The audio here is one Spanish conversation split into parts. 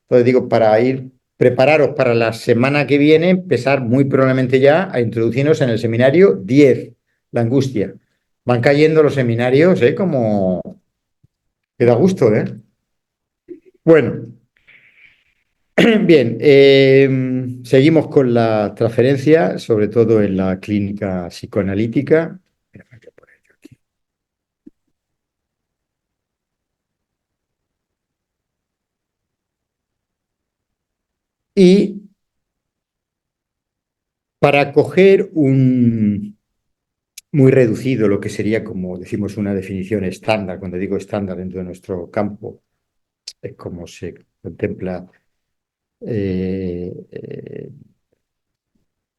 Entonces digo, prepararos para la semana que viene, empezar muy probablemente ya a introducirnos en el seminario 10, la angustia. Van cayendo los seminarios, como que da gusto, ¿eh? Bueno, bien, seguimos con la transferencia, sobre todo en la clínica psicoanalítica. Y para coger un muy reducido, lo que sería, como decimos, una definición estándar, cuando digo estándar dentro de nuestro campo, es como se contempla eh, eh,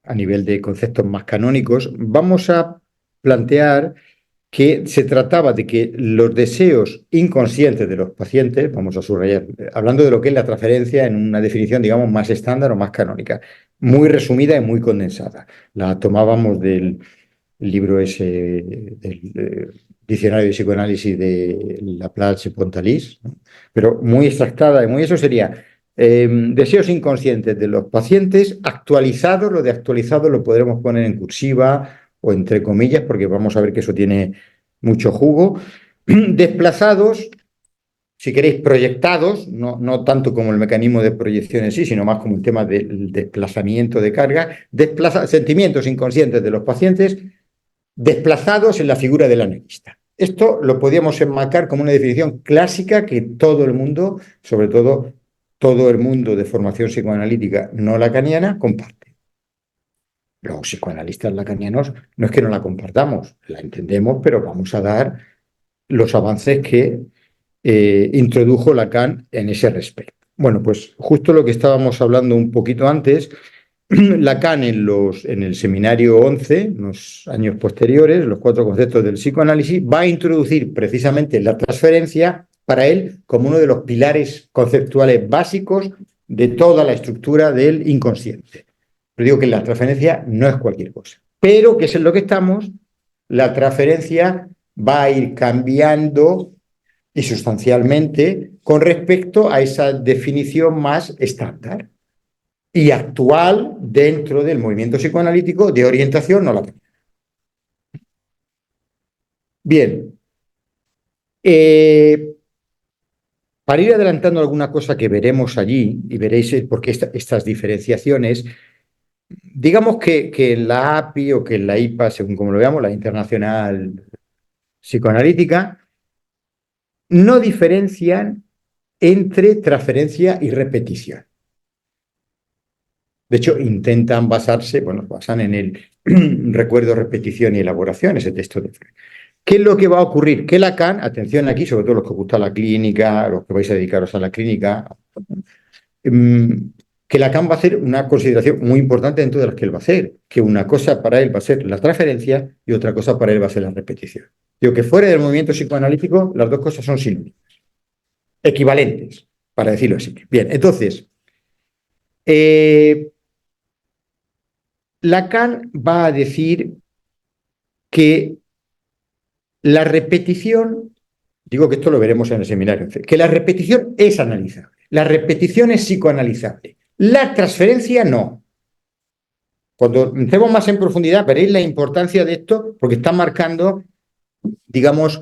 a nivel de conceptos más canónicos, vamos a plantear que se trataba de que los deseos inconscientes de los pacientes, vamos a subrayar, hablando de lo que es la transferencia en una definición, digamos, más estándar o más canónica, muy resumida y muy condensada. La tomábamos del libro ese, del Diccionario de Psicoanálisis de Laplace y Pontalis, ¿no? Pero muy extractada y muy eso sería deseos inconscientes de los pacientes actualizados. Lo de actualizado lo podremos poner en cursiva o entre comillas, porque vamos a ver que eso tiene mucho jugo. Desplazados, si queréis, proyectados, no tanto como el mecanismo de proyección en sí, sino más como el tema del desplazamiento de carga, sentimientos inconscientes de los pacientes desplazados en la figura del analista. Esto lo podíamos enmarcar como una definición clásica que todo el mundo, sobre todo todo el mundo de formación psicoanalítica no lacaniana, comparte. Los psicoanalistas lacanianos no es que no la compartamos, la entendemos, pero vamos a dar los avances que introdujo Lacan en ese respecto. Bueno, pues justo lo que estábamos hablando un poquito antes, Lacan en el seminario 11, los años posteriores, los 4 conceptos del psicoanálisis, va a introducir precisamente la transferencia para él como uno de los pilares conceptuales básicos de toda la estructura del inconsciente. Pero digo que la transferencia no es cualquier cosa, pero que es en lo que estamos, la transferencia va a ir cambiando y sustancialmente con respecto a esa definición más estándar y actual dentro del movimiento psicoanalítico de orientación no lacaniana. Bien, para ir adelantando alguna cosa que veremos allí, y veréis por qué estas diferenciaciones, digamos que en la API o que en la IPA, según como lo veamos, la Internacional Psicoanalítica, no diferencian entre transferencia y repetición. De hecho, intentan basan en el recuerdo, repetición y elaboración, ese texto de Freud. ¿Qué es lo que va a ocurrir? Que Lacan, atención aquí, sobre todo los que os gusta la clínica, los que vais a dedicaros a la clínica, que Lacan va a hacer una consideración muy importante dentro de las que él va a hacer, que una cosa para él va a ser la transferencia y otra cosa para él va a ser la repetición. Digo que fuera del movimiento psicoanalítico las dos cosas son sinónimas, equivalentes, para decirlo así. Bien, entonces, Lacan va a decir que la repetición, digo que esto lo veremos en el seminario, que la repetición es analizable, la repetición es psicoanalizable, la transferencia no. Cuando entremos más en profundidad veréis la importancia de esto porque está marcando, digamos,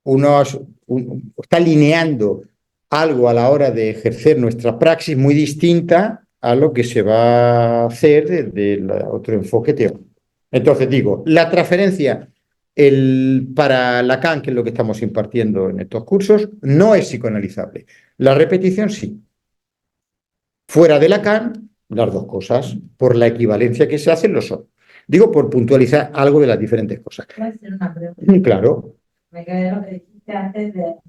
está alineando algo a la hora de ejercer nuestra praxis muy distinta a lo que se va a hacer desde otro enfoque teórico. Entonces digo, la transferencia para Lacan, que es lo que estamos impartiendo en estos cursos, no es psicoanalizable. La repetición sí. Fuera de Lacan, las dos cosas, por la equivalencia que se hacen, lo son. Digo por puntualizar algo de las diferentes cosas. ¿Puedo hacer una pregunta? Claro. Me quedé lo que dijiste antes de... O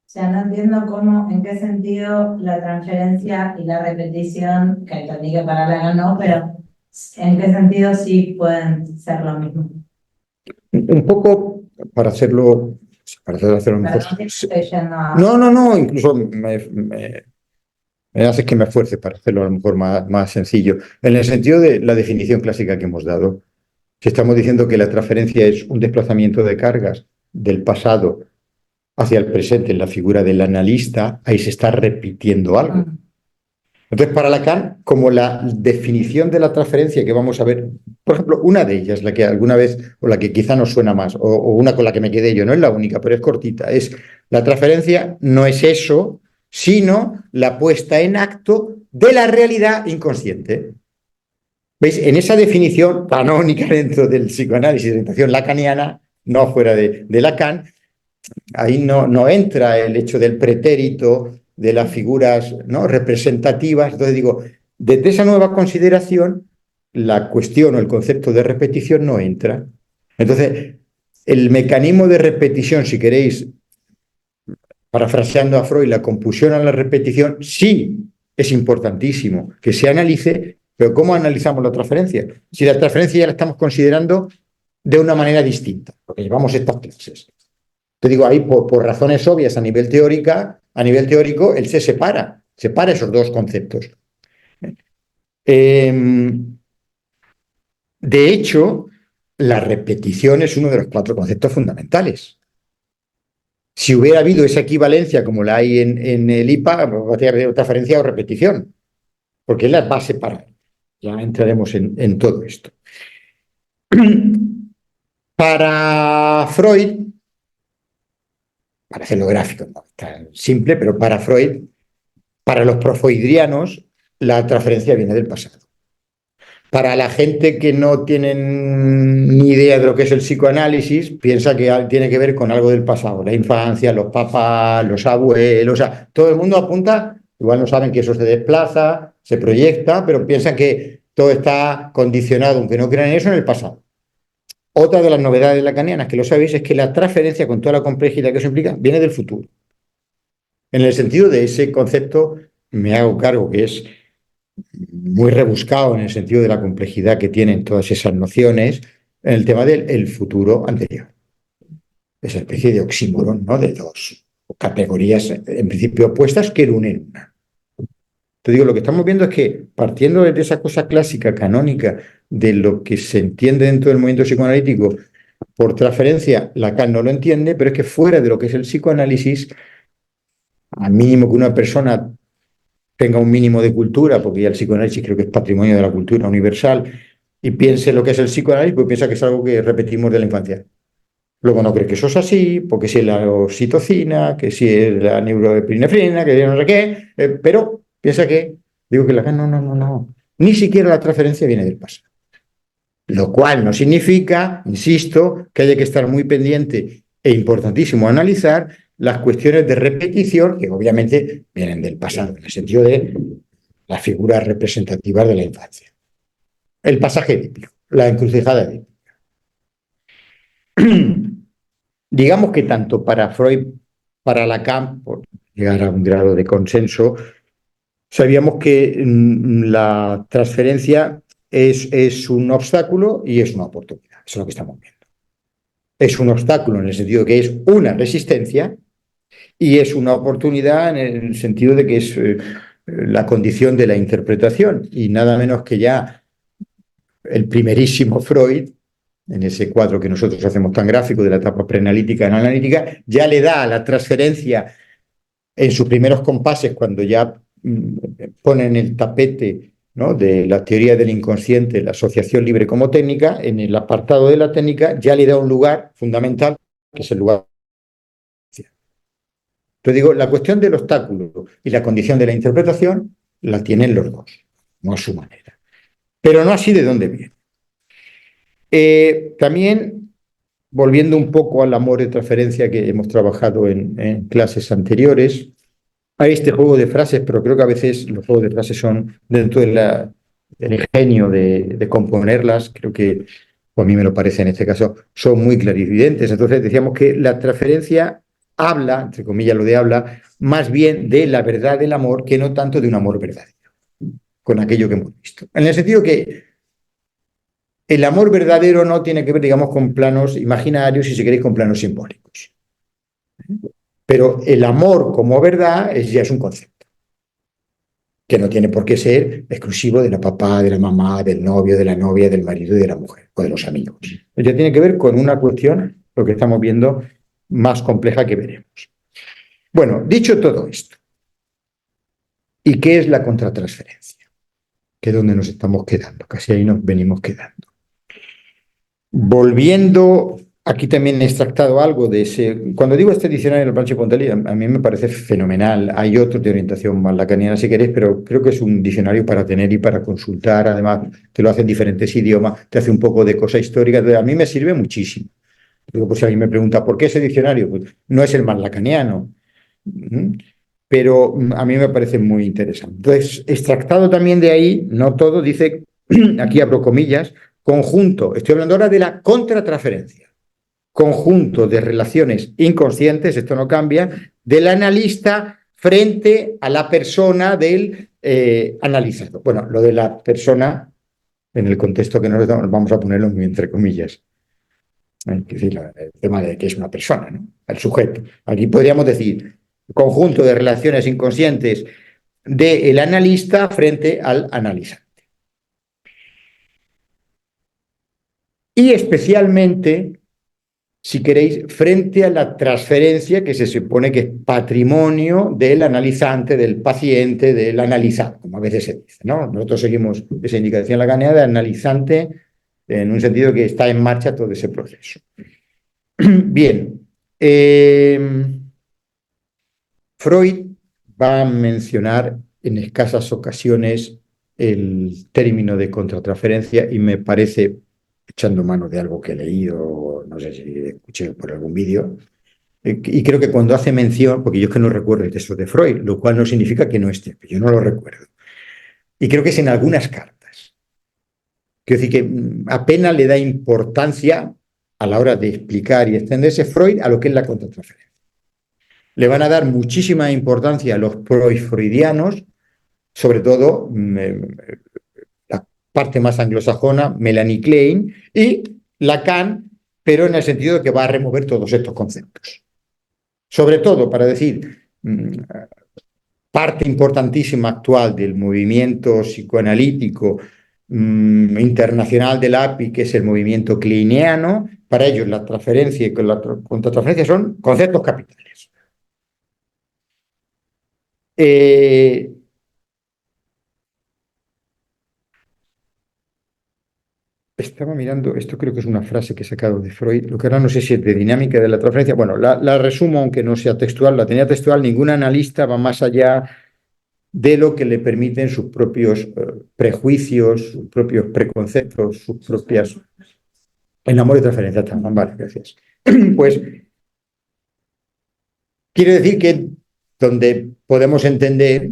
sea, no entiendo cómo, en qué sentido la transferencia y la repetición, que entendí que para Lacan no, pero en qué sentido sí pueden ser lo mismo. Un poco para hacerlo mejor. No, incluso me haces que me esfuerce para hacerlo a lo mejor más sencillo. En el sentido de la definición clásica que hemos dado, si estamos diciendo que la transferencia es un desplazamiento de cargas del pasado hacia el presente en la figura del analista, ahí se está repitiendo algo. Entonces, para Lacan, como la definición de la transferencia que vamos a ver, por ejemplo, una de ellas, la que alguna vez, o la que quizá nos suena más, o una con la que me quedé yo, no es la única, pero es cortita, es la transferencia no es eso, sino la puesta en acto de la realidad inconsciente. ¿Veis? En esa definición canónica dentro del psicoanálisis de orientación lacaniana, no fuera de Lacan, ahí no entra el hecho del pretérito, de las figuras, ¿no?, representativas. Entonces digo, desde esa nueva consideración, la cuestión o el concepto de repetición no entra. Entonces, el mecanismo de repetición, si queréis, parafraseando a Freud, la compulsión a la repetición, sí es importantísimo que se analice, pero ¿cómo analizamos la transferencia? Si la transferencia ya la estamos considerando de una manera distinta, porque llevamos estas clases. Te digo, ahí por razones obvias a nivel teórico, él se separa esos dos conceptos. De hecho, la repetición es uno de los 4 conceptos fundamentales. Si hubiera habido esa equivalencia como la hay en el IPA, habría habido transferencia o repetición, porque es la base para. Ya entraremos en todo esto. Para Freud, para hacerlo gráfico, no tan simple, pero para Freud, para los profreudrianos, la transferencia viene del pasado. Para la gente que no tienen ni idea de lo que es el psicoanálisis, piensa que tiene que ver con algo del pasado, la infancia, los papás, los abuelos, o sea, todo el mundo apunta, igual no saben que eso se desplaza, se proyecta, pero piensan que todo está condicionado, aunque no crean en eso, en el pasado. Otra de las novedades lacanianas, que lo sabéis, es que la transferencia, con toda la complejidad que eso implica, viene del futuro. En el sentido de ese concepto, me hago cargo que es muy rebuscado en el sentido de la complejidad que tienen todas esas nociones, en el tema del futuro anterior. Esa especie de oxímoron, ¿no?, de 2 categorías en principio opuestas que unen una. Te digo, lo que estamos viendo es que, partiendo de esa cosa clásica, canónica, de lo que se entiende dentro del movimiento psicoanalítico por transferencia, Lacan no lo entiende, pero es que fuera de lo que es el psicoanálisis, al mínimo que una persona tenga un mínimo de cultura, porque ya el psicoanálisis creo que es patrimonio de la cultura universal, y piense lo que es el psicoanálisis, pues piensa que es algo que repetimos de la infancia. Luego no cree que eso es así, porque si es la oxitocina, que si es la neuroepinefrina, que no sé qué, pero piensa que, digo que Lacan no. Ni siquiera la transferencia viene del pasado. Lo cual no significa, insisto, que haya que estar muy pendiente e importantísimo analizar las cuestiones de repetición, que obviamente vienen del pasado, en el sentido de las figuras representativas de la infancia. El pasaje edípico, la encrucijada edípica. Digamos que tanto para Freud, para Lacan, por llegar a un grado de consenso, sabíamos que la transferencia es un obstáculo y es una oportunidad. Eso es lo que estamos viendo. Es un obstáculo en el sentido de que es una resistencia y es una oportunidad en el sentido de que es la condición de la interpretación, y nada menos que ya el primerísimo Freud, en ese cuadro que nosotros hacemos tan gráfico de la etapa preanalítica y analítica, ya le da a la transferencia en sus primeros compases, cuando ya ponen el tapete, ¿no?, de la teoría del inconsciente, la asociación libre como técnica, en el apartado de la técnica ya le da un lugar fundamental, que es el lugar. Entonces digo, la cuestión del obstáculo y la condición de la interpretación la tienen los dos, no a su manera. Pero no así de dónde viene. También, volviendo un poco al amor de transferencia que hemos trabajado en clases anteriores, hay este juego de frases, pero creo que a veces los juegos de frases son dentro del ingenio de componerlas, creo que, o a mí me lo parece en este caso, son muy clarividentes. Entonces decíamos que la transferencia habla, entre comillas lo de habla, más bien de la verdad del amor que no tanto de un amor verdadero, con aquello que hemos visto. En el sentido que el amor verdadero no tiene que ver, digamos, con planos imaginarios y, si queréis, con planos simbólicos. Pero el amor como verdad ya es un concepto, que no tiene por qué ser exclusivo de la papá, de la mamá, del novio, de la novia, del marido y de la mujer, o de los amigos. Ya tiene que ver con una cuestión, lo que estamos viendo, más compleja que veremos. Bueno, dicho todo esto, ¿y qué es la contratransferencia? Que es donde nos estamos quedando, casi ahí nos venimos quedando. Volviendo, aquí también he extractado algo de ese. Cuando digo este diccionario del Planche Pontelí, a mí me parece fenomenal. Hay otros de orientación más lacaniana si queréis, pero creo que es un diccionario para tener y para consultar. Además, te lo hace en diferentes idiomas, te hace un poco de cosa histórica. A mí me sirve muchísimo. Digo, pues si alguien me pregunta, ¿por qué ese diccionario? Pues no es el más lacaniano, pero a mí me parece muy interesante. Entonces, extractado también de ahí, no todo, dice, aquí abro comillas, conjunto, estoy hablando ahora de la contratransferencia, conjunto de relaciones inconscientes, esto no cambia, del analista frente a la persona del analizado. Bueno, lo de la persona, en el contexto que nos vamos a ponerlo muy entre comillas. Es decir, el tema de que es una persona, ¿no? El sujeto. Aquí podríamos decir conjunto de relaciones inconscientes del analista frente al analizante. Y especialmente, si queréis, frente a la transferencia que se supone que es patrimonio del analizante, del paciente, del analizado, como a veces se dice, ¿no? Nosotros seguimos esa indicación lacaniana de analizante en un sentido que está en marcha todo ese proceso. Bien, Freud va a mencionar en escasas ocasiones el término de contratransferencia y me parece, echando mano de algo que he leído, no sé si escuché por algún vídeo, y creo que cuando hace mención, porque yo es que no recuerdo el texto de Freud, lo cual no significa que no esté, yo no lo recuerdo, y creo que es en algunas cartas. Quiero decir que apenas le da importancia a la hora de explicar y extenderse Freud a lo que es la contratransferencia. Le van a dar muchísima importancia a los pro-freudianos, sobre todo la parte más anglosajona, Melanie Klein, y Lacan, pero en el sentido de que va a remover todos estos conceptos. Sobre todo para decir, parte importantísima actual del movimiento psicoanalítico internacional del API, que es el movimiento kleiniano, para ellos la transferencia y la contratransferencia son conceptos capitales. Estaba mirando, esto creo que es una frase que he sacado de Freud, lo que ahora no sé si es de dinámica de la transferencia. Bueno, la resumo, aunque no sea textual, la tenía textual. Ningún analista va más allá de lo que le permiten sus propios prejuicios, sus propios preconceptos, sus propias. En amor y transferencia también, vale, gracias. Pues quiero decir que donde podemos entender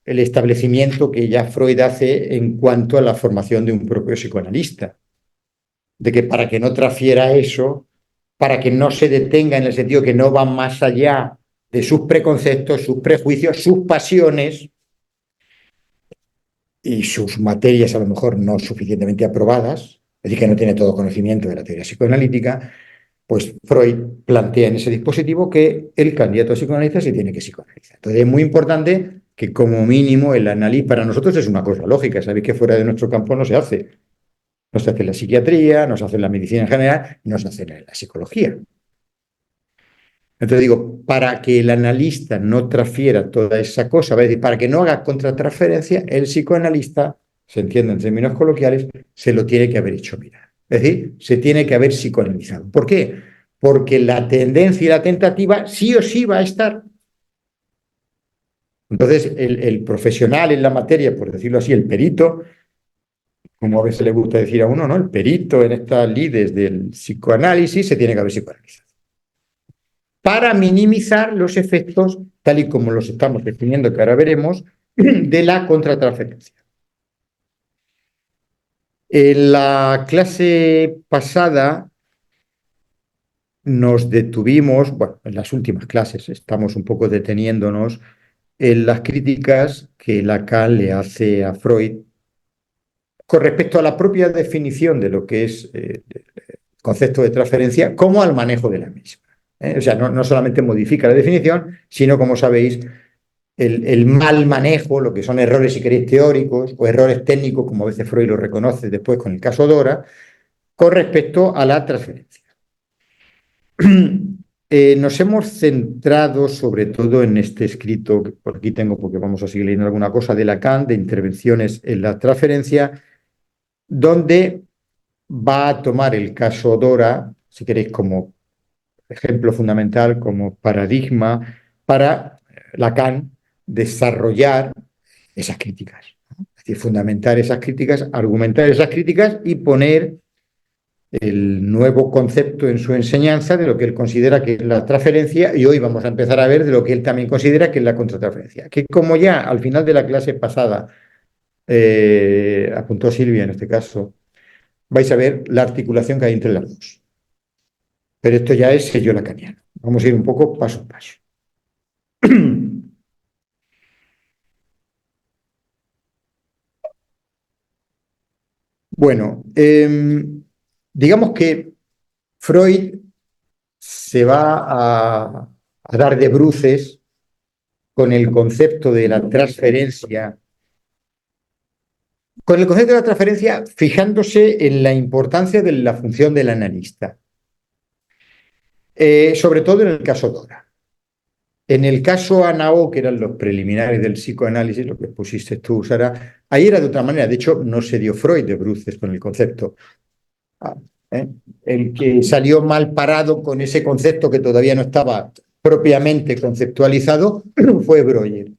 el establecimiento que ya Freud hace en cuanto a la formación de un propio psicoanalista, de que para que no transfiera eso, para que no se detenga en el sentido que no va más allá de sus preconceptos, sus prejuicios, sus pasiones y sus materias a lo mejor no suficientemente aprobadas, es decir, que no tiene todo conocimiento de la teoría psicoanalítica, pues Freud plantea en ese dispositivo que el candidato a psicoanalista se tiene que psicoanalizar. Entonces es muy importante que como mínimo el análisis para nosotros es una cosa lógica, sabéis que fuera de nuestro campo no se hace. No se hace en la psiquiatría, no se hace en la medicina en general, no se hace en la psicología. Entonces digo, para que el analista no transfiera toda esa cosa, es decir, para que no haga contratransferencia, el psicoanalista, se entiende en términos coloquiales, se lo tiene que haber hecho mirar. Es decir, se tiene que haber psicoanalizado. ¿Por qué? Porque la tendencia y la tentativa sí o sí va a estar. Entonces, el profesional en la materia, por decirlo así, el perito, como a veces le gusta decir a uno, ¿no? El perito en estas lides del psicoanálisis se tiene que haber psicoanalizado para minimizar los efectos, tal y como los estamos definiendo, que ahora veremos, de la contratransferencia. En la clase pasada nos detuvimos, bueno, en las últimas clases estamos un poco deteniéndonos en las críticas que Lacan le hace a Freud con respecto a la propia definición de lo que es el concepto de transferencia, como al manejo de la misma. O sea, no solamente modifica la definición, sino, como sabéis, el mal manejo, lo que son errores, si queréis, teóricos o errores técnicos, como a veces Freud lo reconoce después con el caso Dora, con respecto a la transferencia. nos hemos centrado sobre todo en este escrito, que por aquí tengo porque vamos a seguir leyendo alguna cosa, de Lacan, de intervenciones en la transferencia, donde va a tomar el caso Dora, si queréis, como ejemplo fundamental, como paradigma para Lacan desarrollar esas críticas. Es decir, fundamentar esas críticas, argumentar esas críticas y poner el nuevo concepto en su enseñanza de lo que él considera que es la transferencia, y hoy vamos a empezar a ver de lo que él también considera que es la contratransferencia. Que como ya al final de la clase pasada apuntó Silvia en este caso, vais a ver la articulación que hay entre las dos. Pero esto ya es sello lacaniano. Vamos a ir un poco paso a paso. Bueno, digamos que Freud se va a dar de bruces con el concepto de la transferencia, con el concepto de la transferencia fijándose en la importancia de la función del analista, sobre todo en el caso Dora. En el caso Anao, que eran los preliminares del psicoanálisis, lo que pusiste tú, Sara, ahí era de otra manera. De hecho, no se dio Freud de bruces con el concepto. Ah, El que salió mal parado con ese concepto que todavía no estaba propiamente conceptualizado fue Breuer.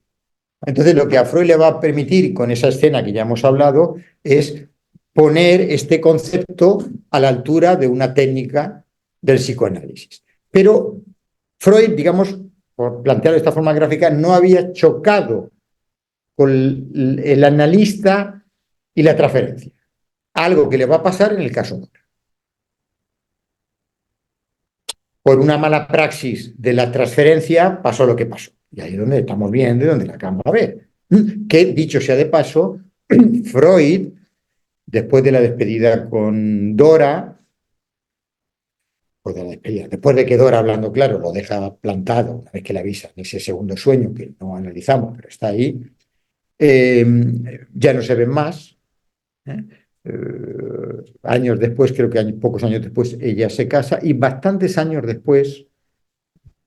Entonces, lo que a Freud le va a permitir con esa escena que ya hemos hablado es poner este concepto a la altura de una técnica del psicoanálisis. Pero Freud, digamos, por plantearlo de esta forma gráfica, no había chocado con el analista y la transferencia. Algo que le va a pasar en el caso Dora. Por una mala praxis de la transferencia pasó lo que pasó. Y ahí es donde estamos viendo y donde Lacan va a ver. Que, dicho sea de paso, Freud, después de la despedida con Dora, después de que Dora, hablando claro, lo deja plantado, una vez que le avisa en ese segundo sueño, que no analizamos, pero está ahí, ya no se ven más. ¿eh? Años después, creo que pocos años después, ella se casa y bastantes años después,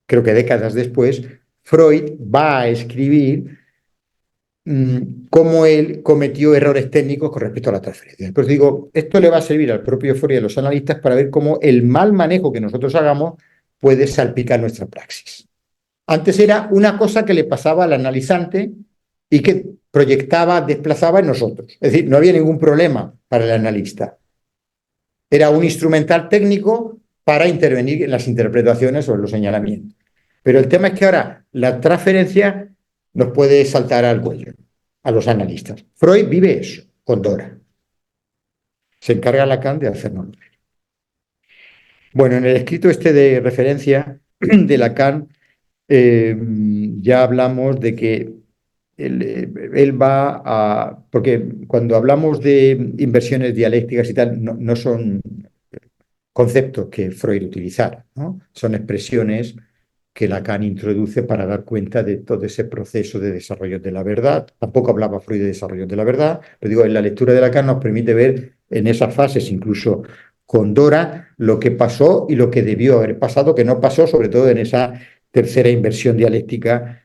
creo que décadas después, Freud va a escribir cómo él cometió errores técnicos con respecto a la transferencia. Pero digo, esto le va a servir al propio Freud y a los analistas para ver cómo el mal manejo que nosotros hagamos puede salpicar nuestra praxis. Antes era una cosa que le pasaba al analizante y que proyectaba, desplazaba en nosotros. Es decir, no había ningún problema para el analista. Era un instrumental técnico para intervenir en las interpretaciones o en los señalamientos. Pero el tema es que ahora la transferencia nos puede saltar al cuello a los analistas. Freud vive eso con Dora. Se encarga Lacan de hacernos. Bueno, en el escrito este de referencia de Lacan ya hablamos de que él va a... Porque cuando hablamos de inversiones dialécticas y tal, no son conceptos que Freud utilizara, ¿no? Son expresiones que Lacan introduce para dar cuenta de todo ese proceso de desarrollo de la verdad. Tampoco hablaba Freud de desarrollo de la verdad, pero digo, en la lectura de Lacan nos permite ver en esas fases, incluso con Dora, lo que pasó y lo que debió haber pasado, que no pasó, sobre todo en esa tercera inversión dialéctica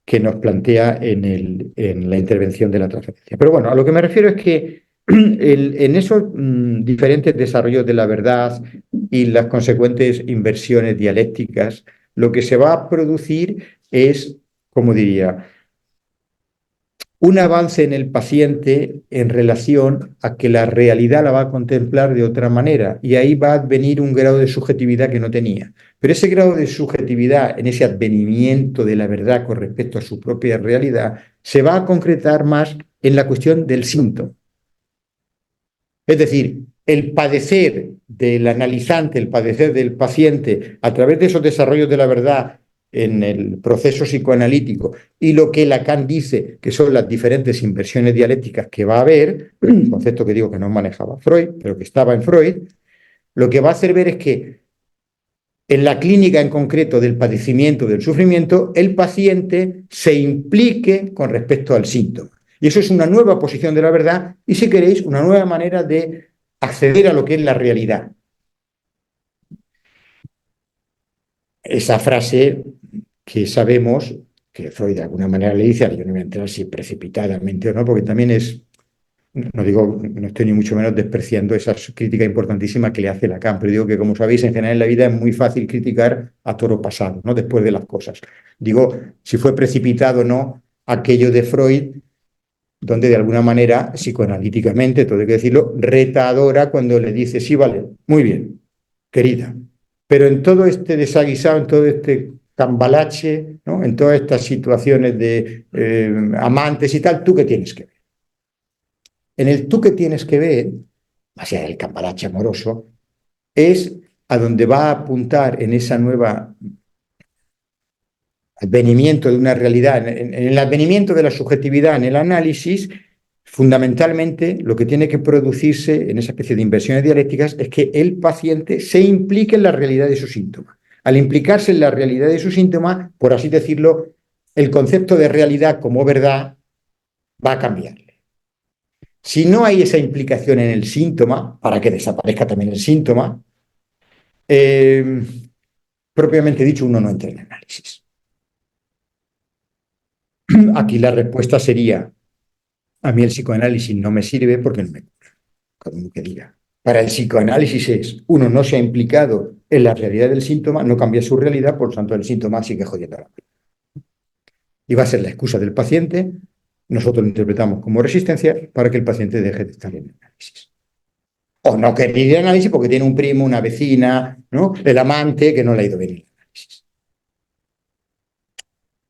que nos plantea en la intervención de la transferencia. Pero bueno, a lo que me refiero es que en esos diferentes desarrollos de la verdad y las consecuentes inversiones dialécticas, lo que se va a producir es, como diría, un avance en el paciente en relación a que la realidad la va a contemplar de otra manera y ahí va a advenir un grado de subjetividad que no tenía. Pero ese grado de subjetividad en ese advenimiento de la verdad con respecto a su propia realidad se va a concretar más en la cuestión del síntoma. Es decir, el padecer del analizante, el padecer del paciente a través de esos desarrollos de la verdad en el proceso psicoanalítico y lo que Lacan dice que son las diferentes inversiones dialécticas que va a haber, un concepto que digo que no manejaba Freud, pero que estaba en Freud, lo que va a hacer ver es que en la clínica en concreto del padecimiento, del sufrimiento, el paciente se implique con respecto al síntoma. Y eso es una nueva posición de la verdad y, si queréis, una nueva manera de acceder a lo que es la realidad. esa frase que sabemos que Freud de alguna manera le dice, yo no me voy a entrar si precipitadamente o no, porque también es, no digo, no estoy ni mucho menos despreciando esa crítica importantísima que le hace Lacan, pero digo que, como sabéis, en general en la vida es muy fácil criticar a toro pasado, ¿no? Después de las cosas. Digo, si fue precipitado o no aquello de Freud, donde de alguna manera, psicoanalíticamente, todo hay que decirlo, reta a Dora cuando le dice, sí, vale, muy bien, querida, pero en todo este desaguisado, en todo este cambalache, ¿no? En todas estas situaciones de amantes y tal, ¿tú qué tienes que ver? En el tú que tienes que ver, más allá del cambalache amoroso, es a donde va a apuntar en esa nueva advenimiento de una realidad, en el advenimiento de la subjetividad en el análisis, fundamentalmente lo que tiene que producirse en esa especie de inversiones dialécticas es que el paciente se implique en la realidad de su síntoma. Al implicarse en la realidad de su síntoma, por así decirlo, el concepto de realidad como verdad va a cambiarle. Si no hay esa implicación en el síntoma, para que desaparezca también el síntoma, propiamente dicho, uno no entra en análisis. Aquí la respuesta sería, a mí el psicoanálisis no me sirve porque no me cura, cada uno que diga. Para el psicoanálisis es, uno no se ha implicado en la realidad del síntoma, no cambia su realidad, por lo tanto el síntoma sigue jodiendo a la vida. Y va a ser la excusa del paciente, nosotros lo interpretamos como resistencia para que el paciente deje de estar en el análisis. O no querer ir al análisis porque tiene un primo, una vecina, ¿no? El amante que no le ha ido bien el análisis.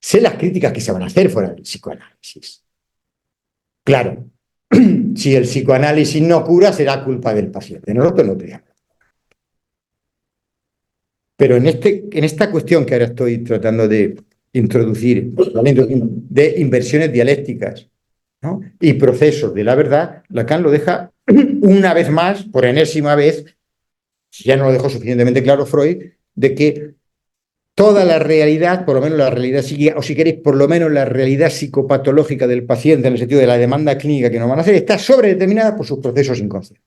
Sé las críticas que se van a hacer fuera del psicoanálisis. Claro, si el psicoanálisis no cura, será culpa del paciente. Nosotros no tenemos. Pero en esta cuestión que ahora estoy tratando de introducir, de inversiones dialécticas, ¿no? Y procesos de la verdad, Lacan lo deja una vez más, por enésima vez, si ya no lo dejó suficientemente claro Freud, de que toda la realidad, por lo menos la realidad psíquica, o si queréis, por lo menos la realidad psicopatológica del paciente, en el sentido de la demanda clínica que nos van a hacer, está sobredeterminada por sus procesos inconscientes.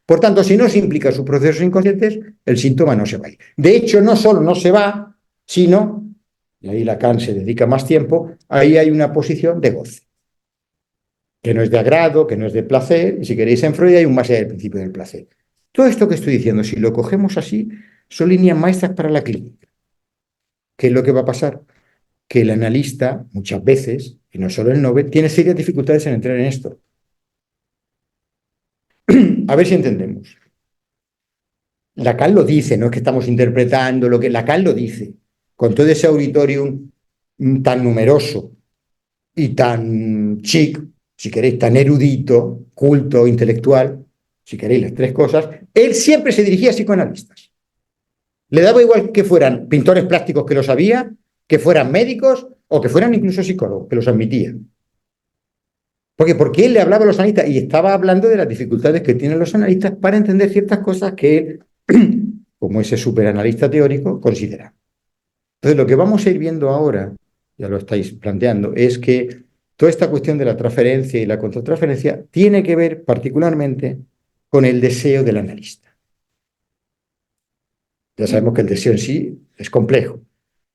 Por tanto, si no se implica sus procesos inconscientes, el síntoma no se va a ir. De hecho, no solo no se va, sino, y ahí Lacan se dedica más tiempo, ahí hay una posición de goce, que no es de agrado, que no es de placer, y si queréis en Freud hay un más allá del principio del placer. Todo esto que estoy diciendo, si lo cogemos así, son líneas maestras para la clínica. ¿Qué es lo que va a pasar? Que el analista, muchas veces, y no solo el Nobel, tiene serias dificultades en entrar en esto. A ver si entendemos. Lacan lo dice, no es que estamos interpretando lo que Lacan lo dice, con todo ese auditorium tan numeroso y tan chic, si queréis, tan erudito, culto, intelectual, si queréis las tres cosas, él siempre se dirigía a psicoanalistas. Le daba igual que fueran pintores plásticos que lo sabía, que fueran médicos o que fueran incluso psicólogos, que los admitían. Porque él le hablaba a los analistas y estaba hablando de las dificultades que tienen los analistas para entender ciertas cosas que él, como ese superanalista teórico, considera. Entonces, lo que vamos a ir viendo ahora, ya lo estáis planteando, es que toda esta cuestión de la transferencia y la contratransferencia tiene que ver particularmente con el deseo del analista. Ya sabemos que el deseo en sí es complejo.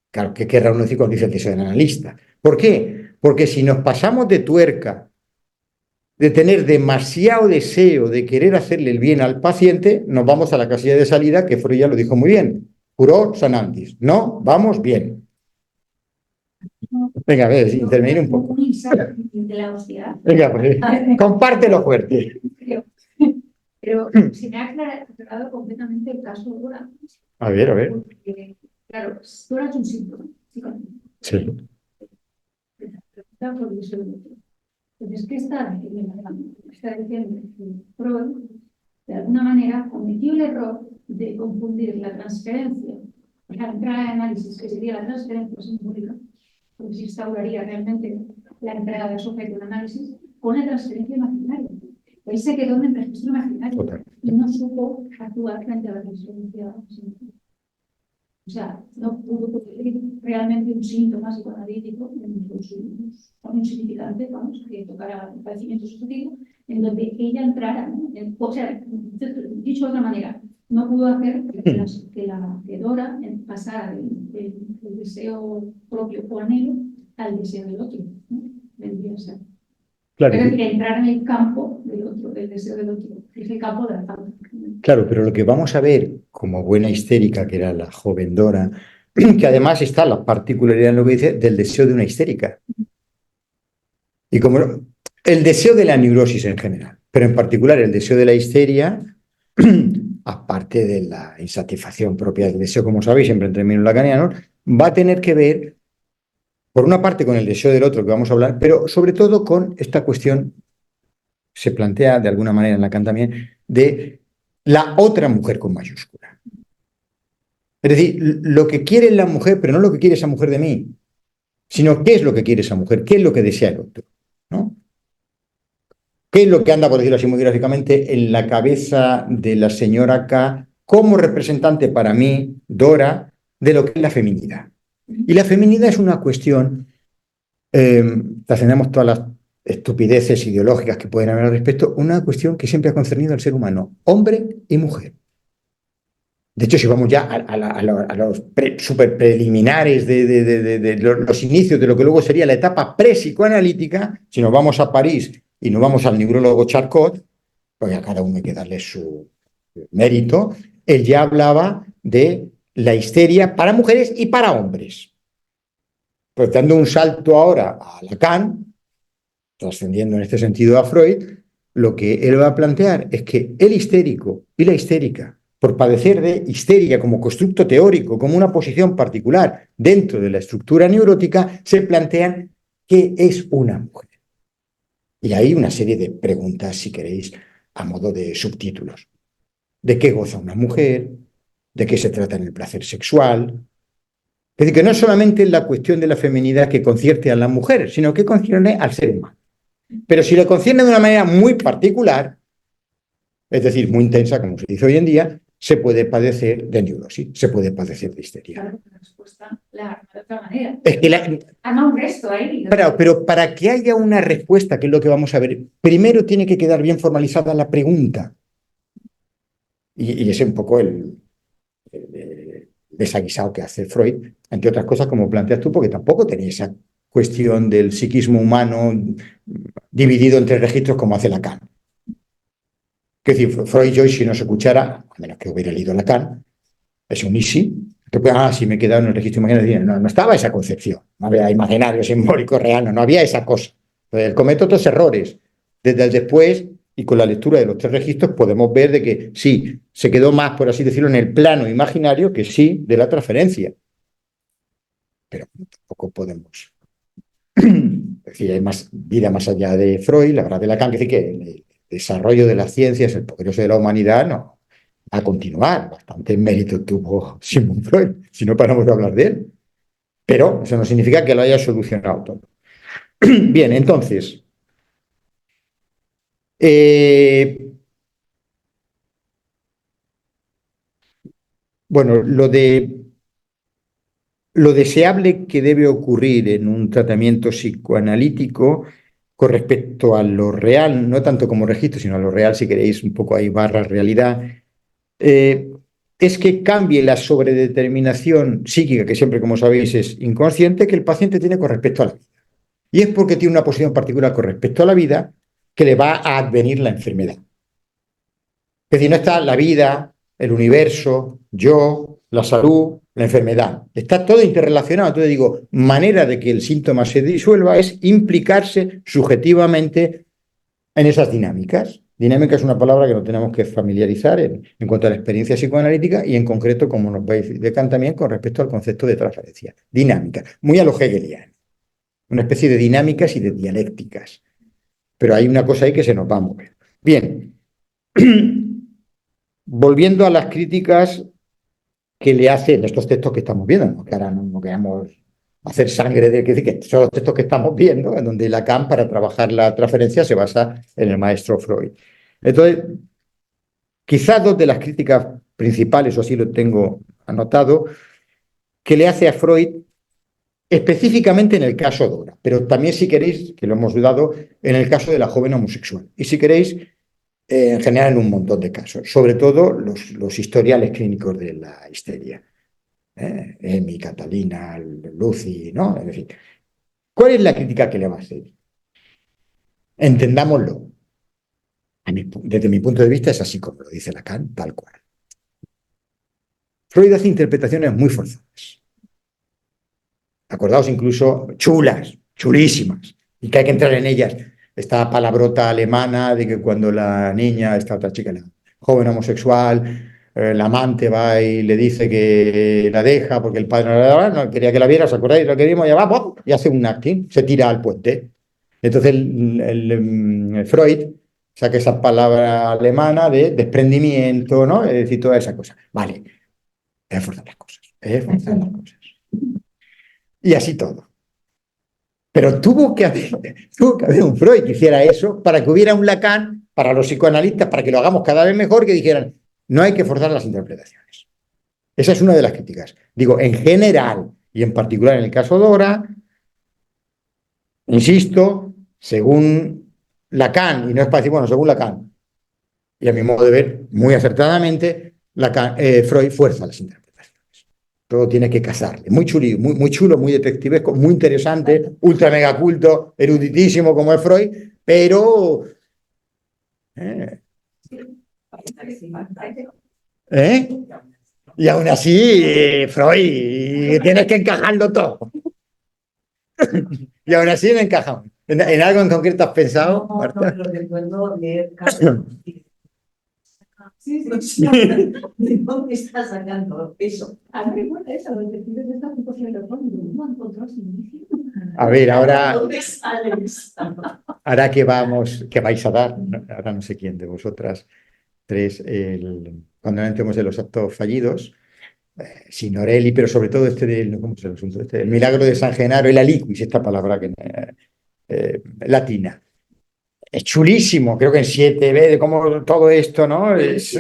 Claro, ¿qué querrá uno decir cuando dice el deseo del analista? ¿Por qué? Porque si nos pasamos de tuerca, de tener demasiado deseo de querer hacerle el bien al paciente, nos vamos a la casilla de salida, que Freud ya lo dijo muy bien. Curor sanandis. No, vamos bien. Venga, a ver, intervenir un poco. De la hostia. Venga, pues, compártelo fuerte. Pero se me ha aclarado completamente el caso Dora. A ver, a ver. Porque, claro, Dora es un síntoma. Sí. Entonces, ¿qué está diciendo? Está diciendo que Freud, de alguna manera, cometió el error de confundir la transferencia, la entrada de análisis, que sería la transferencia simbólica, porque se instauraría realmente la entrada del sujeto de análisis, con la transferencia imaginaria. Él se quedó en el registro imaginario y no supo actuar frente a la transferencia simbólica. O sea, no pudo producir realmente un síntoma psicoanalítico con un significante, vamos, que tocara el padecimiento subjetivo, en donde ella entrara, ¿no? O sea, dicho de otra manera, no pudo hacer que Dora pasara el deseo propio o anhelo al deseo del otro, ¿no? Vendría a ser. Claro, Es decir, entrar en el campo del otro, del deseo del otro, que es el campo de la falta. claro, pero lo que vamos a ver como buena histérica, que era la joven Dora, que además está la particularidad en lo que dice del deseo de una histérica. Y como el deseo de la neurosis en general, pero en particular el deseo de la histeria, aparte de la insatisfacción propia del deseo, como sabéis, siempre en términos lacanianos, va a tener que ver, por una parte, con el deseo del otro que vamos a hablar, pero sobre todo con esta cuestión, se plantea de alguna manera en Lacan también, de la otra mujer con mayúscula. Es decir, lo que quiere la mujer, pero no lo que quiere esa mujer de mí, sino qué es lo que quiere esa mujer, qué es lo que desea el otro, ¿no? ¿Qué es lo que anda, por decirlo así muy gráficamente, en la cabeza de la señora K como representante para mí, Dora, de lo que es la feminidad? Y la feminidad es una cuestión, trascendemos todas las estupideces ideológicas que pueden haber al respecto, una cuestión que siempre ha concernido al ser humano, hombre y mujer. De hecho, si vamos ya a los super preliminares de los inicios de lo que luego sería la etapa pre-psicoanalítica, si nos vamos a París y nos vamos al neurólogo Charcot, porque a cada uno hay que darle su mérito, él ya hablaba de la histeria para mujeres y para hombres. Pues dando un salto ahora a Lacan, trascendiendo en este sentido a Freud, lo que él va a plantear es que el histérico y la histérica, por padecer de histeria como constructo teórico, como una posición particular dentro de la estructura neurótica, se plantean qué es una mujer. Y hay una serie de preguntas, si queréis, a modo de subtítulos. ¿De qué goza una mujer? ¿De qué se trata en el placer sexual? Es decir, que no es solamente la cuestión de la feminidad que concierne a la mujer, sino que concierne al ser humano. Pero si lo concierne de una manera muy particular, es decir, muy intensa, como se dice hoy en día, se puede padecer de neurosis, se puede padecer de histeria. Claro, la respuesta la arma de otra manera. Es que arma un resto ahí. pero para que haya una respuesta, que es lo que vamos a ver, primero tiene que quedar bien formalizada la pregunta. Y ese es un poco el desaguisado que hace Freud, entre otras cosas, como planteas tú, porque tampoco tenía esa cuestión del psiquismo humano dividido entre registros como hace Lacan. Es decir, Freud Joyce, si no se escuchara, a menos que hubiera leído Lacan, es un easy, si me he quedado en el registro imaginario, no estaba esa concepción, no había imaginario, simbólico, real, no había esa cosa. Entonces, él comete otros errores. Desde el después, y con la lectura de los tres registros, podemos ver de que sí, se quedó más, por así decirlo, en el plano imaginario que sí de la transferencia. Pero tampoco podemos es decir, hay más vida más allá de Freud, la verdad de Lacan, que decir que el desarrollo de las ciencias, el progreso de la humanidad, no va a continuar. Bastante mérito tuvo Sigmund Freud, si no paramos de hablar de él. Pero eso no significa que lo haya solucionado todo. Bien, entonces, bueno, lo deseable que debe ocurrir en un tratamiento psicoanalítico con respecto a lo real, no tanto como registro, sino a lo real, si queréis, un poco ahí barra realidad, es que cambie la sobredeterminación psíquica, que siempre, como sabéis, es inconsciente, que el paciente tiene con respecto a la vida. Y es porque tiene una posición particular con respecto a la vida que le va a advenir la enfermedad. Es decir, no está la vida, el universo, yo, la salud, la enfermedad. Está todo interrelacionado. Entonces digo, manera de que el síntoma se disuelva es implicarse subjetivamente en esas dinámicas. Dinámica es una palabra que no tenemos que familiarizar en cuanto a la experiencia psicoanalítica y en concreto, como nos vais de Kant también, con respecto al concepto de transferencia. Dinámica, muy a lo hegeliano. Una especie de dinámicas y de dialécticas. Pero hay una cosa ahí que se nos va a mover. Bien. Volviendo a las críticas que le hacen estos textos que estamos viendo, ¿no? Que ahora no queramos hacer sangre de que son los textos que estamos viendo, en donde Lacan, para trabajar la transferencia, se basa en el maestro Freud. Entonces, quizás dos de las críticas principales, o así lo tengo anotado, que le hace a Freud específicamente en el caso Dora, pero también, si queréis, que lo hemos dudado, en el caso de la joven homosexual. Y si queréis, en general en un montón de casos, sobre todo los historiales clínicos de la histeria. Emi, Catalina, Lucy, ¿no? En fin. ¿Cuál es la crítica que le va a hacer? Entendámoslo. Desde mi punto de vista es así como lo dice Lacan, tal cual. Freud hace interpretaciones muy forzadas. Acordaos incluso chulas, chulísimas, y que hay que entrar en ellas. Esta palabrota alemana de que cuando la niña, esta otra chica, la joven homosexual, la amante va y le dice que la deja porque el padre no quería que la viera, ¿os acordáis? Lo que vimos, ya va, ¡pum! Y hace un acting, se tira al puente. Entonces Freud saca esa palabra alemana de desprendimiento, ¿no? Es decir, toda esa cosa. Vale, es forzar las cosas, es forzar las cosas. Y así todo. Pero tuvo que haber un Freud que hiciera eso para que hubiera un Lacan para los psicoanalistas, para que lo hagamos cada vez mejor, que dijeran, no hay que forzar las interpretaciones. Esa es una de las críticas. Digo, en general, y en particular en el caso Dora, insisto, según Lacan, y no es para decir, bueno, según Lacan, y a mi modo de ver, muy acertadamente, Freud fuerza las interpretaciones. Todo tiene que casarle. Muy chulo, muy chulo, muy detectivesco, muy interesante, ultra mega culto, eruditísimo como es Freud, pero... Y aún así, Freud, tienes que encajarlo todo. Y aún así no encajamos. ¿En algo en concreto has pensado, Marta? No, pero recuerdo leer ¿de dónde está sacando eso? A mí me gusta eso, los detectives de esta situación de fondo, no encontró inicio. A ver, ahora ¿Dónde sale eso? que vais a dar, ahora no sé quién de vosotras tres, cuando entremos en los actos fallidos, Signorelli, pero sobre todo ¿cómo se llama el asunto? El milagro de San Genaro, el aliquis, esta palabra que, latina. Es chulísimo, creo que en 7B, de cómo todo esto, ¿no?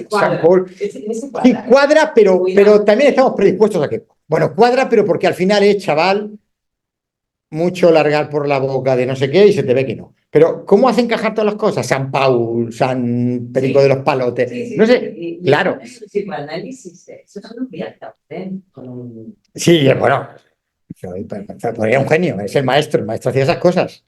San Paul. Sí, cuadra, pero también estamos predispuestos a que. Bueno, cuadra, pero porque al final es, chaval, mucho largar por la boca de no sé qué y se te ve que no. Pero, ¿cómo hace encajar todas las cosas? San Paul, San Perico de los Palotes. No sé, claro. Eso es psicoanálisis, eso es un viaje auténtico. Sí, bueno. Era un genio, es el maestro hacía esas cosas.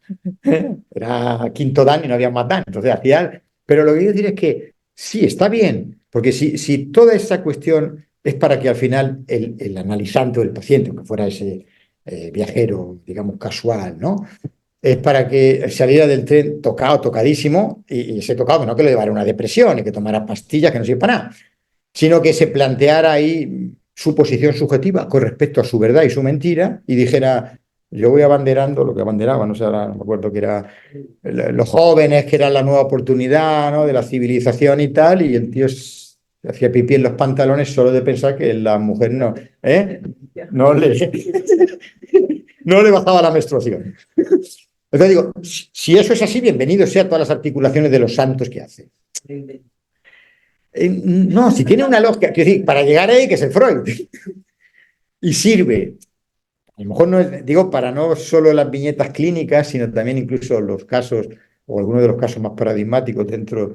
Era quinto dan y no había más dan. Entonces hacía. Pero lo que quiero decir es que sí, está bien, porque si toda esa cuestión es para que al final el analizante o el paciente, aunque fuera ese viajero, digamos, casual, ¿no? Es para que saliera del tren tocado, tocadísimo, y ese tocado no que lo llevara a una depresión y que tomara pastillas que no sirven para nada, sino que se planteara ahí su posición subjetiva con respecto a su verdad y su mentira y dijera, yo voy abanderando lo que abanderaba, no sé, ahora no me acuerdo que era los jóvenes, que era la nueva oportunidad, ¿no? De la civilización y tal, y el tío hacía pipí en los pantalones solo de pensar que la mujer no le bajaba la menstruación. Entonces digo, si eso es así, bienvenido sea a todas las articulaciones de los santos que hace. No, si tiene una lógica, quiero decir, para llegar ahí, que es el Freud, y sirve. A lo mejor no es, digo, para no solo las viñetas clínicas, sino también incluso los casos, o algunos de los casos más paradigmáticos dentro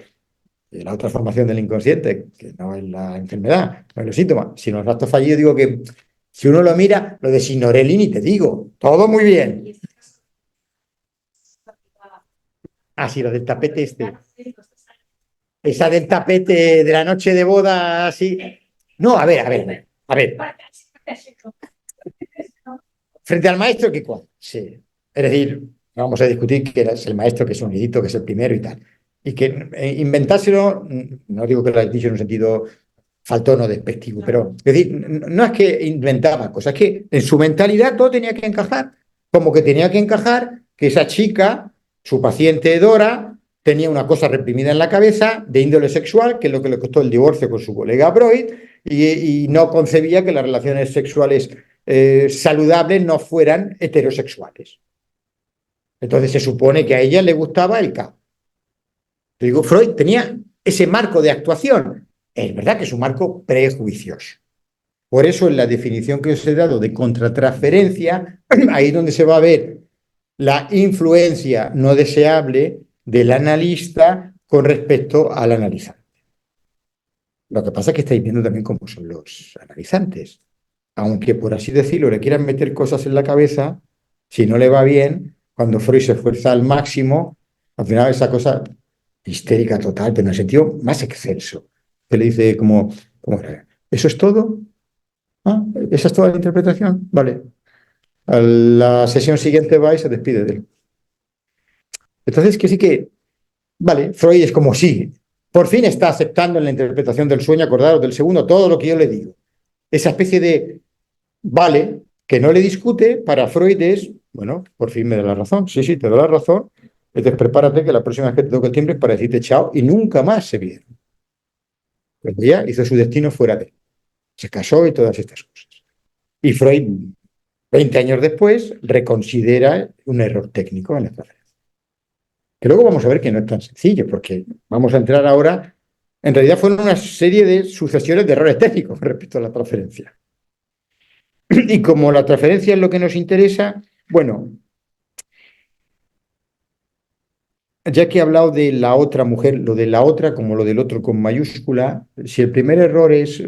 de la otra formación del inconsciente, que no es la enfermedad, no es los síntomas, sino los actos fallidos. Digo que si uno lo mira, lo de Signorelli, ni te digo, todo muy bien. Ah, sí, lo del tapete este. Esa del tapete de la noche de boda, así. No, a ver. Frente al maestro, ¿qué cuál? Sí. Es decir, no vamos a discutir que es el maestro, que es un edito, que es el primero y tal. Y que inventárselo, no digo que lo hayas dicho en un sentido faltón o despectivo, pero es decir, no es que inventaba cosas, es que en su mentalidad todo tenía que encajar. Como que tenía que encajar que esa chica, su paciente Dora, tenía una cosa reprimida en la cabeza de índole sexual, que es lo que le costó el divorcio con su colega Freud, y no concebía que las relaciones sexuales saludables no fueran heterosexuales. Entonces se supone que a ella le gustaba el K. Te digo, Freud tenía ese marco de actuación. Es verdad que es un marco prejuicioso. Por eso en la definición que os he dado de contratransferencia, ahí es donde se va a ver la influencia no deseable del analista con respecto al analizante. Lo que pasa es que estáis viendo también cómo son los analizantes. aunque por así decirlo le quieran meter cosas en la cabeza, si no le va bien, cuando Freud se esfuerza al máximo, al final esa cosa histérica total, pero en el sentido más excelso, que le dice como, ¿eso es todo? ¿Ah? ¿Esa es toda la interpretación? Vale. A la sesión siguiente va y se despide de él. Entonces, que sí que, vale, Freud es como sí, por fin está aceptando en la interpretación del sueño, acordaros del segundo, todo lo que yo le digo. Esa especie de vale, que no le discute, para Freud es, bueno, por fin me da la razón, sí, sí, te doy la razón, entonces prepárate que la próxima vez que te toque el timbre es para decirte chao y nunca más se vieron. Pues ya hizo su destino fuera de él. Se casó y todas estas cosas. Y Freud, 20 años después, reconsidera un error técnico en la transferencia. Que luego vamos a ver que no es tan sencillo, porque vamos a entrar ahora, en realidad fueron una serie de sucesiones de errores técnicos respecto a la transferencia. Y como la transferencia es lo que nos interesa, bueno, ya que he hablado de la otra mujer, lo de la otra como lo del otro con mayúscula, si el primer error es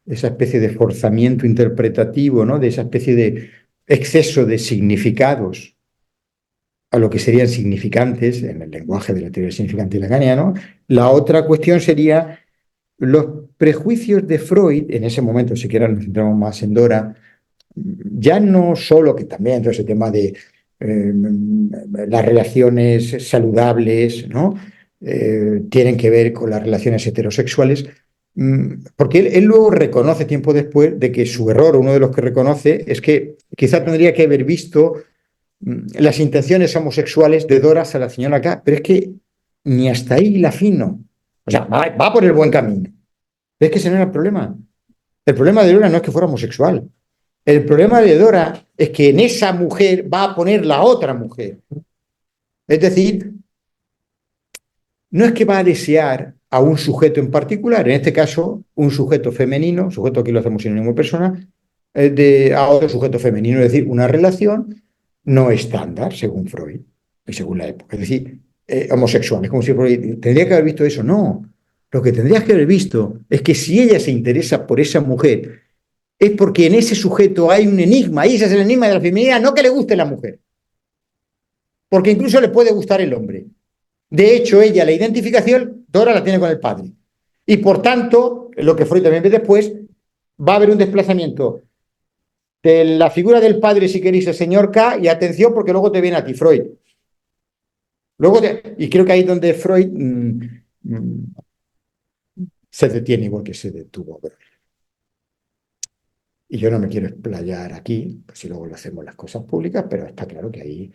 esa especie de forzamiento interpretativo, ¿no? De esa especie de exceso de significados a lo que serían significantes en el lenguaje de la teoría significante lacaniano, la otra cuestión sería los prejuicios de Freud, en ese momento, si quieran nos centramos más en Dora, ya no solo que también todo ese tema de las relaciones saludables, ¿no? Tienen que ver con las relaciones heterosexuales, porque él luego reconoce tiempo después de que su error, uno de los que reconoce, es que quizá tendría que haber visto las intenciones homosexuales de Dora hacia la señora K, pero es que ni hasta ahí la fino. O sea, va por el buen camino. Es que ese no era el problema. El problema de Dora no es que fuera homosexual. El problema de Dora es que en esa mujer va a poner la otra mujer. Es decir, no es que va a desear a un sujeto en particular, en este caso, un sujeto femenino, sujeto aquí lo hacemos sinónimo de persona, a otro sujeto femenino, es decir, una relación no estándar, según Freud y según la época. Es decir, homosexual. Es como si Freud tendría que haber visto eso. No. Lo que tendrías que haber visto es que si ella se interesa por esa mujer, es porque en ese sujeto hay un enigma, y ese es el enigma de la feminidad, no que le guste la mujer, porque incluso le puede gustar el hombre. De hecho, ella, la identificación, Dora la tiene con el padre. Y por tanto, lo que Freud también ve después, va a haber un desplazamiento de la figura del padre, si queréis, el señor K, y atención, porque luego te viene a ti, Freud. Y creo que ahí es donde Freud se detiene, igual que se detuvo. Y yo no me quiero explayar aquí, pues si luego lo hacemos las cosas públicas, pero está claro que ahí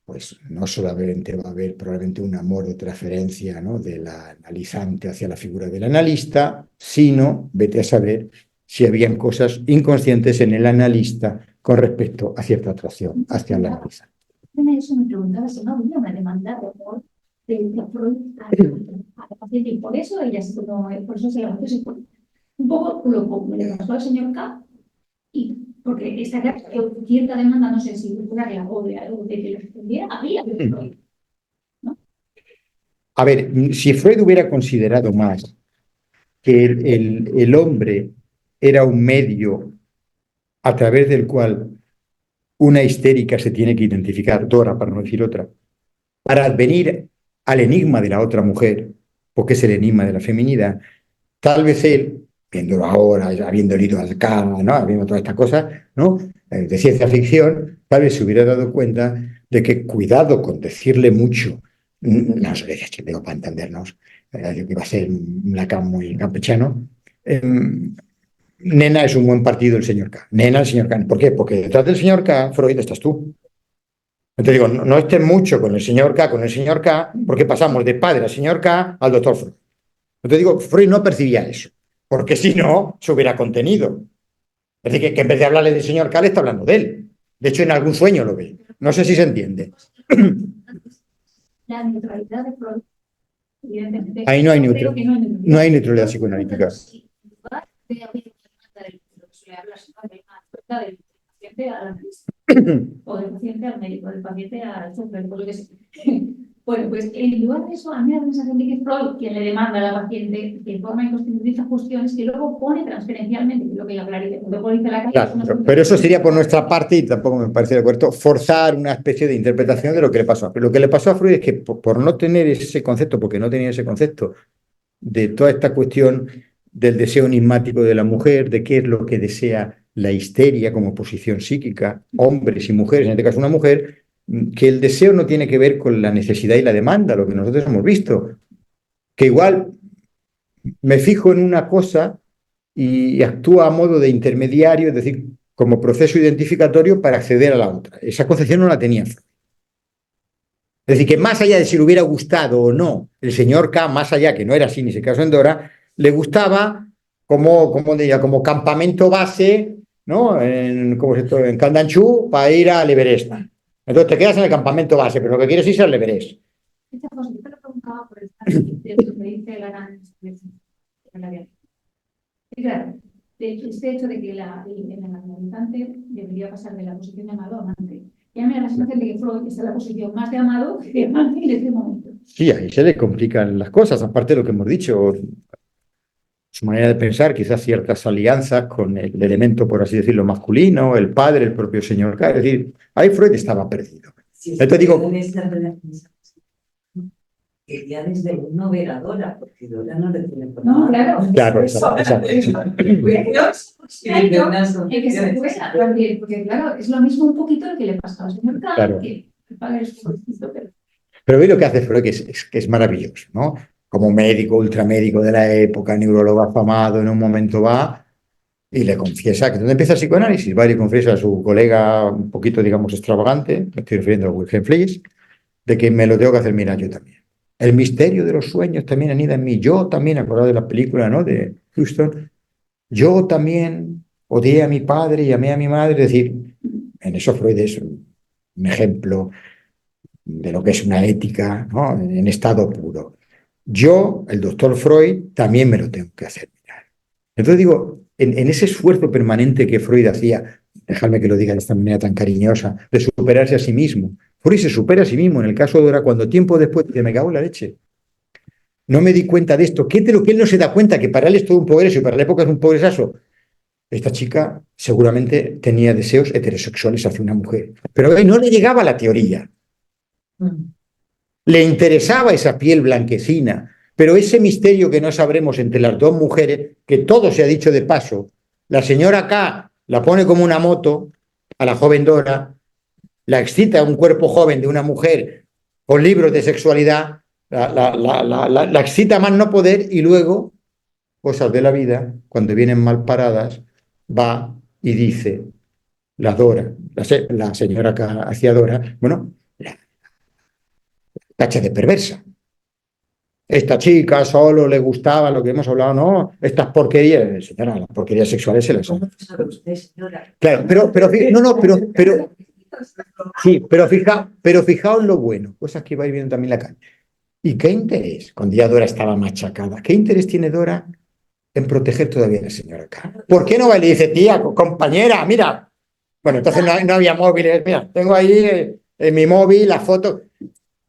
pues no solamente va a haber probablemente un amor de transferencia, ¿no? Del analizante hacia la figura del analista, sino, vete a saber, si habían cosas inconscientes en el analista con respecto a cierta atracción hacia el analista. Eso me preguntaba si no había una demanda de amor de Freud a la paciente y por eso ella se tomó, por eso se levantó ese cuerpo. Un poco lo que le pasó al señor K, y porque está claro que cierta demanda, no sé si literaria o de algo de que lo respondiera, había de Freud, ¿no? A ver, si Freud hubiera considerado más que el hombre era un medio a través del cual una histérica se tiene que identificar, Dora, para no decir otra, para advenir al enigma de la otra mujer, porque es el enigma de la feminidad, tal vez él, viéndolo ahora, habiendo leído acá, ¿no? Habiendo todas estas cosas, ¿no? De ciencia ficción, tal vez se hubiera dado cuenta de que cuidado con decirle mucho, no sé, que digo para entendernos, yo que iba a ser un Lacan muy campechano, Nena es un buen partido el señor K. Nena el señor K. ¿Por qué? Porque detrás del señor K, Freud, estás tú. Entonces digo, no estés mucho con el señor K, porque pasamos de padre al señor K al doctor Freud. Entonces digo, Freud no percibía eso, porque si no, se hubiera contenido. Es decir, que en vez de hablarle del señor K, le está hablando de él. De hecho, en algún sueño lo ve. No sé si se entiende. La neutralidad de Freud, evidentemente, Ahí no hay, no hay neutralidad psicoanalítica. Sí, de haber lo que suele hablar del paciente al analista, o del paciente al médico, del paciente al súper, por lo que sea. Bueno, pues en lugar de eso, a mí me da la sensación de que Freud, quien le demanda a la paciente que forma y constituye cuestiones que luego pone transferencialmente, que es lo que ya clarifica, luego dice la calle. Claro, pero eso sería por nuestra parte, y tampoco me parece de acuerdo, forzar una especie de interpretación de lo que le pasó. Pero lo que le pasó a Freud es que por no tener ese concepto, porque no tenía ese concepto de toda esta cuestión del deseo enigmático de la mujer, de qué es lo que desea la histeria como posición psíquica, hombres y mujeres, en este caso una mujer, que el deseo no tiene que ver con la necesidad y la demanda, lo que nosotros hemos visto, que igual me fijo en una cosa y actúa a modo de intermediario, es decir, como proceso identificatorio para acceder a la otra. Esa concepción no la tenía Freud. Es decir, que más allá de si le hubiera gustado o no, el señor K, más allá, que no era así ni se casó en Dora, le gustaba como campamento base, ¿no? En Candanchú para ir al Everest. Entonces te quedas en el campamento base, pero lo que quieres es ir al Everest. Esta cosa, yo te lo preguntaba por esta de lo que dice la gran y claro, este hecho de que el analizante debería pasar de la posición de amado a amante. Ya me da la sensación de que Freud está en la posición más de amado que de amante en este momento. Sí, ahí se le complican las cosas, aparte de lo que hemos dicho, su manera de pensar, quizás ciertas alianzas con el elemento, por así decirlo, masculino, el padre, el propio señor K. Es decir, ahí Freud estaba perdido. Si Entonces digo, quería desde uno ver a Dora, porque Dora no le tiene por No, claro. claro, exacto. Y que se fuera también, porque claro, es lo mismo un poquito lo que le pasa al señor K, Claro. que el padre es un poquito, pero... Pero ve lo que hace Freud, que es maravilloso, ¿no? Como médico, ultramédico de la época, neurólogo afamado, en un momento va y le confiesa que donde empieza el psicoanálisis, va y le confiesa a su colega un poquito, digamos, extravagante, me estoy refiriendo a Wilhelm Fliess, de que me lo tengo que hacer mirar yo también. El misterio de los sueños también anida en mí. Yo también, acordado de la película, ¿no? De Houston, yo también odié a mi padre y amé a mi madre. Es decir, en eso Freud es un ejemplo de lo que es una ética, ¿no? En estado puro. Yo, el doctor Freud, también me lo tengo que hacer mirar. Entonces digo, en ese esfuerzo permanente que Freud hacía, dejadme que lo diga de esta manera tan cariñosa, de superarse a sí mismo, Freud se supera a sí mismo. En el caso de Dora, cuando tiempo después dice, me cago en la leche, no me di cuenta de esto, ¿qué es de lo que él no se da cuenta? Que para él es todo un progreso y para la época es un progresazo. Esta chica seguramente tenía deseos heterosexuales hacia una mujer, pero a él no le llegaba la teoría. Le interesaba esa piel blanquecina, pero ese misterio que no sabremos entre las dos mujeres, que todo se ha dicho de paso, la señora K la pone como una moto a la joven Dora, la excita un cuerpo joven de una mujer con libros de sexualidad, la excita más no poder y luego, cosas de la vida, cuando vienen mal paradas, va y dice, la Dora, la señora K hacia Dora, bueno, tacha de perversa. Esta chica solo le gustaba lo que hemos hablado, no, estas porquerías, señora, las porquerías sexuales se las ¿Cómo sabe usted, señora? Claro, sí, pero fijaos lo bueno, cosas que vais viendo también la calle. ¿Y qué interés? Cuando ya Dora estaba machacada, ¿qué interés tiene Dora en proteger todavía a la señora K? ¿Por qué no va y le dice, tía, compañera, mira? Bueno, entonces no había móviles, mira, tengo ahí en mi móvil la foto.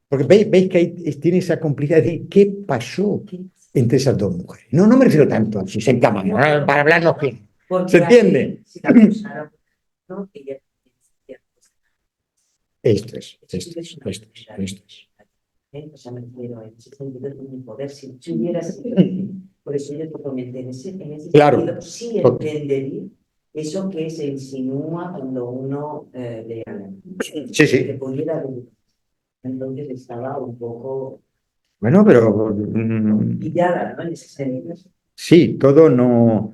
Porque veis que tiene esa complicidad de decir, ¿qué pasó entre esas dos mujeres? No me refiero tanto a si se encaman, para hablarnos bien. ¿Se entiende? Esto es. O sea, me refiero en ese sentido de mi poder. Si hubiera sido, por eso yo te comenté, en ese Claro. sentido sí entendería eso que se insinúa cuando uno le habla. Sí. Que pudiera ver. Entonces estaba un poco Bueno, pero pillada, ¿no? En ese sentido. sí, todo no.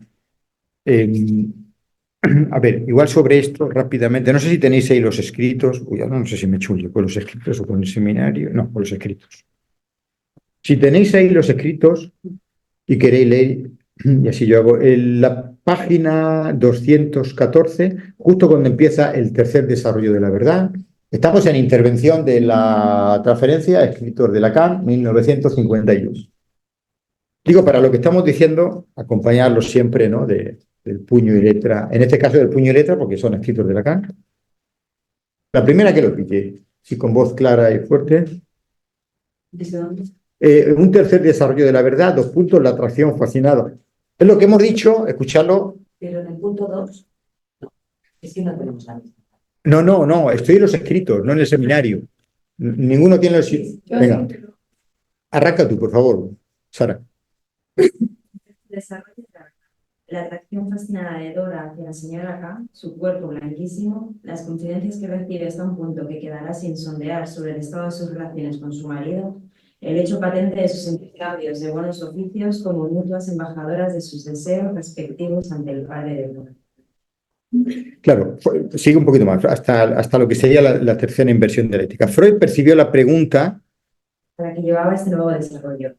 A ver, igual sobre esto rápidamente. No sé si tenéis ahí los escritos. Uy, ahora no sé si me chullo con los escritos o con el seminario. No, con los escritos. Si tenéis ahí los escritos y queréis leer, y así yo hago, en la página 214, justo cuando empieza el tercer desarrollo de la verdad, estamos en intervención de la transferencia, escritor de Lacan, 1951. Digo, para lo que estamos diciendo, acompañarlos siempre, ¿no? Del puño y letra, en este caso del puño y letra, porque son escritos de Lacan. La primera que lo pille, sí, con voz clara y fuerte. ¿Desde dónde? Un tercer desarrollo de la verdad, 2 puntos, la atracción fascinada. Es lo que hemos dicho, escuchadlo. Pero en el punto 2, no, es que no tenemos la misma. No, estoy en los escritos, no en el seminario. Ninguno tiene los... Venga, arranca tú, por favor, Sara. Desarrollo de la atracción fascinada de Dora hacia la señora K, su cuerpo blanquísimo, las confidencias que recibe hasta un punto que quedará sin sondear sobre el estado de sus relaciones con su marido, el hecho patente de sus intercambios de buenos oficios como mutuas embajadoras de sus deseos respectivos ante el padre de Dora. Claro, sigue un poquito más, hasta lo que sería la tercera inversión dialéctica. Freud percibió la pregunta... Para que llevaba este nuevo desarrollo.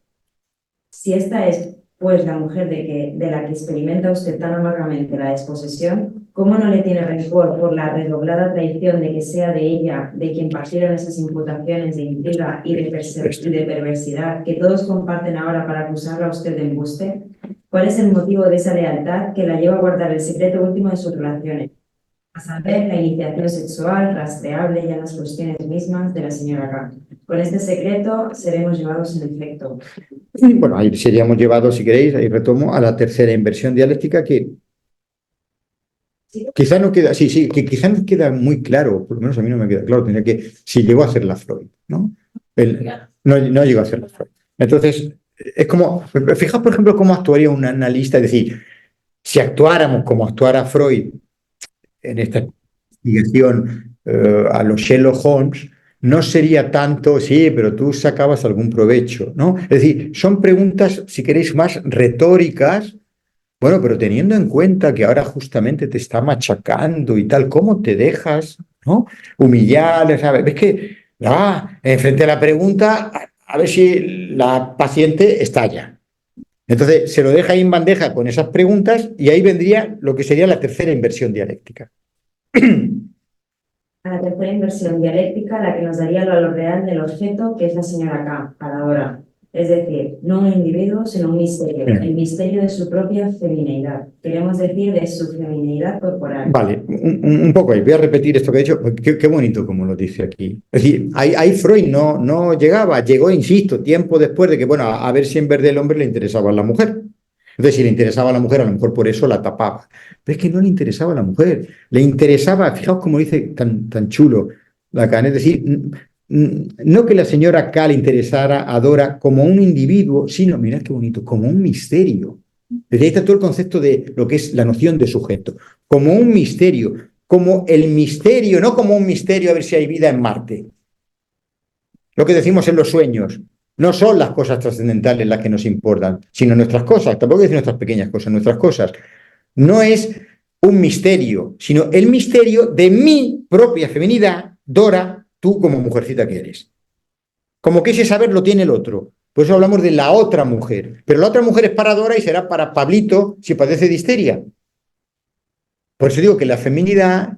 Si esta es, pues, la mujer de la que experimenta usted tan amargamente la desposesión, ¿cómo no le tiene rencor por la redoblada traición de que sea de ella de quien partieron esas imputaciones de intriga y de perversidad que todos comparten ahora para acusarla a usted de embuste? ¿Cuál es el motivo de esa lealtad que la lleva a guardar el secreto último de sus relaciones? A saber, la iniciación sexual rastreable ya en las cuestiones mismas de la señora K. Con este secreto seremos llevados en efecto. Y bueno, ahí seríamos llevados, si queréis, ahí retomo, a la tercera inversión dialéctica que quizá no queda, que quizá no queda muy claro, por lo menos a mí no me queda claro, tendría que, si llegó a hacerla Freud, ¿no? No llegó a hacerla Freud. Entonces, es como, fijaos por ejemplo cómo actuaría un analista, es decir, si actuáramos como actuara Freud en esta investigación a los Sherlock Holmes, no sería tanto, sí, pero tú sacabas algún provecho, ¿no? Es decir, son preguntas, si queréis, más retóricas, bueno, pero teniendo en cuenta que ahora justamente te está machacando y tal, ¿cómo te dejas, ¿no? Humillar, ¿sabes? Ves que, enfrente a la pregunta, a ver si la paciente estalla. Entonces, se lo deja ahí en bandeja con esas preguntas y ahí vendría lo que sería la tercera inversión dialéctica. A la tercera inversión dialéctica, la que nos daría el valor real del objeto, que es la señora K, para Dora. Es decir, no un individuo, sino un misterio. El misterio de su propia femineidad. Queremos decir, de su femineidad corporal. Vale, un poco ahí. Voy a repetir esto que he dicho. Qué bonito como lo dice aquí. Es decir, ahí Freud no llegaba. Llegó, insisto, tiempo después de que, bueno, a ver si en vez del hombre le interesaba a la mujer. Entonces, si le interesaba a la mujer, a lo mejor por eso la tapaba. Pero es que no le interesaba a la mujer. Le interesaba, fijaos cómo dice tan chulo Lacan, es decir, no que la señora K le interesara a Dora como un individuo, sino, mirad qué bonito, como un misterio. Desde ahí está todo el concepto de lo que es la noción de sujeto. Como un misterio, como el misterio, no como un misterio a ver si hay vida en Marte. Lo que decimos en los sueños. No son las cosas trascendentales las que nos importan, sino nuestras cosas. Tampoco decir nuestras pequeñas cosas, nuestras cosas. No es un misterio, sino el misterio de mi propia feminidad, Dora, tú como mujercita que eres. Como que ese saber lo tiene el otro. Por eso hablamos de la otra mujer. Pero la otra mujer es para Dora y será para Pablito si padece de histeria. Por eso digo que la feminidad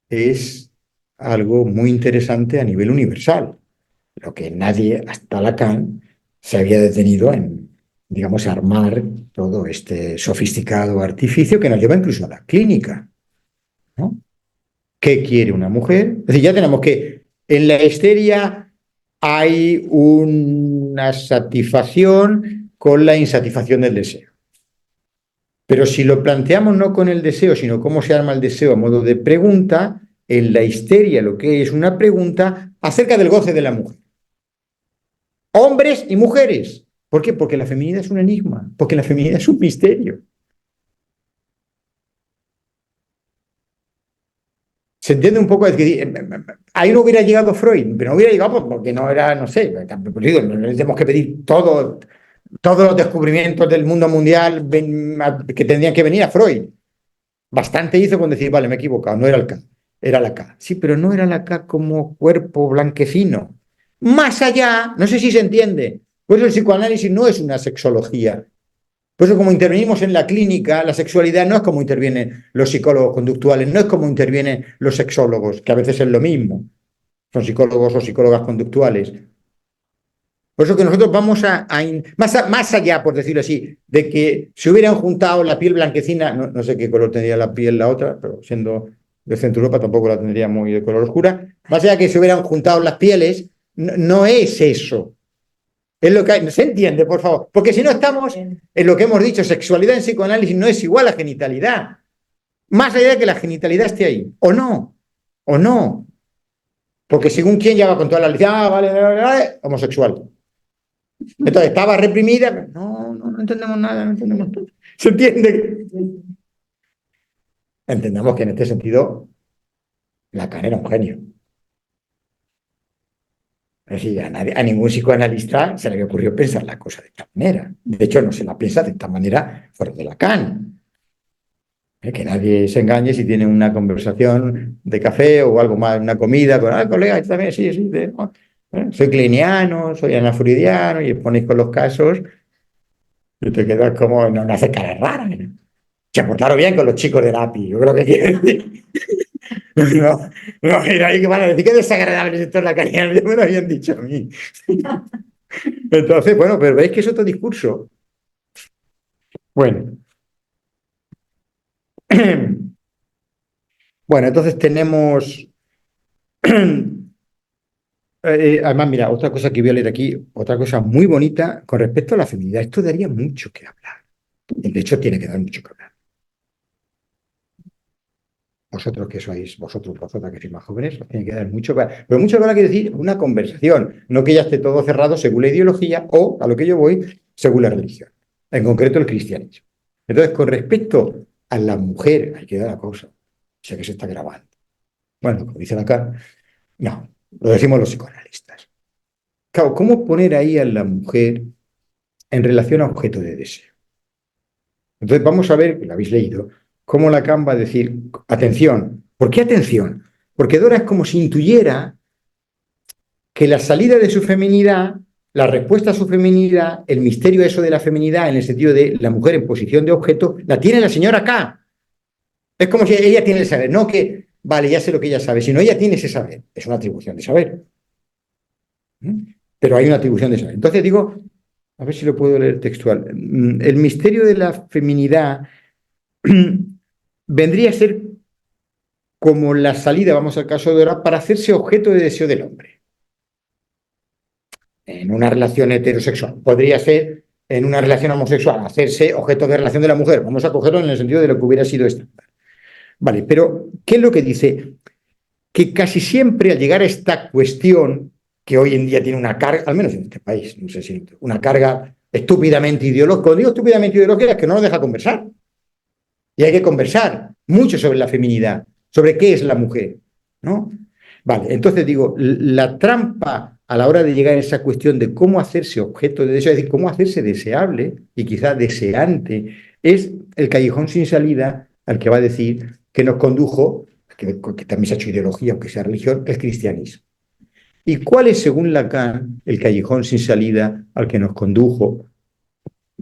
es algo muy interesante a nivel universal. Lo que nadie, hasta Lacan, se había detenido en, digamos, armar todo este sofisticado artificio que nos lleva incluso a la clínica, ¿no? ¿Qué quiere una mujer? Es decir, ya tenemos que en la histeria hay una satisfacción con la insatisfacción del deseo. Pero si lo planteamos no con el deseo, sino cómo se arma el deseo a modo de pregunta, en la histeria lo que es una pregunta acerca del goce de la mujer. Hombres y mujeres. ¿Por qué? Porque la feminidad es un enigma, porque la feminidad es un misterio. ¿Se entiende un poco? Es que ahí no hubiera llegado Freud, pero no hubiera llegado porque no era, no sé, no tenemos que pedir todos los descubrimientos del mundo mundial que tendrían que venir a Freud. Bastante hizo con decir, vale, me he equivocado, no era el K, era la K. Sí, pero no era la K como cuerpo blanquecino. Más allá, no sé si se entiende. Por eso el psicoanálisis no es una sexología. Por eso como intervenimos en la clínica, la sexualidad no es como intervienen los psicólogos conductuales, no es como intervienen los sexólogos, que a veces es lo mismo. Son psicólogos o psicólogas conductuales. Por eso que nosotros vamos más allá, por decirlo así, de que se hubieran juntado la piel blanquecina, no sé qué color tendría la piel la otra, pero siendo de Centro Europa tampoco la tendría muy de color oscura, más allá de que se hubieran juntado las pieles, no es eso. Es lo que hay. ¿Se entiende, por favor? Porque si no estamos en lo que hemos dicho, sexualidad en psicoanálisis no es igual a genitalidad. Más allá de que la genitalidad esté ahí. O no. Porque según quién ya va con toda la lista, vale, homosexual. Entonces estaba reprimida. No entendemos nada, no entendemos nada. ¿Se entiende? Entendamos que en este sentido Lacan era un genio. Es decir, a ningún psicoanalista se le había ocurrido pensar la cosa de esta manera. De hecho, no se la piensa de esta manera fuera de Lacan. Que nadie se engañe si tiene una conversación de café o algo más, una comida con, colega, también, sí, soy kleiniano, soy anafridiano, y ponéis con los casos y te quedas como, no hace cara rara. Se portaron bien con los chicos del API, yo creo que quiere decir. Mira, ahí que van a decir que desagradable esto es la calidad, ya me lo habían dicho a mí. Entonces, bueno, pero veis que es otro discurso. Bueno. Bueno, entonces tenemos. Además, mira, otra cosa que voy a leer aquí, otra cosa muy bonita con respecto a la feminidad. Esto daría mucho que hablar. De hecho, tiene que dar mucho que hablar. Vosotros que sois, vosotras que sois más jóvenes, os tiene que dar mucho que hablar. Pero mucho que hablar quiere decir una conversación, no que ya esté todo cerrado según la ideología o, a lo que yo voy, según la religión. En concreto, el cristianismo. Entonces, con respecto a la mujer, hay que dar la cosa. Sé que se está grabando. Bueno, como dicen acá, no, lo decimos los psicoanalistas. Claro, ¿cómo poner ahí a la mujer en relación a objeto de deseo? Entonces vamos a ver, que lo habéis leído, cómo Lacan va a decir, atención. ¿Por qué atención? Porque Dora es como si intuyera que la salida de su feminidad, la respuesta a su feminidad, el misterio eso de la feminidad, en el sentido de la mujer en posición de objeto, la tiene la señora acá. Es como si ella tiene el saber, no que, vale, ya sé lo que ella sabe, sino ella tiene ese saber. Es una atribución de saber. Pero hay una atribución de saber. Entonces digo, a ver si lo puedo leer textual. El misterio de la feminidad vendría a ser como la salida, vamos al caso de Dora, para hacerse objeto de deseo del hombre. En una relación heterosexual. Podría ser en una relación homosexual, hacerse objeto de relación de la mujer. Vamos a cogerlo en el sentido de lo que hubiera sido estándar. Vale, pero ¿qué es lo que dice? Que casi siempre al llegar a esta cuestión, que hoy en día tiene una carga, al menos en este país, no sé si una carga estúpidamente ideológica. Cuando digo estúpidamente ideológica es que no nos deja conversar. Y hay que conversar mucho sobre la feminidad, sobre qué es la mujer, ¿no? Vale, entonces digo, la trampa a la hora de llegar a esa cuestión de cómo hacerse objeto de deseo, es decir, cómo hacerse deseable y quizá deseante, es el callejón sin salida al que va a decir que nos condujo, que también se ha hecho ideología, aunque sea religión, el cristianismo. ¿Y cuál es, según Lacan, el callejón sin salida al que nos condujo?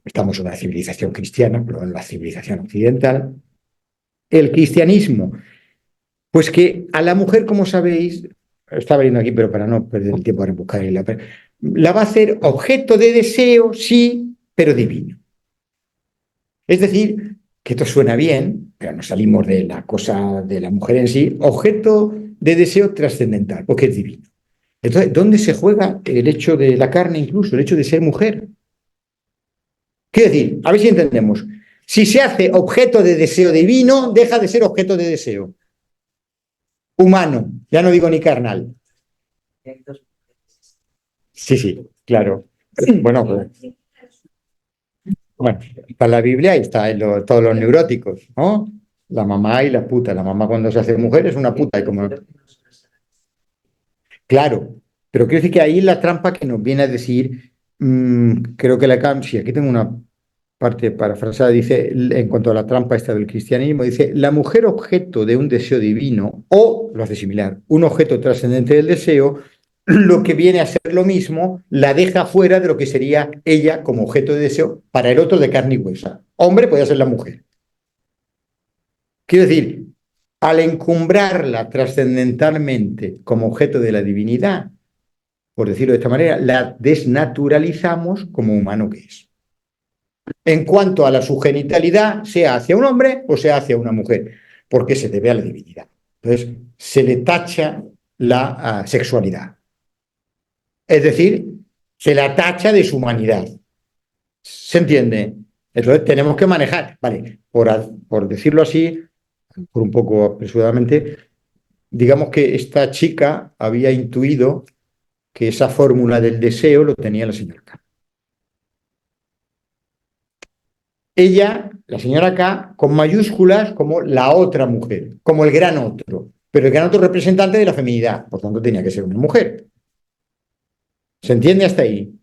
Estamos en una civilización cristiana, pero en la civilización occidental. El cristianismo, pues que a la mujer, como sabéis, estaba leyendo aquí, pero para no perder el tiempo en buscar la va a hacer objeto de deseo, sí, pero divino. Es decir, que esto suena bien, pero no salimos de la cosa de la mujer en sí, objeto de deseo trascendental, porque es divino. Entonces, ¿dónde se juega el hecho de la carne, incluso el hecho de ser mujer? Quiero decir, a ver si entendemos. Si se hace objeto de deseo divino, deja de ser objeto de deseo humano, ya no digo ni carnal. Sí, claro. Bueno, para la Biblia ahí está todos los neuróticos, ¿no? La mamá y la puta. La mamá cuando se hace mujer es una puta. Y como... Claro, pero quiero decir que ahí la trampa que nos viene a decir, creo que Lacan, sí, aquí tengo una parte parafrasada, dice, en cuanto a la trampa esta del cristianismo, dice, la mujer objeto de un deseo divino, o, lo hace similar, un objeto trascendente del deseo, lo que viene a ser lo mismo, la deja fuera de lo que sería ella como objeto de deseo para el otro de carne y hueso. Hombre puede ser la mujer. Quiero decir, al encumbrarla trascendentalmente como objeto de la divinidad, por decirlo de esta manera, la desnaturalizamos como humano que es. En cuanto a la su genitalidad, sea hacia un hombre o sea hacia una mujer, porque se debe a la divinidad. Entonces, se le tacha la sexualidad. Es decir, se la tacha de su humanidad. ¿Se entiende? Entonces tenemos que manejar, vale, por decirlo así, por un poco apresuradamente, digamos que esta chica había intuido que esa fórmula del deseo lo tenía la señora K. Ella, la señora K, con mayúsculas como la otra mujer, como el gran otro, pero el gran otro representante de la feminidad, por tanto tenía que ser una mujer. ¿Se entiende hasta ahí?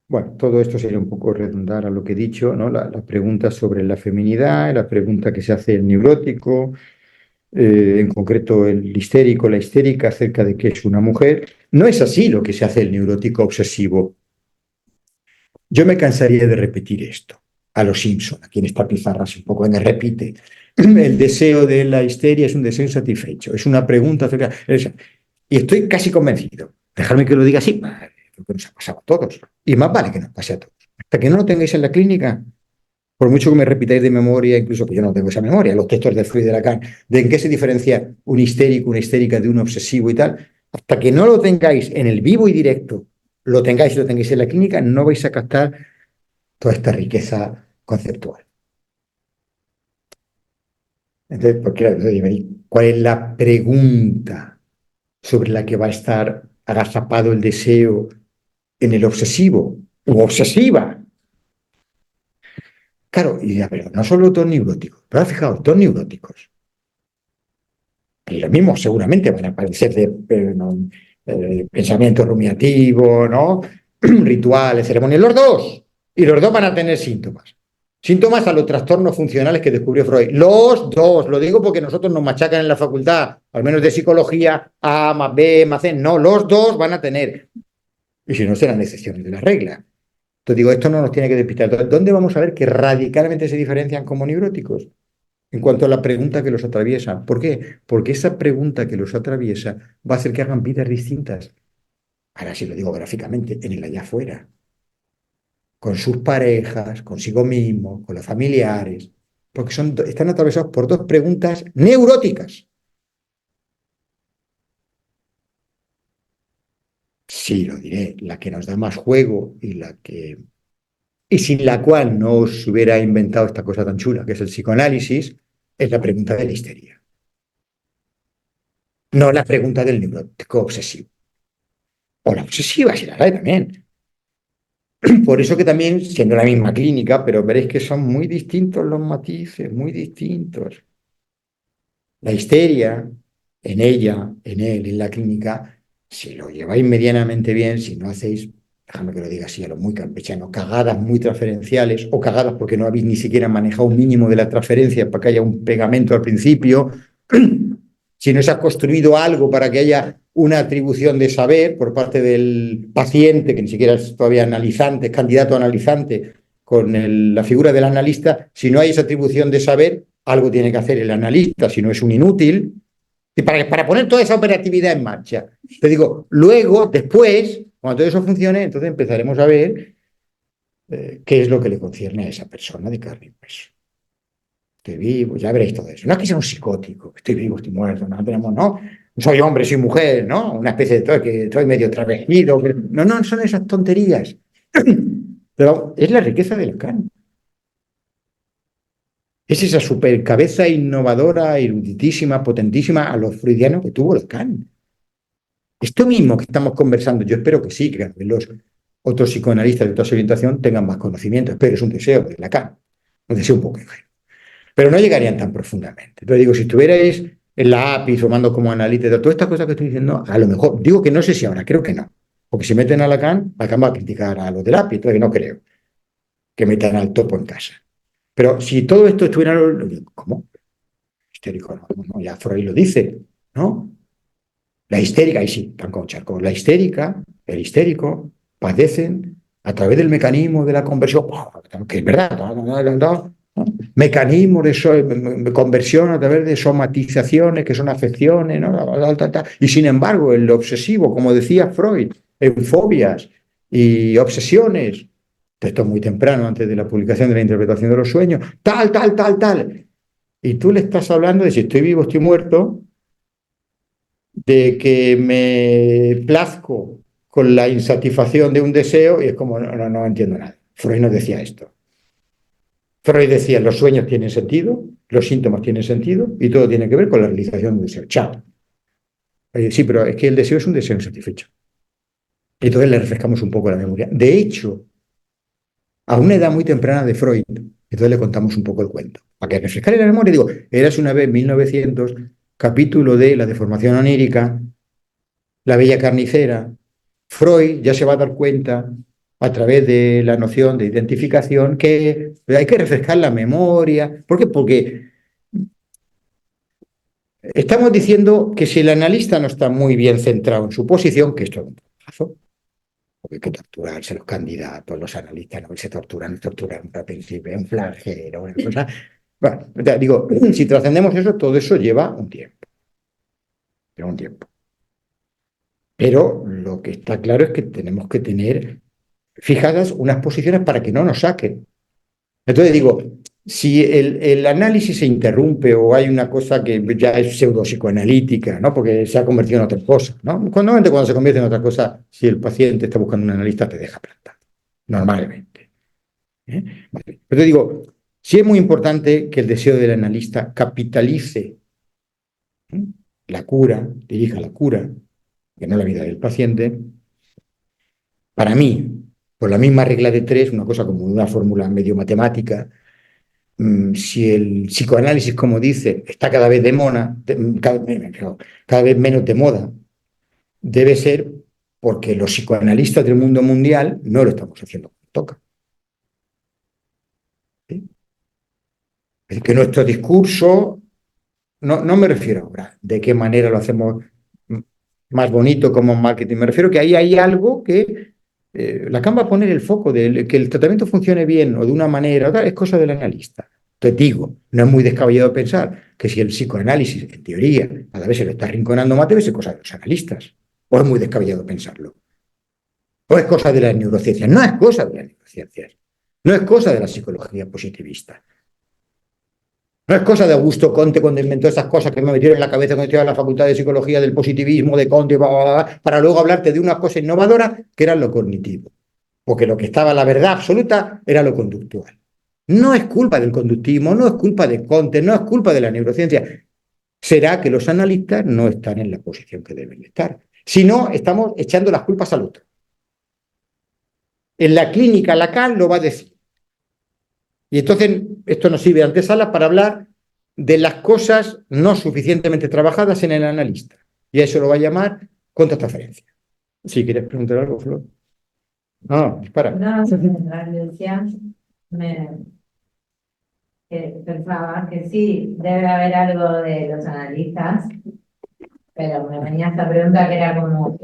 Bueno, todo esto sería un poco redundar a lo que he dicho, ¿no? La pregunta sobre la feminidad, la pregunta que se hace el neurótico, en concreto el histérico, la histérica, acerca de qué es una mujer. No es así lo que se hace el neurótico obsesivo. Yo me cansaría de repetir esto a los Simpson, aquí en esta pizarra un poco me repite. El deseo de la histeria es un deseo insatisfecho, es una pregunta acerca... Y estoy casi convencido, dejadme que lo diga así, porque nos ha pasado a todos, y más vale que nos pase a todos. Hasta que no lo tengáis en la clínica, por mucho que me repitáis de memoria, incluso que yo no tengo esa memoria, los textos de Freud y de Lacan, de en qué se diferencia un histérico, una histérica de un obsesivo y tal, hasta que no lo tengáis en el vivo y directo, lo tengáis y lo tengáis en la clínica, no vais a captar toda esta riqueza conceptual. Entonces, ¿cuál es la pregunta sobre la que va a estar agazapado el deseo en el obsesivo u obsesiva? Claro, y ya, pero no solo dos neuróticos, pero fijaos, dos neuróticos. Y lo mismo seguramente van a aparecer de pensamiento rumiativo, ¿no? Rituales, ceremonias, los dos. Y los dos van a tener síntomas. Síntomas a los trastornos funcionales que descubrió Freud. Los dos, lo digo porque nosotros nos machacan en la facultad, al menos de psicología, A más B más C. No, los dos van a tener. Y si no, serán excepciones de la regla. Entonces digo, esto no nos tiene que despistar. Entonces, ¿dónde vamos a ver que radicalmente se diferencian como neuróticos? En cuanto a la pregunta que los atraviesa. ¿Por qué? Porque esa pregunta que los atraviesa va a hacer que hagan vidas distintas. Ahora sí lo digo gráficamente, en el allá afuera. Con sus parejas, consigo mismo, con los familiares. Porque están atravesados por dos preguntas neuróticas. Sí, lo diré, la que nos da más juego y sin la cual no se hubiera inventado esta cosa tan chula, que es el psicoanálisis, es la pregunta de la histeria. No la pregunta del neurótico obsesivo. O la obsesiva, si la hay también. Por eso que también, siendo la misma clínica, pero veréis que son muy distintos los matices, muy distintos. La histeria, en ella, en él, en la clínica, si lo lleváis medianamente bien, si no hacéis, déjame que lo diga así, a lo muy campechano, cagadas muy transferenciales o cagadas porque no habéis ni siquiera manejado un mínimo de la transferencia para que haya un pegamento al principio, si no se ha construido algo para que haya una atribución de saber por parte del paciente, que ni siquiera es todavía analizante, es candidato a analizante, con la figura del analista, si no hay esa atribución de saber, algo tiene que hacer el analista, si no es un inútil, y para poner toda esa operatividad en marcha. Te digo, luego, después, cuando todo eso funcione, entonces empezaremos a ver qué es lo que le concierne a esa persona de carne y hueso. Estoy vivo, ya veréis todo eso. No es que sea un psicótico, estoy vivo, estoy muerto, no tenemos, no, soy hombre, soy mujer, ¿no? Una especie de todo, que estoy medio travestido. No, no, son esas tonterías. Pero es la riqueza de Lacan. Es esa supercabeza innovadora, eruditísima, potentísima a los freudianos que tuvo Lacan. Esto mismo que estamos conversando, yo espero que sí, que los otros psicoanalistas de toda su orientación tengan más conocimiento. Espero, es un deseo de Lacan, un deseo un poco ingenuo. Pero no llegarían tan profundamente. Entonces digo, si estuvierais en la API formando como analista, todas estas cosas que estoy diciendo, a lo mejor, digo que no sé si ahora, creo que no. Porque si meten a Lacan, Lacan va a criticar a los del API, entonces no creo que metan al topo en casa. Pero si todo esto estuviera... ¿Cómo? Histérico, no, ya Freud lo dice, ¿no? La histérica, ahí sí, tan con charco. La histérica, el histérico, padecen a través del mecanismo de la conversión, que es verdad, ¿no? Mecanismos de conversión a través de somatizaciones, que son afecciones, ¿no? Y sin embargo, el obsesivo, como decía Freud, en fobias y obsesiones, esto muy temprano, antes de la publicación de la interpretación de los sueños, tal. Y tú le estás hablando de si estoy vivo, estoy muerto, de que me plazco con la insatisfacción de un deseo, y es como, no entiendo nada. Freud no decía esto. Freud decía, los sueños tienen sentido, los síntomas tienen sentido, y todo tiene que ver con la realización de un deseo. Chao. Sí, pero es que el deseo es un deseo insatisfecho. Entonces le refrescamos un poco la memoria. De hecho, a una edad muy temprana de Freud, entonces le contamos un poco el cuento. Para que refrescarle la memoria, digo, eras una vez, 1900, capítulo de La deformación onírica, La bella carnicera. Freud ya se va a dar cuenta, a través de la noción de identificación, que hay que refrescar la memoria. ¿Por qué? Porque estamos diciendo que si el analista no está muy bien centrado en su posición, que esto es un trabajo, porque hay que torturarse los candidatos, los analistas no se torturan para principio, un flagelo, una cosa. Bueno, digo, si trascendemos eso, todo eso lleva un tiempo. Lleva un tiempo. Pero lo que está claro es que tenemos que tener fijadas unas posiciones para que no nos saquen. Entonces digo, si el análisis se interrumpe o hay una cosa que ya es pseudo-psicoanalítica, ¿no? Porque se ha convertido en otra cosa, ¿no? Cuando se convierte en otra cosa, si el paciente está buscando un analista, te deja plantado, normalmente. Vale. Pero digo, sí es muy importante que el deseo del analista capitalice la cura, dirija la cura, que no la vida del paciente. Para mí, por la misma regla de tres, una cosa como una fórmula medio matemática, si el psicoanálisis, como dice, está cada vez cada vez menos de moda, debe ser porque los psicoanalistas del mundo mundial no lo estamos haciendo como toca. ¿Sí? Es decir, que nuestro discurso, no me refiero ahora de qué manera lo hacemos más bonito como marketing, me refiero que ahí hay algo que Lacan va a poner el foco de que el tratamiento funcione bien o de una manera, es cosa del analista. Te digo, no es muy descabellado pensar que si el psicoanálisis, en teoría, cada vez se lo está arrinconando más, debe ser cosa de los analistas. O es muy descabellado pensarlo. O es cosa de las neurociencias. No es cosa de las neurociencias. No es cosa de la psicología positivista. No es cosa de Augusto Comte cuando inventó esas cosas que me metieron en la cabeza cuando estudiaba en la Facultad de Psicología del positivismo, de Comte, para luego hablarte de unas cosas innovadoras que eran lo cognitivo. Porque lo que estaba la verdad absoluta era lo conductual. No es culpa del conductismo, no es culpa de Comte, no es culpa de la neurociencia. Será que los analistas no están en la posición que deben estar. Si no, estamos echando las culpas al otro. En la clínica Lacan lo va a decir. Y entonces esto nos sirve de antesala para hablar de las cosas no suficientemente trabajadas en el analista. Y a eso lo va a llamar contratransferencia. Si quieres preguntar algo, Flor. No, dispara. No, mientras le decía, pensaba que sí, debe haber algo de los analistas, pero me venía esta pregunta que era como,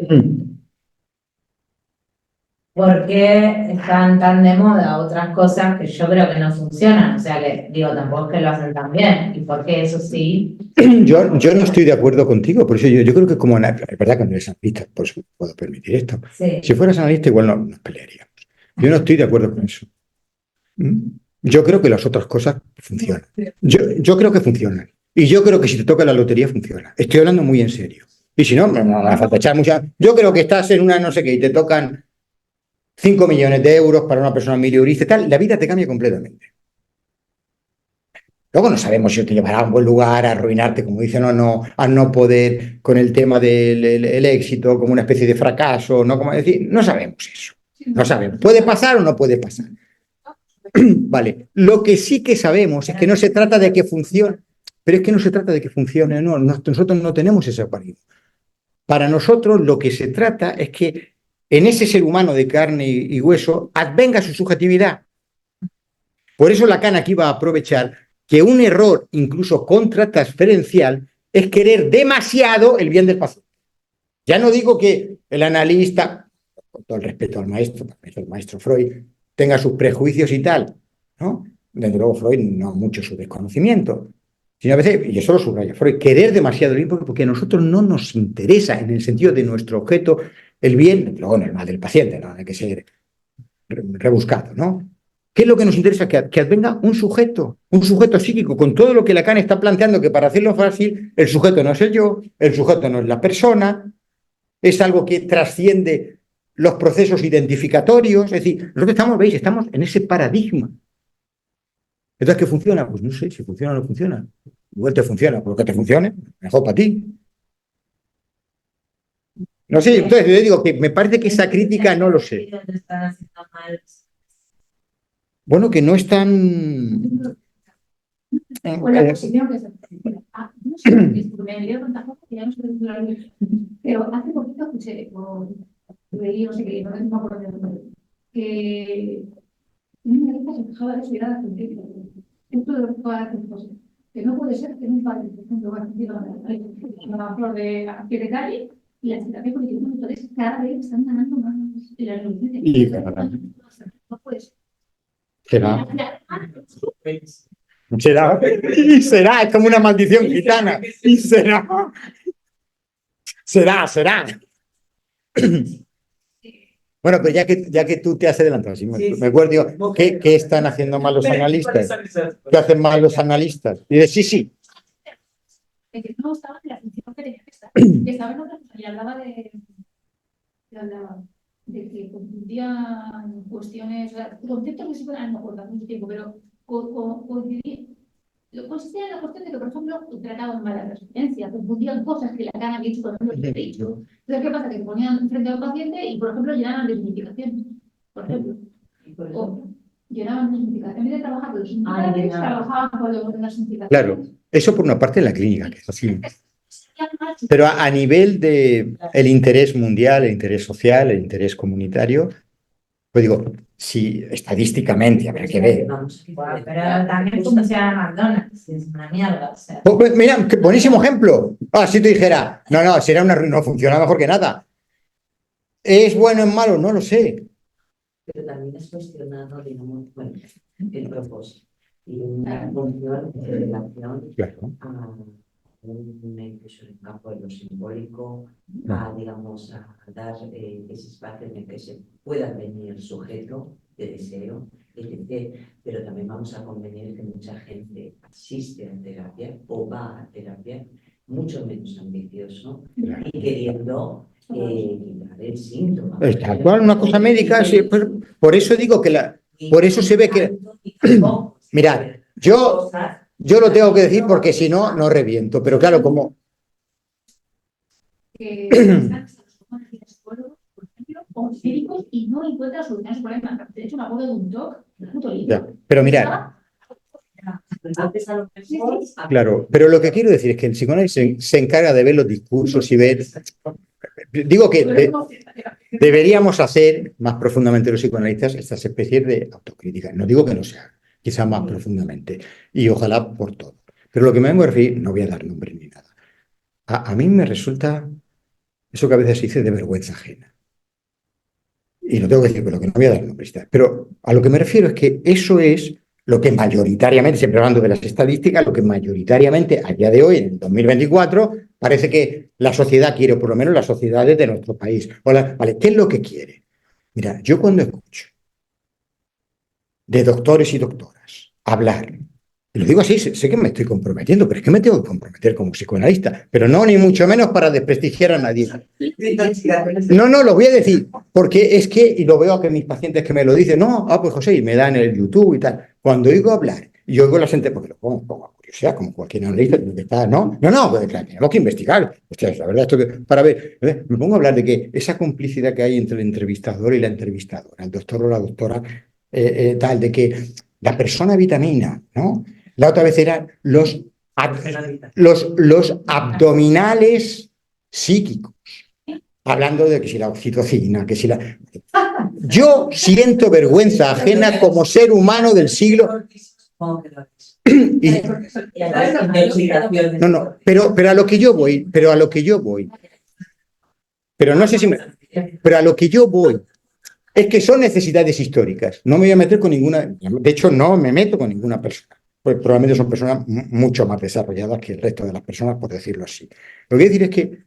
¿por qué están tan de moda otras cosas que yo creo que no funcionan? O sea, que digo, tampoco es que lo hacen tan bien. ¿Y por qué eso sí? Yo no estoy de acuerdo contigo, por eso yo creo que como analista, es verdad que no eres analista, por eso puedo permitir esto. Sí. Si fueras analista igual no nos pelearíamos. Yo no estoy de acuerdo con eso. Yo creo que las otras cosas funcionan. Yo creo que funcionan. Y yo creo que si te toca la lotería funciona. Estoy hablando muy en serio. Y si no, me hace falta echar mucha. Yo creo que estás en una no sé qué y te tocan 5 millones de euros para una persona milionista y tal, la vida te cambia completamente. Luego no sabemos si te llevará a un buen lugar, a arruinarte, como dicen, o no, a no poder con el tema del el éxito como una especie de fracaso, ¿no? Como decir, no sabemos eso. No sabemos. ¿Puede pasar o no puede pasar? Vale. Lo que sí que sabemos es que no se trata de que funcione, pero es que no se trata de que funcione, no. Nosotros no tenemos ese paradigma. Para nosotros lo que se trata es que en ese ser humano de carne y hueso advenga su subjetividad. Por eso Lacan aquí va a aprovechar que un error, incluso contratransferencial, es querer demasiado el bien del paciente. Ya no digo que el analista, con todo el respeto al maestro, el maestro Freud, tenga sus prejuicios y tal, ¿no? Desde luego Freud no mucho su desconocimiento, sino a veces, y eso lo subraya Freud, querer demasiado el bien porque a nosotros no nos interesa en el sentido de nuestro objeto el bien, luego no el mal del paciente, no hay que ser rebuscado, ¿no? ¿Qué es lo que nos interesa? Que advenga un sujeto psíquico, con todo lo que Lacan está planteando, que para hacerlo fácil, el sujeto no es el yo, el sujeto no es la persona, es algo que trasciende los procesos identificatorios. Es decir, nosotros estamos, veis, estamos en ese paradigma. Entonces, ¿qué funciona? Pues no sé si funciona o no funciona. Igual te funciona, por lo que te funcione, mejor para ti. No sé, entonces yo digo que me parece que esa crítica no lo sé. Están haciendo mal. Bueno, que no es tan... Con la posición que se no sé, me dio tanta cosa que ya no sé de qué. Pero hace poquito escuché, o leí, no sé qué, no me acuerdo de dónde, que una niña se quejaba de su mirada científica. Esto de todas las cosas. Que no puede ser que un padre, por ejemplo, va a la flor de a pie de calle y la situación política, entonces cada vez están ganando más en la revolución. Y cada vez. No puede ser. Será. Será. Y será. Es como una maldición gitana. Y será. Será. Bueno, pero ya que tú te has adelantado, sí, me acuerdo, digo, ¿qué están haciendo mal los analistas? ¿Qué hacen mal los analistas? Y dices, sí. De que no estaba en la función que tenía que estar. Que estaba en otra cosa y hablaba de que confundían cuestiones, o sea, conceptos que se pueden, no acuerdo hace mucho tiempo, pero coincidían. Consistía en la cuestión de que, por ejemplo, trataban mal la resiliencia, confundían cosas que Lacan había dicho, por ejemplo, el derecho. Entonces, ¿qué pasa? Que se ponían frente a un paciente y, por ejemplo, llenaban de significación, por ejemplo. O llenaban de significación. En vez de trabajar con los significaciones, trabajaban con las significaciones. Claro, eso por una parte en la clínica, que es así. Pero a nivel de el interés mundial, el interés social, el interés comunitario, pues digo, si estadísticamente habrá que ver. Pero también funciona McDonald's, es una mierda. O sea. Pues mira, qué buenísimo ejemplo. Si te dijera, no, será no funciona mejor que nada. ¿Es bueno o malo? No lo sé. Pero también es cuestionado, digamos, bueno, el propósito y una función de relación Claro. a incluso en el campo de lo simbólico, a, digamos, a dar ese espacio en el que se pueda venir el sujeto de deseo, etc. Pero también vamos a convenir que mucha gente asiste a terapia o va a terapia mucho menos ambicioso y queriendo quitar el síntoma. Está cual, una cosa médica, sí, pues, por eso digo que por eso se ve que... Mirad, yo lo tengo que decir porque si no, no reviento. Pero claro, como... Por ejemplo, o médicos y no encuentran soluciones a su problema. De hecho, me acuerdo de un doc, de puto libro. Pero mirad, claro, pero lo que quiero decir es que el psicoanálisis se encarga de ver los discursos y ver... Digo que deberíamos hacer más profundamente los psicoanalistas estas especies de autocrítica. No digo que no se haga, quizá más profundamente, y ojalá por todo. Pero lo que me vengo a referir, no voy a dar nombres ni nada. A mí me resulta eso que a veces se dice de vergüenza ajena. Y lo tengo que decir, pero que no voy a dar nombres. Pero a lo que me refiero es que eso es lo que mayoritariamente, siempre hablando de las estadísticas, lo que mayoritariamente a día de hoy, en el 2024, parece que la sociedad quiere, o por lo menos las sociedades de nuestro país. Vale, ¿qué es lo que quiere? Mira, yo cuando escucho de doctores y doctoras hablar, y lo digo así, sé que me estoy comprometiendo, pero es que me tengo que comprometer como psicoanalista, pero no ni mucho menos para desprestigiar a nadie. No, lo voy a decir, porque es que, y lo veo que mis pacientes que me lo dicen, pues José, y me dan en el YouTube y tal. Cuando oigo hablar, y oigo la gente, porque lo pongo a curiosidad, como cualquier analista, pues claro, tenemos que investigar. Hostia, la verdad, esto que, para ver, me pongo a hablar de que esa complicidad que hay entre el entrevistador y la entrevistadora, el doctor o la doctora, tal, de que la persona vitamina, ¿no? La otra vez eran los abdominales psíquicos, hablando de que si la oxitocina, que si la... Yo siento vergüenza ajena como ser humano del siglo... Pero a lo que yo voy, pero a lo que yo voy es que son necesidades históricas. No me voy a meter con ninguna, de hecho no me meto con ninguna persona. Pues probablemente son personas mucho más desarrolladas que el resto de las personas, por decirlo así. Lo que quiero decir es que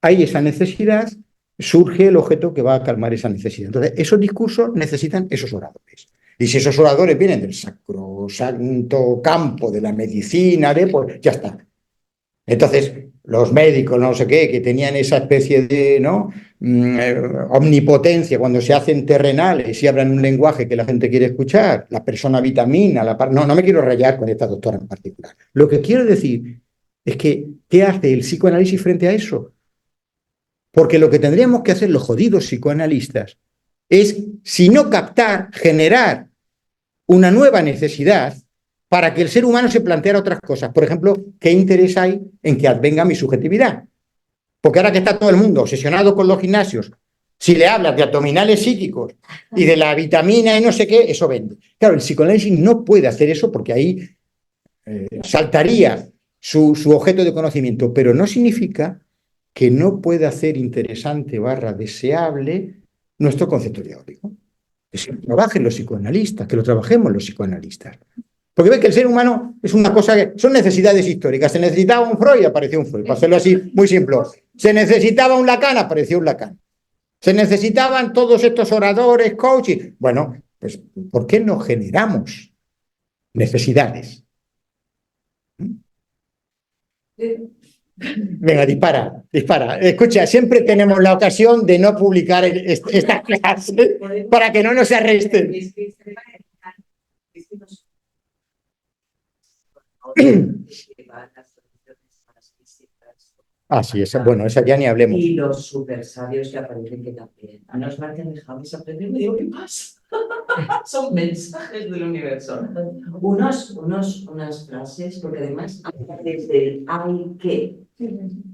hay esa necesidad, surge el objeto que va a calmar esa necesidad. Entonces, esos discursos necesitan esos oradores. Y si esos oradores vienen del sacrosanto campo de la medicina, pues ya está. Entonces, los médicos, no sé qué, que tenían esa especie de, ¿no? Omnipotencia cuando se hacen terrenales y hablan un lenguaje que la gente quiere escuchar, la persona vitamina, no me quiero rayar con esta doctora en particular. Lo que quiero decir es que, ¿qué hace el psicoanálisis frente a eso? Porque lo que tendríamos que hacer los jodidos psicoanalistas es, si no captar, generar una nueva necesidad para que el ser humano se planteara otras cosas. Por ejemplo, ¿qué interés hay en que advenga mi subjetividad? Porque ahora que está todo el mundo obsesionado con los gimnasios, si le hablas de abdominales psíquicos y de la vitamina y no sé qué, eso vende. Claro, el psicoanálisis no puede hacer eso porque ahí saltaría su objeto de conocimiento, pero no significa que no pueda hacer interesante / deseable nuestro concepto teórico. Que lo trabajen los psicoanalistas, que lo trabajemos los psicoanalistas. Porque ve que el ser humano es una cosa que son necesidades históricas. Se necesitaba un Freud, apareció un Freud, para hacerlo así muy simple. Se necesitaba un Lacan, apareció un Lacan. Se necesitaban todos estos oradores, coaches. Bueno, pues ¿por qué no generamos necesidades? Venga, dispara. Escucha, siempre tenemos la ocasión de no publicar esta clase para que no nos arresten. Ah, sí, bueno, esa ya ni hablemos. Y los super sabios que aparecen que también. A nos marcan dejamos aprender, me digo, ¿qué pasa? Son mensajes del universo. Unas frases, porque además desde el hay que.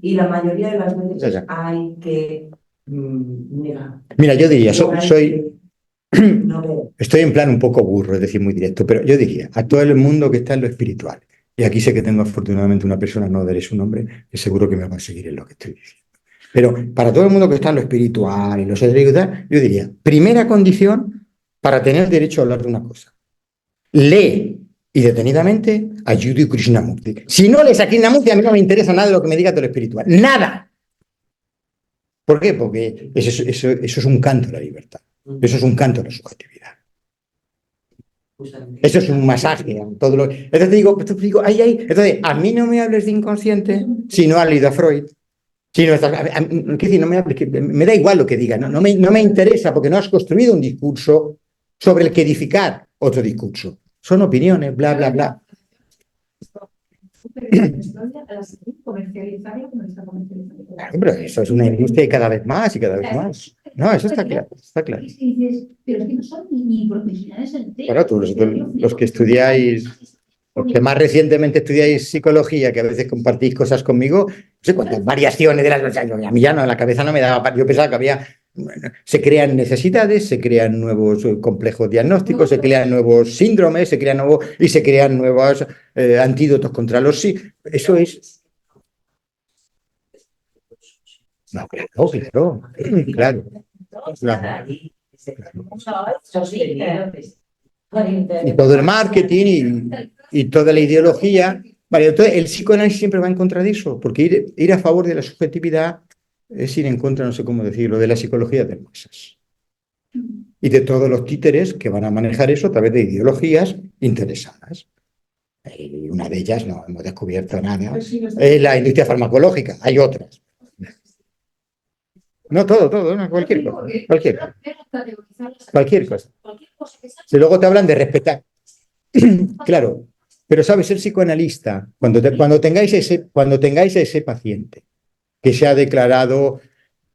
Y la mayoría de las veces hay que negar. Mira, yo diría, estoy en plan un poco burro, es decir, muy directo, pero yo diría, a todo el mundo que está en lo espiritual, y aquí sé que tengo afortunadamente una persona, no daré su nombre, que seguro que me va a seguir en lo que estoy diciendo. Pero para todo el mundo que está en lo espiritual y lo esotérico y tal, yo diría, primera condición para tener derecho a hablar de una cosa. Lee y detenidamente a Jiddu Krishnamurti. Si no lees a Krishnamurti, a mí no me interesa nada de lo que me diga todo lo espiritual. ¡Nada! ¿Por qué? Porque eso es un canto a la libertad. Eso es un canto a la subjetividad. Eso es un masaje. Entonces digo, entonces, a mí no me hables de inconsciente si no has leído a Freud. Si no estás, no me da igual lo que diga, no me interesa porque no has construido un discurso sobre el que edificar otro discurso. Son opiniones, bla, bla, bla. Claro, pero eso es una industria y cada vez más y cada vez más. No, eso está claro, está claro. Pero es que no son ni profesionales en tema. Bueno, tú, los que estudiáis, los que más recientemente estudiáis psicología, que a veces compartís cosas conmigo, no sé cuántas variaciones de las... A mí ya no, en la cabeza no me daba... Yo pensaba que había... Se crean necesidades, se crean nuevos complejos diagnósticos, se crean nuevos síndromes, se crean nuevos antídotos contra los sí. Eso es... No, claro. Y todo el marketing y toda la ideología. Vale, entonces el psicoanálisis siempre va en contra de eso, porque ir a favor de la subjetividad es ir en contra, no sé cómo decirlo, de la psicología de masas. Y de todos los títeres que van a manejar eso a través de ideologías interesadas. Y una de ellas, no hemos descubierto nada, es la industria farmacológica. Hay otras. No todo, no, cualquier cosa. Si luego te hablan de respetar. Claro, pero sabes, ser psicoanalista, cuando tengáis ese paciente que se ha declarado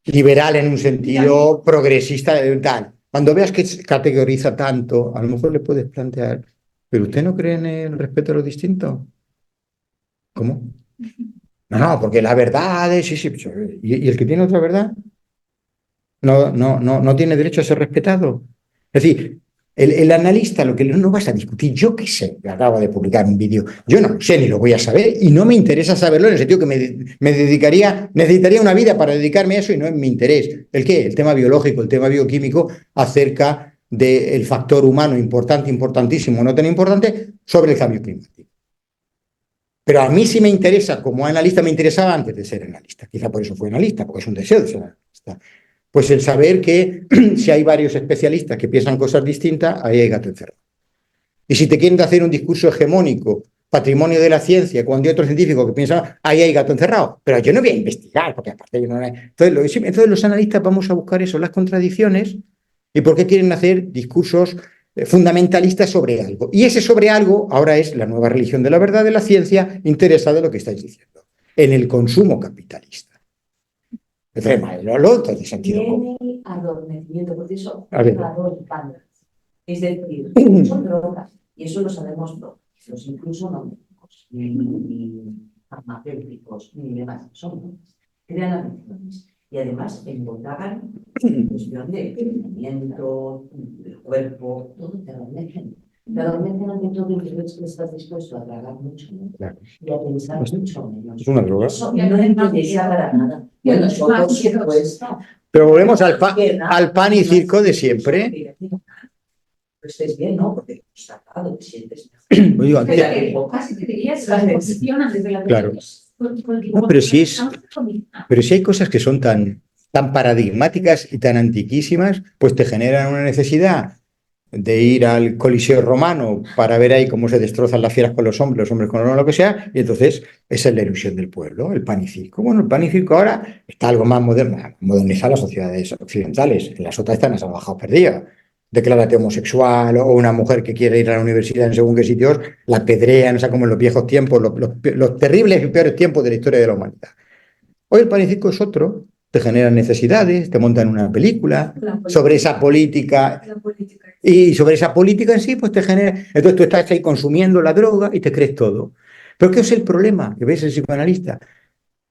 liberal en un sentido progresista, tal, cuando veas que categoriza tanto, a lo mejor le puedes plantear, ¿pero usted no cree en el respeto a lo distinto? ¿Cómo? No, porque la verdad es... Sí, ¿y el que tiene otra verdad? No tiene derecho a ser respetado. Es decir, el analista, lo que no vas a discutir, yo qué sé, acabo de publicar un vídeo, yo no lo sé ni lo voy a saber y no me interesa saberlo en el sentido que necesitaría una vida para dedicarme a eso y no es mi interés. ¿El qué? El tema biológico, el tema bioquímico acerca del factor humano importante, importantísimo, no tan importante, sobre el cambio climático. Pero a mí sí me interesa, como analista me interesaba antes de ser analista, quizá por eso fui analista, porque es un deseo de ser analista. Pues el saber que si hay varios especialistas que piensan cosas distintas, ahí hay gato encerrado. Y si te quieren hacer un discurso hegemónico, patrimonio de la ciencia, cuando hay otro científico que piensa, ahí hay gato encerrado. Pero yo no voy a investigar, porque aparte yo no... Entonces los analistas vamos a buscar eso, las contradicciones, y por qué quieren hacer discursos fundamentalistas sobre algo. Y ese sobre algo ahora es la nueva religión de la verdad de la ciencia, interesada en lo que estáis diciendo, en el consumo capitalista. Lo otro de sentido común. Viene el adormecimiento, porque eso A ver. adormecimiento. Es decir, son drogas, y eso lo sabemos todos, incluso no médicos, ni farmacéuticos, ni demás, son drogas, crean adicciones. Y además embotaban en cuestión de pensamiento, del cuerpo, todo te adormecen. Te adormecen ante todo y ves que estás dispuesto a tragar mucho menos y a pensar mucho menos. Es una droga. Eso no me interesa para nada. Bueno, por supuesto. Pero volvemos al pan y circo de siempre. Estés bien, ¿no? Porque estás sacado, te sientes mejor. Oigo, antes- Pero que pocas teorías se posicionan desde la Claro. No, pero si hay cosas que son tan paradigmáticas y tan antiquísimas, pues te generan una necesidad de ir al Coliseo romano para ver ahí cómo se destrozan las fieras con los hombres con los hombres, lo que sea, y entonces esa es la ilusión del pueblo, el pan y circo. Bueno, el pan y circo ahora está algo más moderno, modernizar las sociedades occidentales, en las otras están a salvajados perdidos. Declárate homosexual o una mujer que quiere ir a la universidad en según qué sitios, la apedrean, o sea, como en los viejos tiempos, los terribles y peores tiempos de la historia de la humanidad. Hoy el pan y circo es otro, te generan necesidades, te montan una película sobre esa política y sobre esa política en sí, pues te genera... Entonces tú estás ahí consumiendo la droga y te crees todo. Pero ¿qué es el problema que ves el psicoanalista?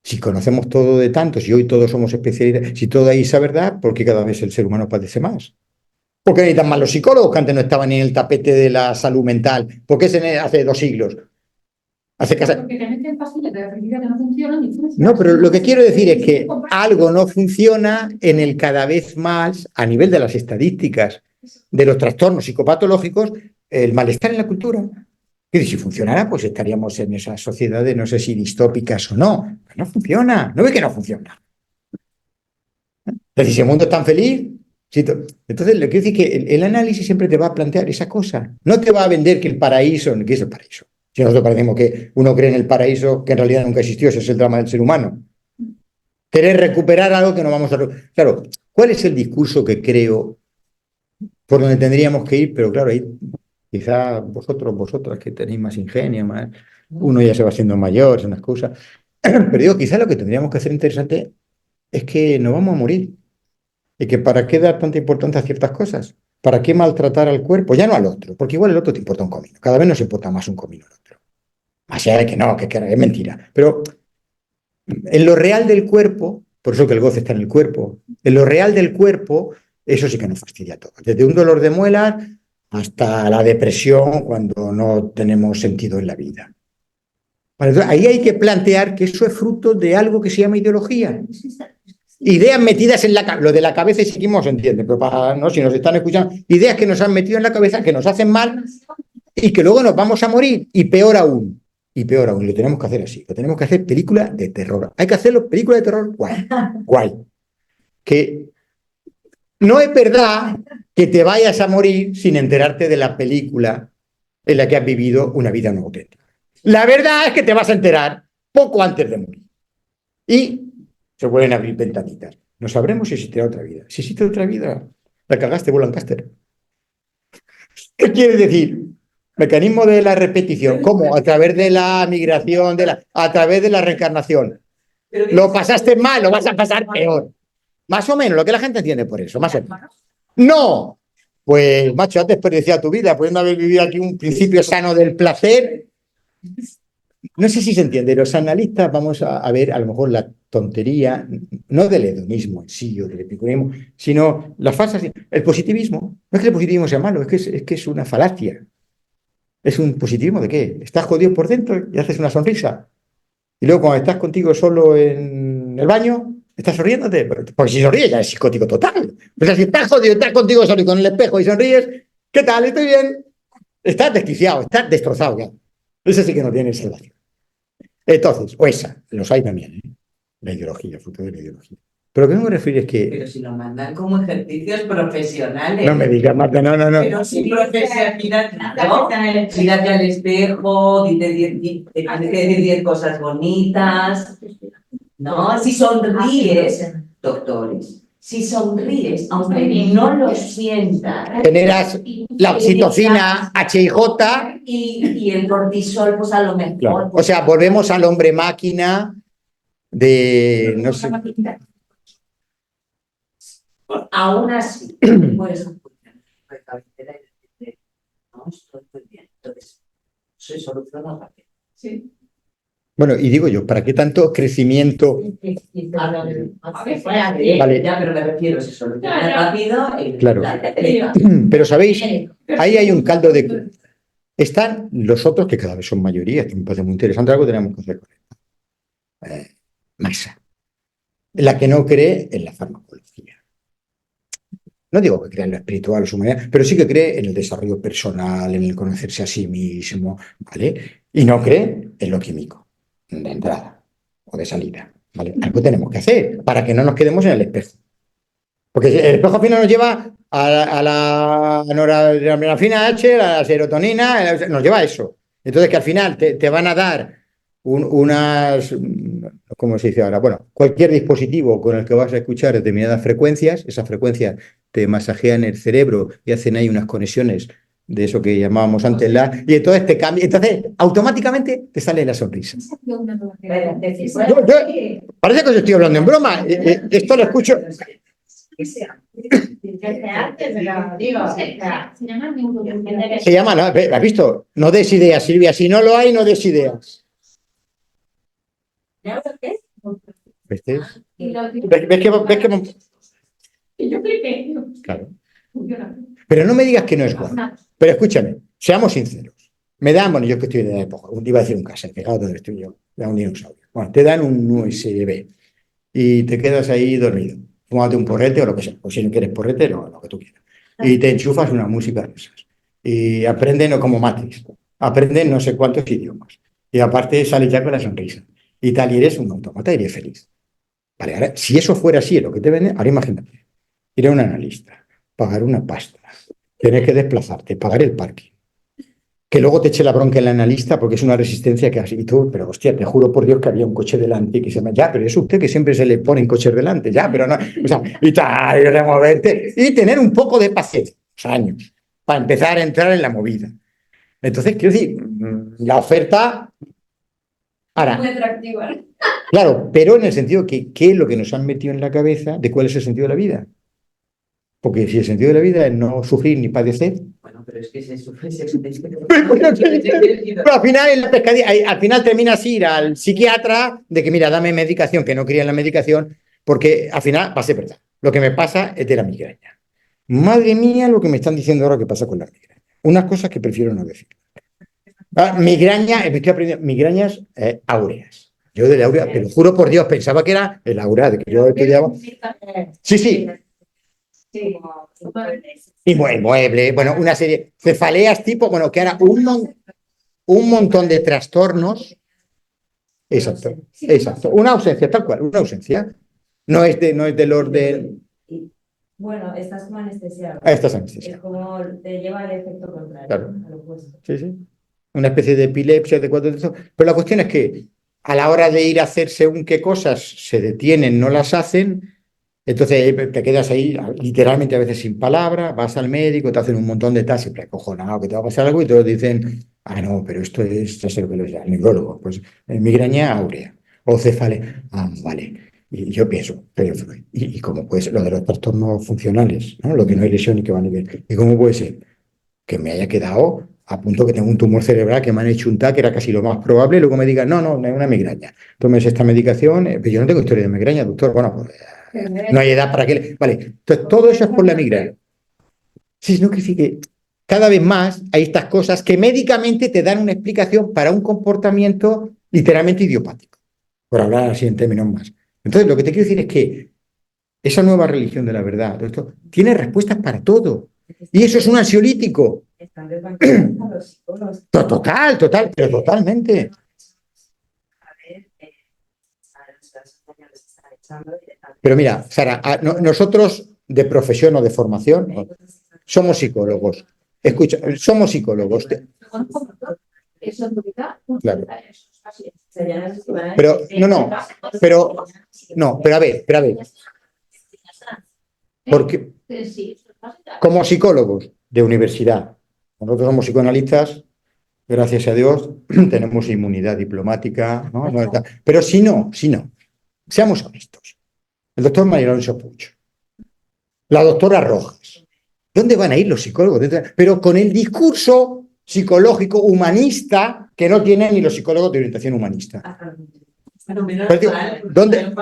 Si conocemos todo de tantos y hoy todos somos especialistas, si todo ahí es verdad, ¿por qué cada vez el ser humano padece más? ¿Por qué necesitan más los psicólogos que antes no estaban ni en el tapete de la salud mental? ¿Por qué hace 2 siglos? Porque te meten pastillas de felicidad que no funcionan y No, pero lo que quiero decir es que algo no funciona en el cada vez más, a nivel de las estadísticas, de los trastornos psicopatológicos, el malestar en la cultura. Y si funcionara, pues estaríamos en esas sociedades, no sé si distópicas o no. Pero no funciona, no ve que no funciona. Entonces, si el mundo es tan feliz... Entonces, lo que quiero decir es que el análisis siempre te va a plantear esa cosa. No te va a vender que el paraíso, ¿qué es el paraíso? Si nosotros parecemos que uno cree en el paraíso, que en realidad nunca existió, ese es el drama del ser humano. Querer recuperar algo que no vamos a... Claro, ¿cuál es el discurso que creo por donde tendríamos que ir? Pero claro, ahí quizá vosotras que tenéis más ingenio, más... Uno ya se va haciendo mayor, es una excusa. Pero digo, quizá lo que tendríamos que hacer interesante es que nos vamos a morir. Y que para qué dar tanta importancia a ciertas cosas, para qué maltratar al cuerpo, ya no al otro, porque igual el otro te importa un comino, cada vez nos importa más un comino al otro. Más allá de que no, que es mentira, pero en lo real del cuerpo, por eso que el goce está en el cuerpo, en lo real del cuerpo, eso sí que nos fastidia todo, desde un dolor de muelas hasta la depresión cuando no tenemos sentido en la vida. Entonces, ahí hay que plantear que eso es fruto de algo que se llama ideología. Ideas metidas en la cabeza, lo de la cabeza y seguimos, entiende, pero para, ¿no? Si nos están escuchando, ideas que nos han metido en la cabeza, que nos hacen mal y que luego nos vamos a morir, y peor aún, lo tenemos que hacer así, lo tenemos que hacer película de terror. Hay que hacerlo película de terror guay. Que no es verdad que te vayas a morir sin enterarte de la película en la que has vivido una vida no auténtica. La verdad es que te vas a enterar poco antes de morir. Y se vuelven a abrir ventanitas. No sabremos si existirá otra vida. Si existe otra vida, la cagaste, Lancaster. ¿Qué quiere decir? Mecanismo de la repetición. ¿Cómo? A través de la migración, a través de la reencarnación. Lo pasaste mal, lo vas a pasar peor. Más o menos, lo que la gente entiende por eso. Más o menos. ¡No! Pues, macho, has desperdiciado tu vida, pudiendo haber vivido aquí un principio sano del placer. No sé si se entiende. Los analistas vamos a ver a lo mejor la tontería, no del hedonismo en sí o del epicurismo, sino la falsa... El positivismo. No es que el positivismo sea malo, es que es una falacia. ¿Es un positivismo de qué? Estás jodido por dentro y haces una sonrisa. Y luego cuando estás contigo solo en el baño, estás sonriéndote. Porque si sonríes ya es psicótico total. O sea, si estás jodido, estás contigo solo y con el espejo y sonríes, ¿qué tal? ¿Estoy bien? Estás desquiciado, estás destrozado ya. Eso sí que no tiene salvación. Entonces, o esa, los hay también, ¿eh? La ideología, el fruto de la ideología. Pero lo que me refiero es que, Pero si lo mandan como ejercicios profesionales. no me digas, Marta, no, no, no. Pero sí, profesional, ¿no? Mírate al espejo, tienes que decir 10 cosas bonitas, ¿no? Si sonríes, doctores, si sonríes, aunque no lo sientas, Generas la oxitocina, HIJ. y el cortisol, pues a lo mejor. Claro. Pues, O sea, volvemos al hombre máquina de, no sé, aún así, puedes escuchar la cabecera y decir, no, estoy muy bien. Entonces, se soluciona rápido. Sí. bueno, y digo yo, ¿para qué tanto crecimiento? Vale. Ya, pero me refiero, se soluciona rápido. Claro. Pero sabéis, ahí hay un caldo de... Están los otros que cada vez son mayoría, que me parece muy interesante, algo tenemos que hacer con esto. Masa. La que no cree en la farmacología. No digo que crea en lo espiritual o su humanidad, pero sí que cree en el desarrollo personal, en el conocerse a sí mismo, ¿vale? Y no cree en lo químico, de entrada o de salida, ¿vale? Algo tenemos que hacer para que no nos quedemos en el espejo. Porque el espejo al final nos lleva a la noradrenalina H, a la serotonina, nos lleva a eso. Entonces que al final te van a dar unas, ¿cómo se dice ahora? Bueno, cualquier dispositivo con el que vas a escuchar determinadas frecuencias, esas frecuencias te masajean el cerebro y hacen ahí unas conexiones de eso que llamábamos antes y entonces te cambia, entonces automáticamente te sale la sonrisa. Parece que os estoy hablando en broma, esto lo escucho. Se llama, ¿no? ¿Has visto? No des ideas, Silvia, si no lo hay, no des ideas. ¿Ves que? Yo creo que... Claro. Pero no me digas que no es bueno. Pero escúchame, seamos sinceros. Me dan, bueno, yo que estoy de la época, iba a decir un cassette, fijaos donde estoy yo, me da un dinosaurio. Bueno, te dan un USB y te quedas ahí dormido. Fúmate un porrete o lo que sea, o si no quieres porrete, lo que tú quieras. Y te enchufas una música de esas. Y aprendes, no como Matrix, aprendes no sé cuántos idiomas. Y aparte sales ya con la sonrisa. Y tal, y eres un autómata y eres feliz. Vale, ahora, si eso fuera así, lo que te venden, ahora imagínate, ir a un analista, pagar una pasta, tener que desplazarte, pagar el parking, que luego te eche la bronca el analista porque es una resistencia que así y tú, pero hostia, te juro por Dios que había un coche delante y que se me... Ya, pero es usted que siempre se le ponen coches delante, ya, pero no... O sea, y tal, y removerte, y tener un poco de paciencia, años, para empezar a entrar en la movida. Entonces, quiero decir, la oferta... Ahora, Muy atractiva. claro, pero en el sentido que, ¿qué es lo que nos han metido en la cabeza de cuál es el sentido de la vida? Porque si el sentido de la vida es no sufrir ni padecer, Bueno, pero es que se sufre, pero al final en la pescadilla, al final terminas ir al psiquiatra de que mira, dame medicación, que no quería en la medicación, porque al final va a ser verdad. Lo que me pasa es de la migraña. Madre mía, lo que me están diciendo ahora que pasa con la migraña. Unas cosas que prefiero no decir. Migraña, me estoy aprendiendo, migrañas áureas. Yo de la áurea, te lo juro por Dios, pensaba que era el aura de que yo estudiaba. Sí, sí. Y mueble, bueno, una serie, cefaleas tipo, bueno, que ahora un montón de trastornos. Exacto, exacto. Una ausencia, tal cual, una ausencia. No es del orden. Bueno, estás como anestesiado. Estás anestesiado. Es como te lleva al efecto contrario, Claro. al opuesto. Sí, sí. Una especie de epilepsia, de cuatro de eso. Pero la cuestión es que a la hora de ir a hacer según qué cosas se detienen, no las hacen. Entonces te quedas ahí literalmente a veces sin palabra, vas al médico, te hacen un montón de tasas, siempre acojonado que te va a pasar algo y todos dicen, ah, no, pero esto es, ya sé lo que lo es, el neurólogo, pues migraña áurea o cefalea, ah, vale. Y yo pienso, pero ¿y cómo puede ser lo de los trastornos funcionales, ¿no? Lo que no hay lesión y que va a nivel? ¿Y cómo puede ser que me haya quedado a punto que tengo un tumor cerebral que me han hecho un TAC, que era casi lo más probable, y luego me digan, no, es una migraña, tomes esta medicación, pero yo no tengo historia de migraña, doctor, bueno, pues no hay edad para que... Vale, entonces todo eso es por la migraña. Sí, no, que cada vez más hay estas cosas que médicamente te dan una explicación para un comportamiento literalmente idiopático, por hablar así en términos más. Entonces, lo que te quiero decir es que esa nueva religión de la verdad, todo esto, tiene respuestas para todo. Y eso es un ansiolítico. Están desbancados a los psicólogos. Total, pero totalmente. A ver, a los españoles están Pero mira, Sara, nosotros de profesión o de formación somos psicólogos. Escucha, somos psicólogos. Eso es lo que da Claro. pacientes. Pero, pero a ver, porque Sí, como psicólogos de universidad, nosotros somos psicoanalistas, gracias a Dios, tenemos inmunidad diplomática, ¿no? Pero si no, seamos honestos. El doctor María Alonso Puig, la doctora Rojas, ¿dónde van a ir los psicólogos? Pero con el discurso psicológico humanista que no tienen ni los psicólogos de orientación humanista. ¿Dónde?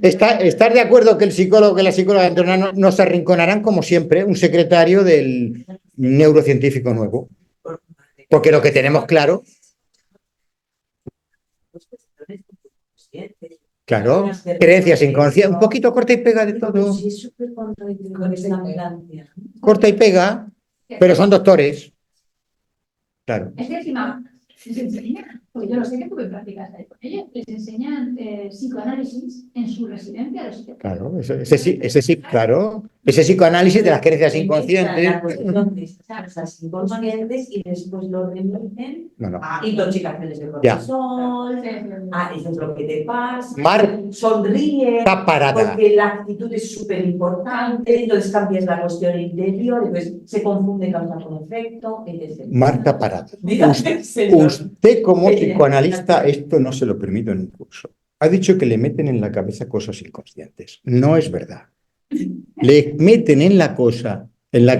¿Estás de acuerdo que el psicólogo, que la psicóloga nos arrinconarán como siempre un secretario del neurocientífico nuevo? Porque lo que tenemos claro, claro, creencias inconscientes, un poquito corta y pega de todo. Corta y pega, pero son doctores. Claro. Es que encima les enseñan, porque yo lo sé que tuve prácticas ahí con ellos, les enseñan psicoanálisis en su residencia a los psicólogos. Claro, ese sí, claro. Ese psicoanálisis de las creencias inconscientes. Las inconscientes y después lo remiten No. a intoxicaciones de cortisol, eso es lo que te pasa, sonríe, Está parada. porque la actitud es súper importante, entonces cambias la cuestión interior, entonces se confunde causa con efecto, etc. Marta Parada. Dígame, señor. Usted como psicoanalista esto no se lo permite en un curso. Ha dicho que le meten en la cabeza cosas inconscientes. No es verdad. Le meten en la cabeza, la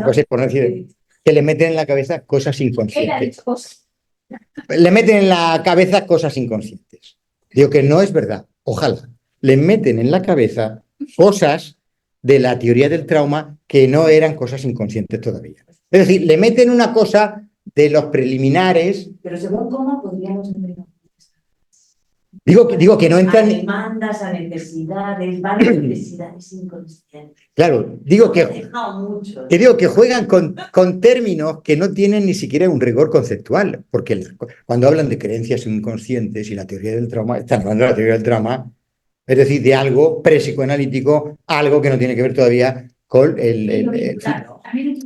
cosa es por no decir, que le meten en la cabeza cosas inconscientes. Le meten en la cabeza cosas inconscientes. Digo que no es verdad. Ojalá. Le meten en la cabeza cosas de la teoría del trauma que no eran cosas inconscientes todavía. Es decir, le meten una cosa de los preliminares. Pero según cómo podríamos entender. Digo que no entran. A demandas, a necesidades, varias necesidades inconscientes. Claro, digo que juegan con términos que no tienen ni siquiera un rigor conceptual, porque cuando hablan de creencias inconscientes y la teoría del trauma, están hablando de la teoría del trauma, es decir, de algo prepsicoanalítico, algo que no tiene que ver todavía con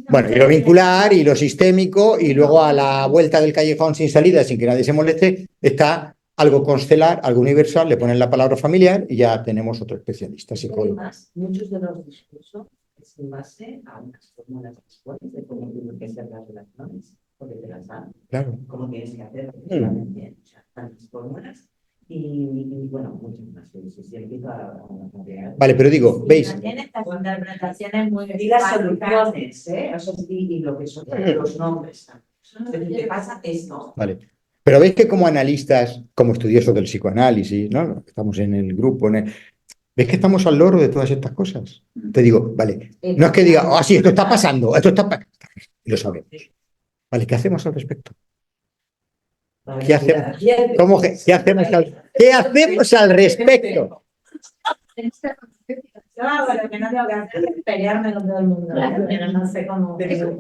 bueno, y lo vincular y lo sistémico, y luego a la vuelta del callejón sin salida, sin que nadie se moleste, está algo constelar, algo universal, le ponen la palabra familiar y ya tenemos otro especialista psicólogo. Además, muchos de los discursos es en base a unas fórmulas después de cómo tienen que ser las relaciones, porque te las dan, claro, cómo tienes que hacer bien, o sea, tantas fórmulas y bueno, muchas más. Vale, pero digo, ¿veis? Tienen estas interpretaciones muy Y las soluciones, o sea, y lo que son los nombres. ¿Qué pasa esto? Vale. Pero veis que como analistas, como estudiosos del psicoanálisis, ¿no? Estamos en el grupo, ¿veis que estamos al loro de todas estas cosas? Te digo, vale, no es que diga, sí, esto está pasando, y lo sabemos. Vale, ¿qué hacemos al respecto? ¿Qué hacemos? ¿Qué hacemos al respecto? Yo lo que no tengo que hacer es pelearme con todo el mundo, pero no sé cómo. No, me doy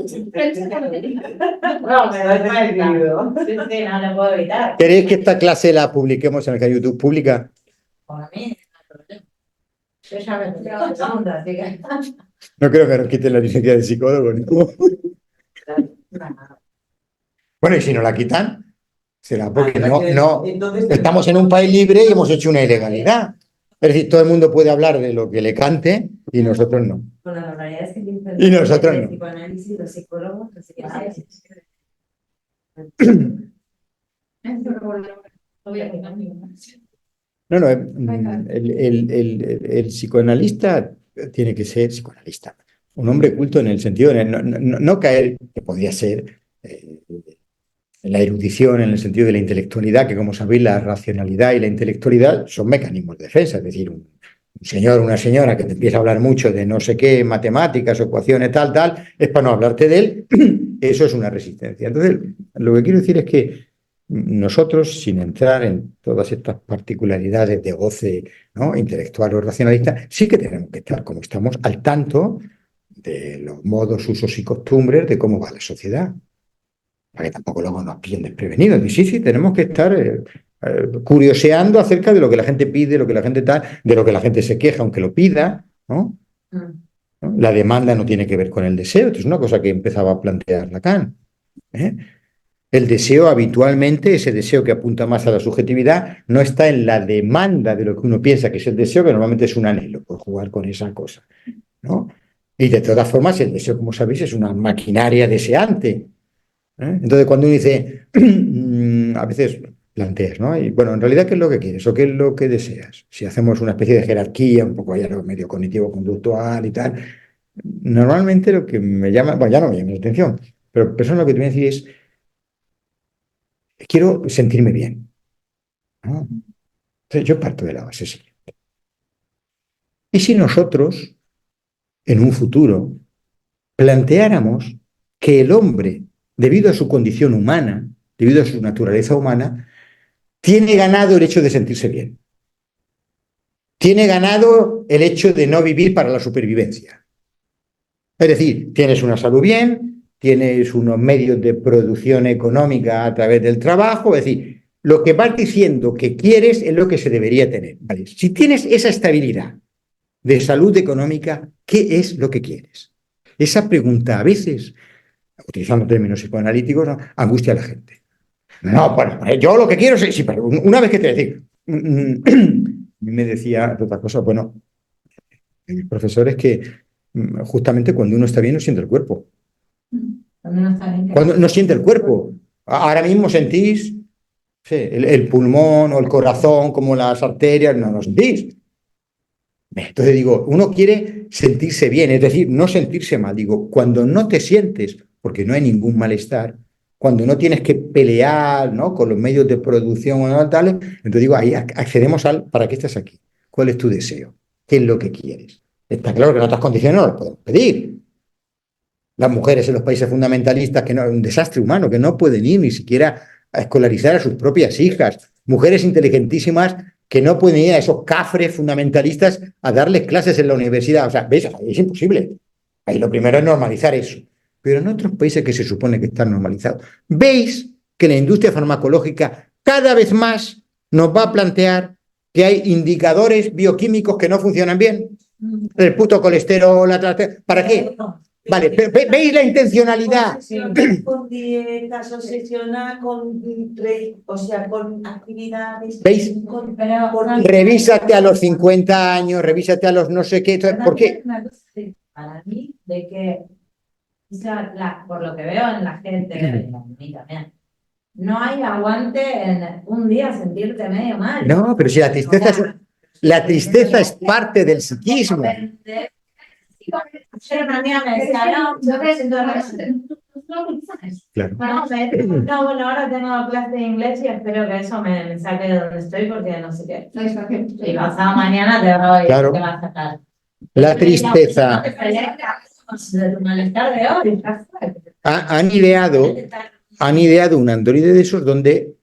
cuenta. Sí, no lo puedo evitar. ¿Queréis que esta clase la publiquemos en el canal YouTube pública? Para mí, no hay problema. Yo ya me estoy contando, así que. No creo que nos quiten la licencia de psicólogo, ¿no? Bueno, y si no la quitan, será porque no estamos en un país libre y hemos hecho una ilegalidad. Es decir, todo el mundo puede hablar de lo que le cante y nosotros no. Con las barbaridades que dicen Y nosotros no. el psicoanálisis, los psicólogos, los psicoanálisis. No, el psicoanalista tiene que ser psicoanalista. Un hombre culto en el sentido de no caer, que podría ser la erudición en el sentido de la intelectualidad, que como sabéis la racionalidad y la intelectualidad son mecanismos de defensa, es decir, un señor o una señora que te empieza a hablar mucho de no sé qué, matemáticas, ecuaciones, tal, es para no hablarte de él, eso es una resistencia. Entonces, lo que quiero decir es que nosotros, sin entrar en todas estas particularidades de goce, ¿no?, intelectual o racionalista, sí que tenemos que estar, como estamos, al tanto de los modos, usos y costumbres de cómo va la sociedad. para que tampoco luego nos pillen desprevenidos. Y sí, tenemos que estar curioseando acerca de lo que la gente pide, lo que la gente tal, de lo que la gente se queja, aunque lo pida, ¿no? ¿No? La demanda no tiene que ver con el deseo, esto es una cosa que empezaba a plantear Lacan, ¿eh? El deseo habitualmente, ese deseo que apunta más a la subjetividad, no está en la demanda de lo que uno piensa que es el deseo, que normalmente es un anhelo por jugar con esa cosa, ¿no? Y de todas formas, el deseo, como sabéis, es una maquinaria deseante, ¿eh? Entonces, cuando uno dice, a veces planteas, ¿no? Y bueno, en realidad, ¿qué es lo que quieres o qué es lo que deseas? Si hacemos una especie de jerarquía, un poco ya lo medio cognitivo-conductual y tal, normalmente lo que me llama, bueno, ya no me llama la atención, pero personas lo que te voy a decir es, quiero sentirme bien, ¿no? Entonces, yo parto de la base siguiente. ¿Y si nosotros, en un futuro, planteáramos que el hombre, debido a su condición humana, debido a su naturaleza humana, tiene ganado el hecho de sentirse bien? Tiene ganado el hecho de no vivir para la supervivencia. Es decir, tienes una salud bien, tienes unos medios de producción económica a través del trabajo, es decir, lo que vas diciendo que quieres es lo que se debería tener. ¿Vale? Si tienes esa estabilidad de salud económica, ¿qué es lo que quieres? Esa pregunta a veces, utilizando términos psicoanalíticos, ¿no?, angustia a la gente. No, bueno, yo lo que quiero es, sí, pero una vez que te decir, me decía otra cosa, bueno, el profesor, es que justamente cuando uno está bien no siente el cuerpo. Cuando no está bien. Cuando no siente el cuerpo. Ahora mismo sentís, sí, el pulmón o el corazón, como las arterias, no lo sentís. Entonces digo, uno quiere sentirse bien, es decir, no sentirse mal. Digo, cuando no te sientes, porque no hay ningún malestar, cuando no tienes que pelear, ¿no?, con los medios de producción o tal, entonces digo, ahí accedemos al ¿para qué estás aquí? ¿Cuál es tu deseo? ¿Qué es lo que quieres? Está claro que en otras condiciones no lo podemos pedir. Las mujeres en los países fundamentalistas, que no, un desastre humano, que no pueden ir ni siquiera a escolarizar a sus propias hijas. Mujeres inteligentísimas que no pueden ir a esos cafres fundamentalistas a darles clases en la universidad. O sea, ¿ves? Es imposible. Ahí lo primero es normalizar eso. Pero en otros países que se supone que están normalizados, veis que la industria farmacológica cada vez más nos va a plantear que hay indicadores bioquímicos que no funcionan bien. El puto colesterol, ¿para qué? Vale, ¿veis la intencionalidad? Con dietas, obsesionada con, o sea, con actividades. ¿Veis? Revísate a los 50 años, revísate a los no sé qué. ¿Por qué? Para mí, de que, o sea, por lo que veo en la gente, y en mí también, no hay aguante en un día sentirte medio mal. No, pero si la tristeza es parte del psiquismo. Ayer una amiga me decía, no, yo me siento Claro. no, bueno, ahora tengo clase de inglés y espero que eso me saque de donde estoy porque no sé qué. Y pasado mañana te voy, Claro. te va a sacar. La tristeza. De tu malestar de hoy. Han ideado un androide de esos donde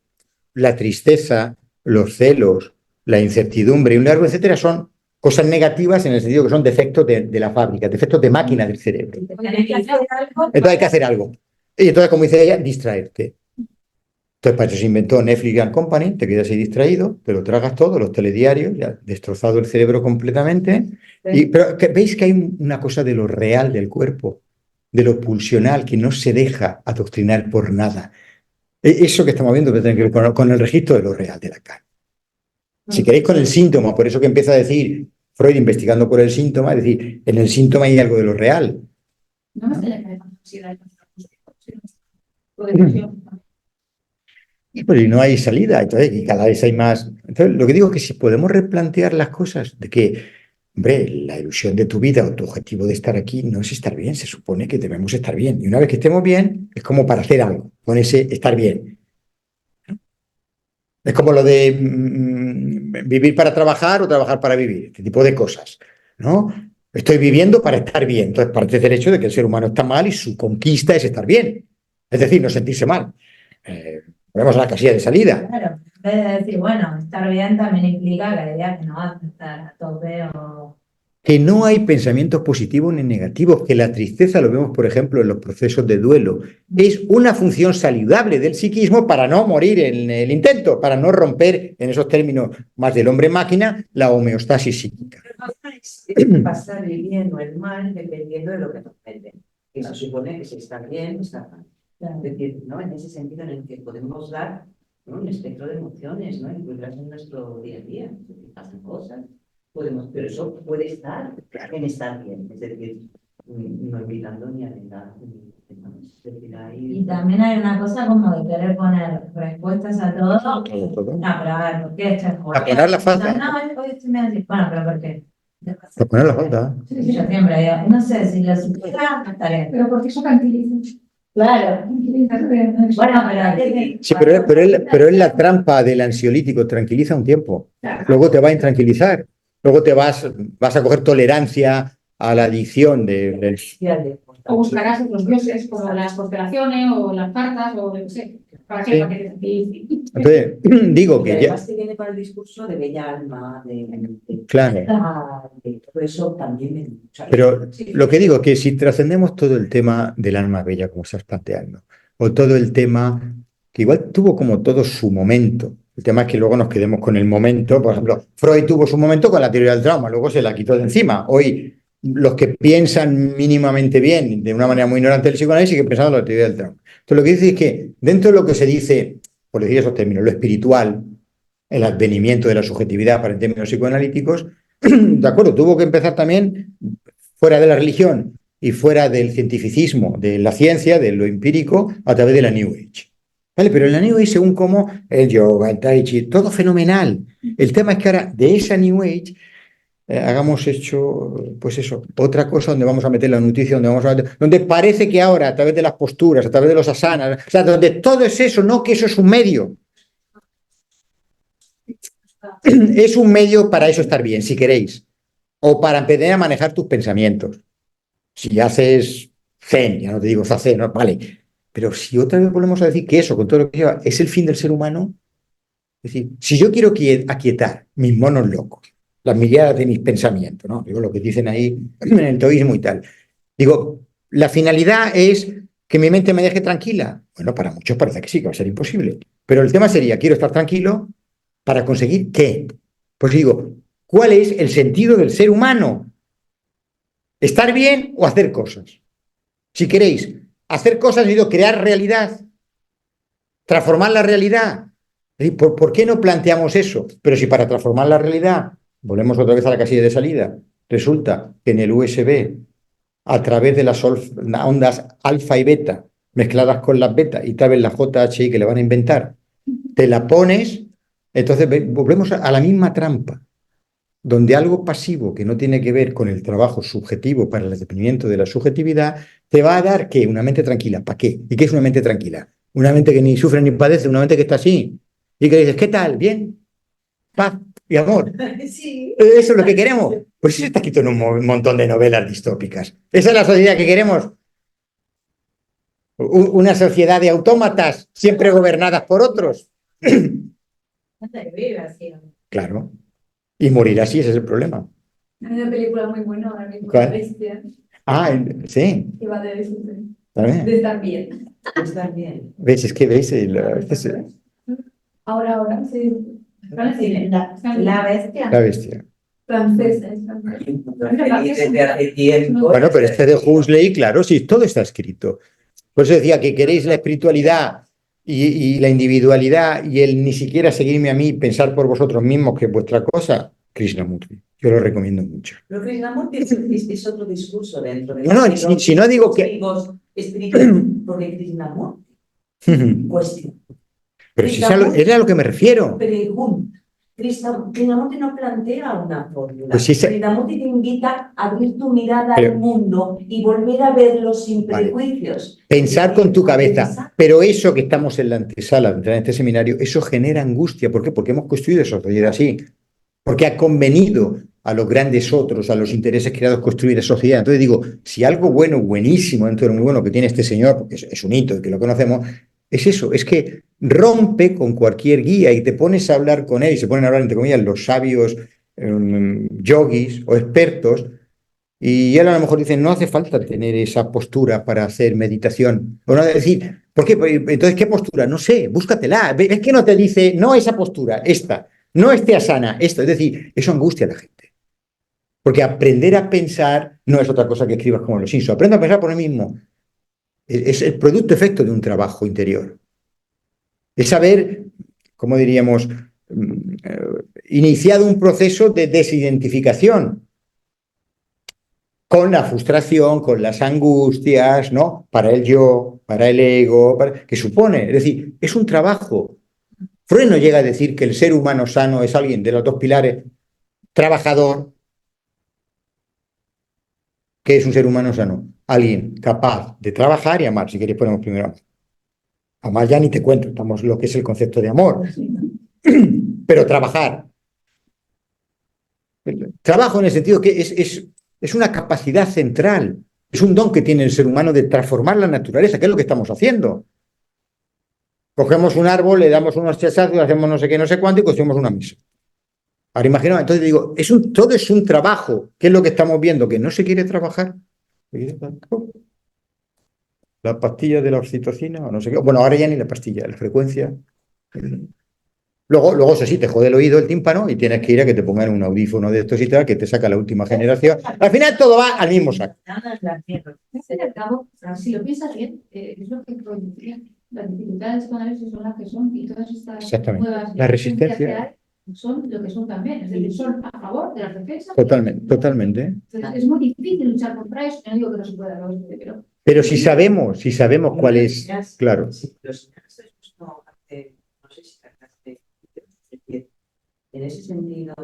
la tristeza, los celos, la incertidumbre y un largo etcétera son cosas negativas en el sentido que son defectos de la fábrica, defectos de máquina del cerebro. Entonces hay que hacer algo. Y entonces, como dice ella, distraerte. Entonces, para eso se inventó Netflix and Company, te quedas ahí distraído, te lo tragas todo, los telediarios, ya destrozado el cerebro completamente. Pero veis que hay una cosa de lo real del cuerpo, de lo pulsional, que no se deja adoctrinar por nada. Eso que estamos viendo tiene que ver con el registro de lo real de Lacan. Si queréis, con el síntoma, por eso que empieza a decir Freud investigando por el síntoma, es decir, en el síntoma hay algo de lo real. No me tiene que ver con ansiedad. Y no hay salida, entonces, y cada vez hay más. Entonces, lo que digo es que si podemos replantear las cosas, de que, hombre, la ilusión de tu vida o tu objetivo de estar aquí no es estar bien, se supone que debemos estar bien. Y una vez que estemos bien, es como para hacer algo con ese estar bien. Es como lo de vivir para trabajar o trabajar para vivir, este tipo de cosas, ¿no? Estoy viviendo para estar bien. Entonces, parte del hecho de que el ser humano está mal y su conquista es estar bien. Es decir, no sentirse mal. Volvemos a la casilla de salida. Claro, en vez de decir, bueno, estar bien también implica que la idea que no vas a estar a tope o que no hay pensamientos positivos ni negativos, que la tristeza lo vemos, por ejemplo, en los procesos de duelo. Es una función saludable del psiquismo para no morir en el intento, para no romper, en esos términos más del hombre-máquina, la homeostasis psíquica. Es pasar el bien o el mal dependiendo de lo que nos venden. Que se supone que si está bien, está mal. Es decir, ¿no? En ese sentido en el que podemos dar, ¿no?, un espectro de emociones, ¿no?, incluirlas en nuestro día a día. Es decir, pasan cosas, pero eso puede estar en estar bien. Es decir, no invitando ni a negar. Es decir, Y también hay una cosa como de querer poner respuestas a todo. Todo. No, pero a ver, ¿por qué esto es A poner la falta. No, hoy estoy medio así. Bueno, pero ¿por qué? A poner la falta. Yo siempre digo, no sé si lo supiera, estaré. Pero porque eso tranquiliza. Claro. Bueno, pero Sí, pero es la trampa del ansiolítico, tranquiliza un tiempo. Luego te va a intranquilizar. Luego vas a coger tolerancia a la adicción del... O buscarás otros dioses como las constelaciones o las cartas o no sé. ¿Para qué? Sí. Para que te tranquilice. Entonces, digo Y que ya... además te viene con el discurso de bella alma, de Claro. todo eso también me gusta. Pero Sí. lo que digo es que si trascendemos todo el tema del alma bella, como estás planteando, o todo el tema que igual tuvo como todo su momento, el tema es que luego nos quedemos con el momento, por ejemplo, Freud tuvo su momento con la teoría del trauma, luego se la quitó de encima. Hoy, los que piensan mínimamente bien, de una manera muy ignorante del psicoanálisis, siguen pensando en la teoría del trauma. Entonces, lo que dice es que dentro de lo que se dice, por decir esos términos, lo espiritual, el advenimiento de la subjetividad para en términos psicoanalíticos, de acuerdo, tuvo que empezar también fuera de la religión y fuera del cientificismo, de la ciencia, de lo empírico, a través de la New Age. ¿Vale? Pero en la New Age, según como el yoga, el tai chi, todo fenomenal. El tema es que ahora de esa New Age hagamos hecho, pues eso, otra cosa donde vamos a meter la nutrición, donde parece que ahora, a través de las posturas, a través de los asanas, o sea, donde todo es eso, no que eso es un medio. Es un medio para eso estar bien, si queréis, o para empezar a manejar tus pensamientos. Si haces zen, ya no te digo zazen, no, vale, pero si otra vez volvemos a decir que eso, con todo lo que lleva, es el fin del ser humano, es decir, si yo quiero aquietar mis monos locos, las miradas de mis pensamientos, ¿no? Digo lo que dicen ahí en el taoísmo y tal, digo, la finalidad es que mi mente me deje tranquila. Bueno, para muchos parece que sí, que va a ser imposible, pero el tema sería, quiero estar tranquilo, ¿para conseguir qué? Pues digo, ¿cuál es el sentido del ser humano? ¿Estar bien o hacer cosas? Si queréis hacer cosas, digo, crear realidad, transformar la realidad. ¿Por qué no planteamos eso? Pero si para transformar la realidad, volvemos otra vez a la casilla de salida, resulta que en el USB, a través de las ondas alfa y beta, mezcladas con las beta y tal vez la JHI que le van a inventar, te la pones, entonces volvemos a la misma trampa, donde algo pasivo que no tiene que ver con el trabajo subjetivo para el definimiento de la subjetividad, te va a dar ¿qué? Una mente tranquila. ¿Para qué? ¿Y qué es una mente tranquila? Una mente que ni sufre ni padece, una mente que está así. Y que dices, ¿qué tal? ¿Bien? Paz y amor. Sí. Eso es lo que queremos. Pues eso está escrito en un montón de novelas distópicas. Esa es la sociedad que queremos. Una sociedad de autómatas, siempre gobernadas por otros. Claro. Y morir así, ese es el problema. Hay una película muy buena ahora mismo, ¿Cuál? La Bestia, Ah, sí. que va de eso, ¿También? de estar bien. Está bien. ¿Ves? Es que veis, Ahora, sí. La bestia. la bestia. Francesa. Desde hace tiempo. Bueno, pero este de Huxley, claro, sí, todo está escrito. Por eso decía que queréis la espiritualidad y la individualidad y el ni siquiera seguirme a mí, pensar por vosotros mismos que es vuestra cosa, Krishnamurti. Yo lo recomiendo mucho. Pero Krishnamurti es otro discurso dentro de No, si no digo que... Porque Krishnamurti Pero cuestiona. si es a lo que me refiero. Pregunta. Krishnamurti no plantea una fórmula. Pues sí, Krishnamurti te invita a abrir tu mirada pero, al mundo y volver a verlo sin prejuicios. Pensar con tu cabeza. Pero eso que estamos en la antesala, en este seminario, eso genera angustia. ¿Por qué? Porque hemos construido esa sociedad así. Porque ha convenido a los grandes otros, a los intereses creados, construir esa sociedad. Entonces digo, si algo bueno, buenísimo, dentro de lo muy bueno que tiene este señor, porque es un hito y que lo conocemos, es eso, es que rompe con cualquier guía y te pones a hablar con él, y se ponen a hablar, entre comillas, los sabios yogis o expertos, Y él a lo mejor dice, no hace falta tener esa postura para hacer meditación. O no decir, ¿por qué? Entonces, ¿qué postura? No sé, búscatela. Es que no te dice, no esa postura, esta, no este asana, esto. Es decir, eso angustia a la gente. Porque aprender a pensar no es otra cosa que escribas como los Simpsons. Aprende a pensar por mí mismo. Es el producto efecto de un trabajo interior. Es haber, como diríamos, iniciado un proceso de desidentificación con la frustración, con las angustias, ¿no? Para el yo, para el ego, que supone. Es decir, es un trabajo. Freud no llega a decir que el ser humano sano es alguien de los dos pilares, trabajador. ¿Qué es un ser humano sano? Alguien capaz de trabajar y amar. Si queréis ponemos primero amar. Amar ya ni te cuento, estamos lo que es el concepto de amor. Pero trabajar. Trabajo en el sentido que es una capacidad central, es un don que tiene el ser humano de transformar la naturaleza, que es lo que estamos haciendo. Cogemos un árbol, le damos unos chasazos, hacemos no sé qué, no sé cuánto y construimos una mesa. Ahora imaginaos, entonces digo, todo es un trabajo. ¿Qué es lo que estamos viendo? Que no se quiere trabajar. La pastilla de la oxitocina o no sé qué. Bueno, ahora ya ni la pastilla, la frecuencia. Luego eso sí, te jode el oído, el tímpano, y tienes que ir a que te pongan un audífono de estos y tal, que te saca la última generación. Al final todo va al mismo saco. Al fin y al cabo, si lo piensas bien, es lo que producía. Las dificultades con a veces son las que son y todas estas Exactamente. nuevas La resistencia. que hay son lo que son también. Es decir, son a favor de las defensas. Totalmente, totalmente. Entonces, es muy difícil luchar contra eso. No digo que no se pueda, pero si sabemos cuál es, claro. Los casos no sé si en ese sentido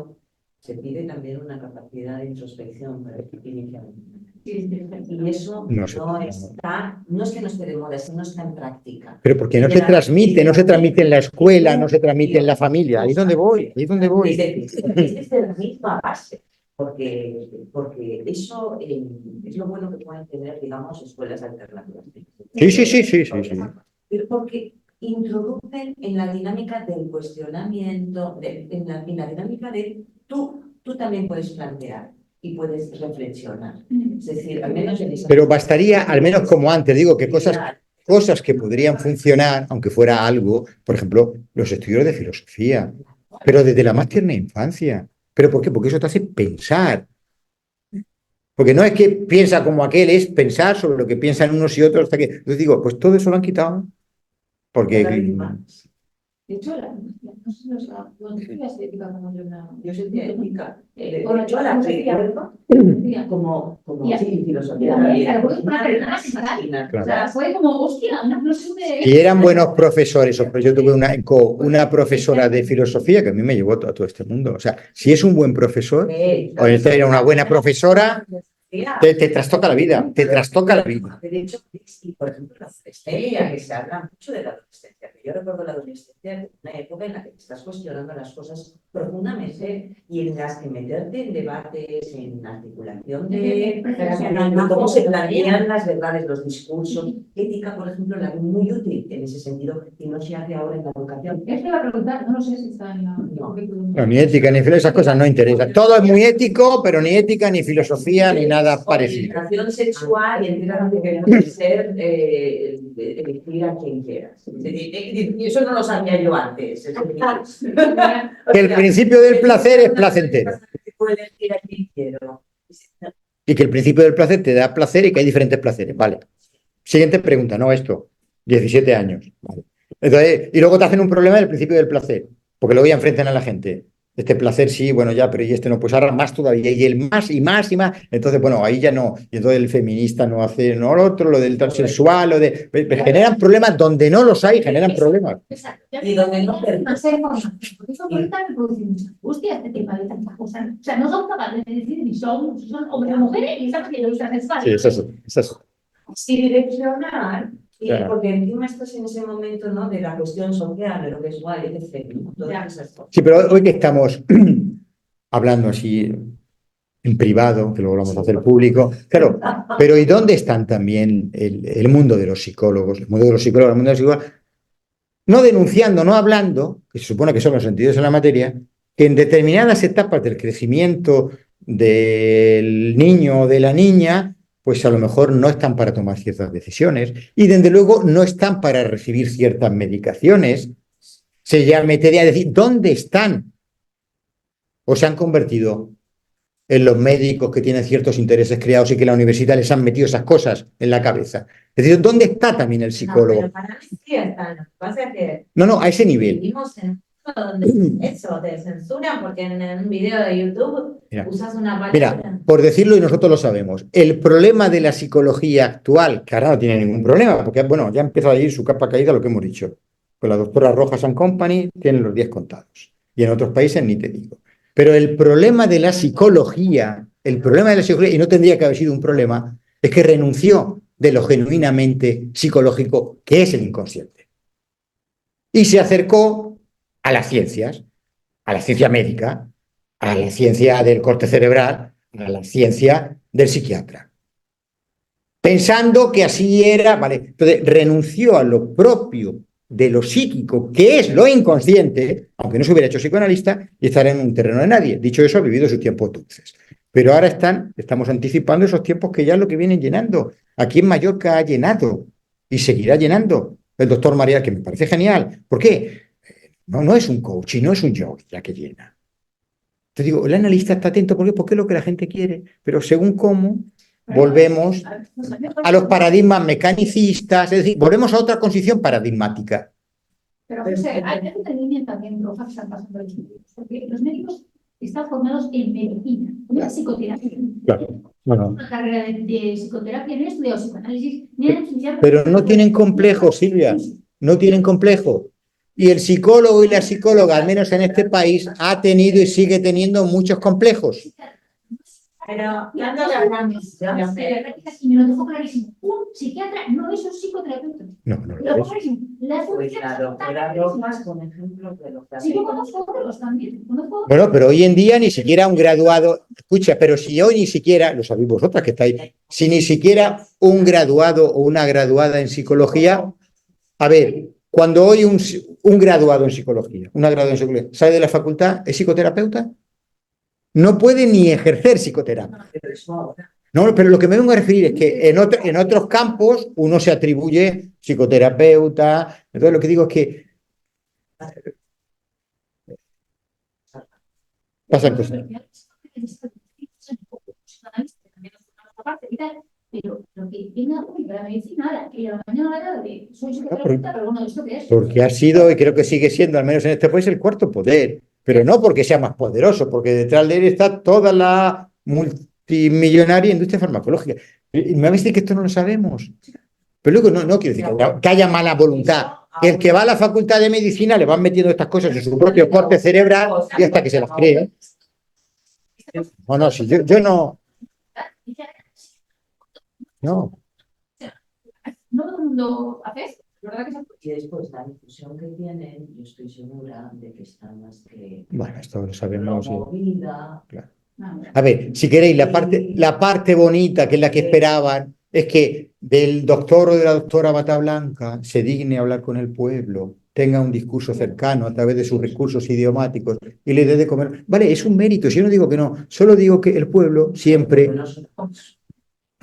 se pide también una capacidad de introspección para iniciar. Y eso no es que no esté de moda, es que no está en práctica. Pero porque no se transmite en la escuela, no se transmite en la familia. Ahí es donde voy, ahí es donde voy. Es de la misma base, porque eso es lo bueno que pueden tener, digamos, escuelas alternativas. Sí. Porque introducen en la dinámica del cuestionamiento, en la dinámica de tú también puedes plantear y puedes reflexionar. Es decir, al menos en esa... Pero bastaría, al menos como antes, digo que cosas que podrían funcionar, aunque fuera algo, por ejemplo, los estudios de filosofía, pero desde la más tierna infancia. ¿Pero por qué? Porque eso te hace pensar. Porque no es que piensa como aquel, es pensar sobre lo que piensan unos y otros. Hasta que... Entonces digo, pues todo eso lo han quitado. Porque... De hecho, no sé si los ética como yo sentía ética. Bueno, yo la como filosofía. O sea, fue como, hostia, no sé de... Y eran buenos profesores. Yo tuve una profesora de filosofía que a mí me llevó a todo este mundo. O sea, si es un buen profesor, o era una buena profesora, te trastoca la vida, te trastoca la vida. De hecho, por ejemplo, la adolescencia, que se habla mucho de la adolescencia. Yo recuerdo la adolescencia, una época en la que te estás cuestionando las cosas profundamente y en las que meterte en debates, en articulación de cómo se plantean las verdades, los discursos. Ética, por ejemplo, la veo muy útil en ese sentido y no se hace ahora en la educación. Es que iba a preguntar, no sé si está en la... No, ni ética ni filosofía, esas cosas no interesan. Todo es muy ético, pero ni ética, ni filosofía, ni nada parecido. Orientación sexual y enteramente que puede ser elegir a quien quieras. Y eso no lo sabía yo antes. Que el principio del placer es placentero. Puedo elegir a quien quiero. Y que el principio del placer te da placer y que hay diferentes placeres. Vale. Siguiente pregunta, no esto. 17 años. Vale. Entonces, y luego te hacen un problema del principio del placer. Porque luego ya enfrentan a la gente. Este placer sí, bueno, ya, pero y este no, pues ahora más todavía, y el más y más y más. Entonces, bueno, ahí ya no. Y entonces el feminista no hace, no lo otro, lo del transexual, lo de. Generan problemas donde no los hay, generan problemas. Exacto. Y donde no porque eso ahorita me produce mucha angustia este tema de tantas cosas. O sea, no son capaces de decir ni son hombres o mujeres y están haciendo luchas sexuales. Sí, es eso. Sí, direccionar. Y Claro. porque encima estás en ese momento, ¿no? De la cuestión social, de lo que es guay, etc. Todas esas cosas. Sí, pero hoy que estamos hablando así en privado, que luego lo vamos a hacer público, claro, pero ¿y dónde están también el mundo de los psicólogos? El mundo de los psicólogos, el mundo de los psicólogos, no denunciando, no hablando, que se supone que son los sentidos en la materia, que en determinadas etapas del crecimiento del niño o de la niña, pues a lo mejor no están para tomar ciertas decisiones y desde luego no están para recibir ciertas medicaciones. Se metería a decir, ¿dónde están? ¿O se han convertido en los médicos que tienen ciertos intereses creados y que la universidad les han metido esas cosas en la cabeza? Es decir, ¿dónde está también el No, psicólogo? pero para mí sí está. Lo que pasa es que No, a ese nivel. vivimos en un mundo donde eso te censuran porque en un video de YouTube Mira. usas una palabra. Mira, por decirlo y nosotros lo sabemos, el problema de la psicología actual, que ahora no tiene ningún problema, porque bueno, ya empieza a ir su capa caída lo que hemos dicho. Con la doctora Rojas and Company tienen los 10 contados. Y en otros países ni te digo. Pero el problema de la psicología, y no tendría que haber sido un problema, es que renunció de lo genuinamente psicológico, que es el inconsciente. Y se acercó a las ciencias, a la ciencia médica, a la ciencia del corte cerebral, a la ciencia del psiquiatra. Pensando que así era, ¿vale? Entonces renunció a lo propio de lo psíquico, que es lo inconsciente, aunque no se hubiera hecho psicoanalista, y estar en un terreno de nadie. Dicho eso, ha vivido sus tiempos dulces. Pero ahora estamos anticipando esos tiempos que ya es lo que vienen llenando. Aquí en Mallorca ha llenado y seguirá llenando el doctor María, que me parece genial. ¿Por qué? No es un coach y no es un yogi ya que llena. Te digo, el analista está atento porque es lo que la gente quiere, pero según cómo volvemos a los paradigmas mecanicistas, es decir, volvemos a otra concepción paradigmática. Pero José, hay que tener también rojas que están pasando los médicos, porque los médicos están formados en medicina, en la psicoterapia. Claro. Una carrera de psicoterapia, no he estudiado psicoanálisis, ni han estudiado. Pero no tienen complejo, Silvia, no tienen complejo. Y el psicólogo y la psicóloga, al menos en este país, ha tenido y sigue teniendo muchos complejos. Pero dándole a la misión, Y me lo dejó clarísimo. Un psiquiatra no es un psicoterapeuta. No Lo lo dejó es. clarísimo. La Pues función la está doctora clarísima. Rojas, con ejemplo de lo que Sí, yo conozco otros también. Conozco Bueno, pero hoy en día ni siquiera un graduado, escucha, pero si hoy ni siquiera, lo sabéis vosotras que estáis, si ni siquiera un graduado o una graduada en psicología, a ver, cuando hoy un graduado en psicología, una graduada en psicología, sale de la facultad, ¿es psicoterapeuta? No puede ni ejercer psicoterapia. pero eso ahora. No, pero lo que me vengo a referir es que en otros campos uno se atribuye psicoterapeuta. Entonces lo que digo es que pasan cosas. Pero lo que venga hoy para la medicina, que a la mañana a la tarde soy psicoterapeuta, pero bueno, ¿esto qué es? Porque ha sido, y creo que sigue siendo, al menos en este país, el cuarto poder. Pero no porque sea más poderoso, porque detrás de él está toda la multimillonaria industria farmacológica. Y me va a decir que esto no lo sabemos. Pero luego no quiero decir que haya mala voluntad. Que el que va a la facultad de medicina le van metiendo estas cosas en su propio corte cerebral y hasta que se las cree. No, si yo no. No. No todo el mundo hace esto, ¿verdad que sí? Y después la difusión que tienen, yo estoy segura de que está más que Bueno, esto lo sabemos. promovida. A ver, si queréis, la parte bonita, que es la que esperaban, es que del doctor o de la doctora bata blanca se digne hablar con el pueblo, tenga un discurso cercano a través de sus recursos idiomáticos y le dé de comer. Vale, es un mérito, si yo no digo que no, solo digo que el pueblo siempre...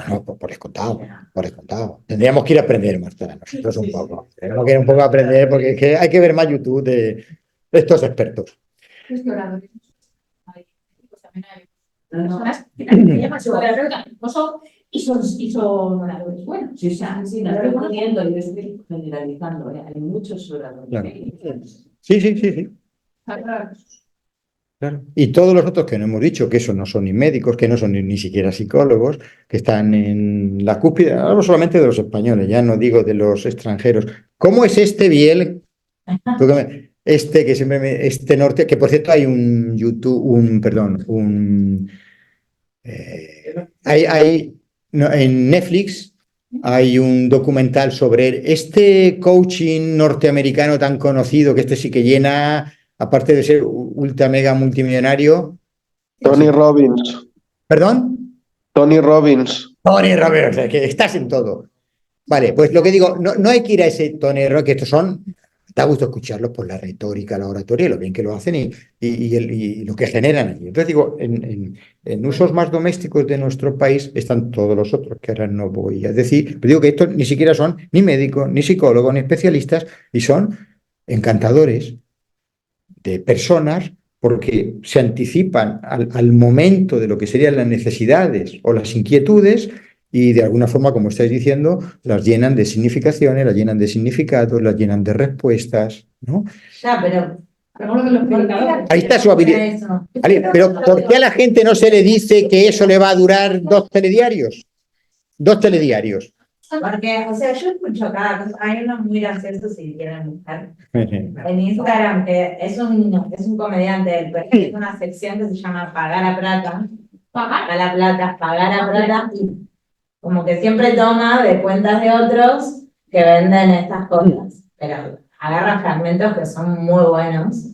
No, por descontado, por descontado. Tendríamos que ir a aprender, Marta, nosotros un poco. Tenemos que ir un poco a aprender porque es que hay que ver más YouTube de estos expertos. Es que oradores. Pues también hay No, personas que también se llaman psicoterapeuta, no son, y son oradores buenos. sí, sí, la estoy poniendo y estoy generalizando. Hay muchos oradores. Claro. Sí. Claro. Y todos los otros que no hemos dicho, que eso no son ni médicos, que no son ni siquiera psicólogos, que están en la cúspide, hablo solamente de los españoles, ya no digo de los extranjeros. ¿Cómo es este Biel? Que siempre este norte, que por cierto hay un YouTube, en Netflix hay un documental sobre este coaching norteamericano tan conocido, que este sí que llena, aparte de ser ultra mega multimillonario. Tony Robbins. ¿Perdón? Tony Robbins. Tony Robbins, que estás en todo. Vale, pues lo que digo, no hay que ir a ese Tony Robbins, que estos son da gusto escucharlos por la retórica, la oratoria, lo bien que lo hacen y lo que generan allí. Entonces digo, en usos más domésticos de nuestro país están todos los otros, que ahora no voy a decir, pero digo que estos ni siquiera son ni médicos, ni psicólogos, ni especialistas, y son encantadores de personas porque se anticipan al momento de lo que serían las necesidades o las inquietudes y de alguna forma, como estáis diciendo, las llenan de significaciones, las llenan de significados, las llenan de respuestas, ¿no? Ya, pero Ahí está su habilidad. eso. Pero ¿por qué a la gente no se le dice que eso le va a durar 2 telediarios? 2 telediarios. Porque, o sea, yo escucho cada cosa. Hay uno muy gracioso si quieren buscar. En Instagram, que es un comediante, pero tiene una sección que se llama Pagar a Plata. Pagar a Plata. Y como que siempre toma de cuentas de otros que venden estas cosas. Pero agarra fragmentos que son muy buenos.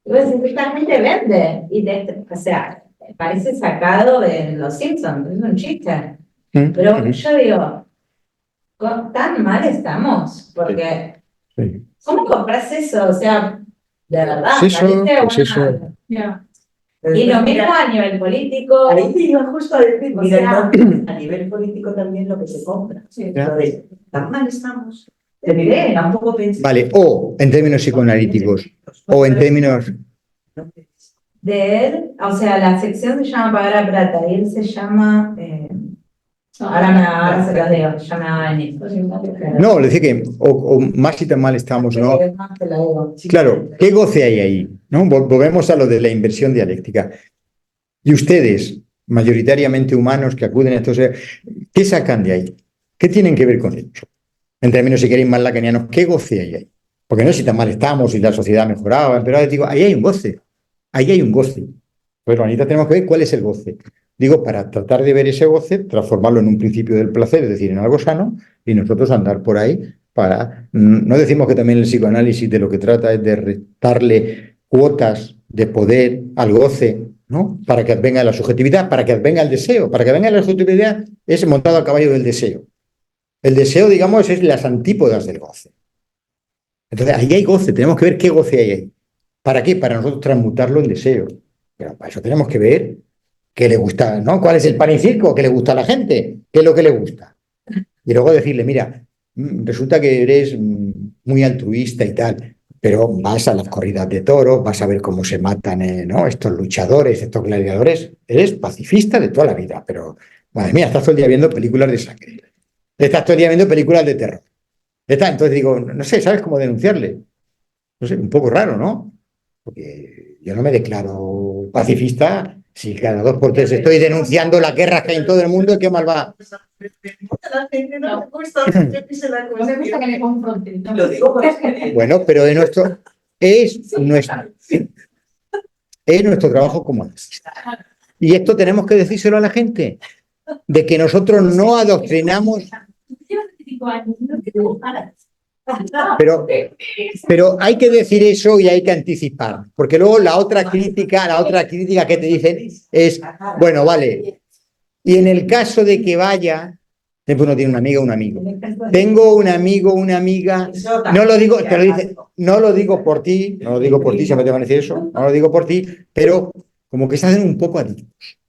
Y vos decís, esta gente vende. O sea, parece sacado de Los Simpsons, es un chiste. Pero yo digo, tan mal estamos, porque Sí. ¿cómo compras eso? O sea, de verdad, Pues eso, parece pues eso. Ya. Y lo mismo a nivel político. Ahí te iba justo a decir, O mira, sea, a nivel político también lo que se compra. Sí. Ya. Lo de, tan mal estamos. Tampoco pensé. Vale, o en términos psicoanalíticos, o en términos... De él, o sea, la sección se llama Pagar a Plata y él se llama, ahora se lo digo, ya me va a venir. No, le decía que, o más y tan mal estamos, ¿no? Te lo digo. Claro, ¿qué goce hay ahí? ¿No? Volvemos a lo de la inversión dialéctica. Y ustedes, mayoritariamente humanos que acuden a estos, ¿qué sacan de ahí? ¿Qué tienen que ver con ello? En términos, si queréis, más lacanianos, ¿qué goce hay ahí? Porque no es si tan mal estamos, si la sociedad mejoraba, pero digo, ahí hay un goce. Ahí hay un goce. Pues, Anita, tenemos que ver cuál es el goce. Digo, para tratar de ver ese goce, transformarlo en un principio del placer, es decir, en algo sano, y nosotros andar por ahí para... No decimos que también el psicoanálisis de lo que trata es de restarle cuotas de poder al goce, ¿no? Para que advenga la subjetividad, para que advenga el deseo. Para que advenga la subjetividad es montado a caballo del deseo. El deseo, digamos, es las antípodas del goce. Entonces, ahí hay goce, tenemos que ver qué goce hay ahí. ¿Para qué? Para nosotros transmutarlo en deseo. Pero para eso tenemos que ver qué le gusta, ¿no? ¿Cuál es el pan y circo? ¿Qué le gusta a la gente? ¿Qué es lo que le gusta? Y luego decirle, mira, resulta que eres muy altruista y tal, pero vas a las corridas de toros, vas a ver cómo se matan, ¿no? Estos luchadores, estos gladiadores. Eres pacifista de toda la vida, pero, madre mía, estás todo el día viendo películas de sangre. Estás todo el día viendo películas de terror. Entonces digo, no sé, ¿sabes cómo denunciarle? No sé, un poco raro, ¿no? Porque yo no me declaro pacifista si cada 2 por 3 estoy denunciando las guerras que hay en todo el mundo y qué mal va. No me gusta que me confronten. Lo digo porque... Bueno, pero es nuestro trabajo como analistas. Y esto tenemos que decírselo a la gente, de que nosotros no adoctrinamos. Pero hay que decir eso y hay que anticipar, porque luego la otra crítica que te dicen es, bueno, vale, y en el caso de que vaya, siempre uno tiene una amiga o un amigo. Tengo un amigo, una amiga, no lo digo, te lo dice, no lo digo por ti, siempre te van a decir eso, no lo digo por ti, pero como que se hacen un poco adictos.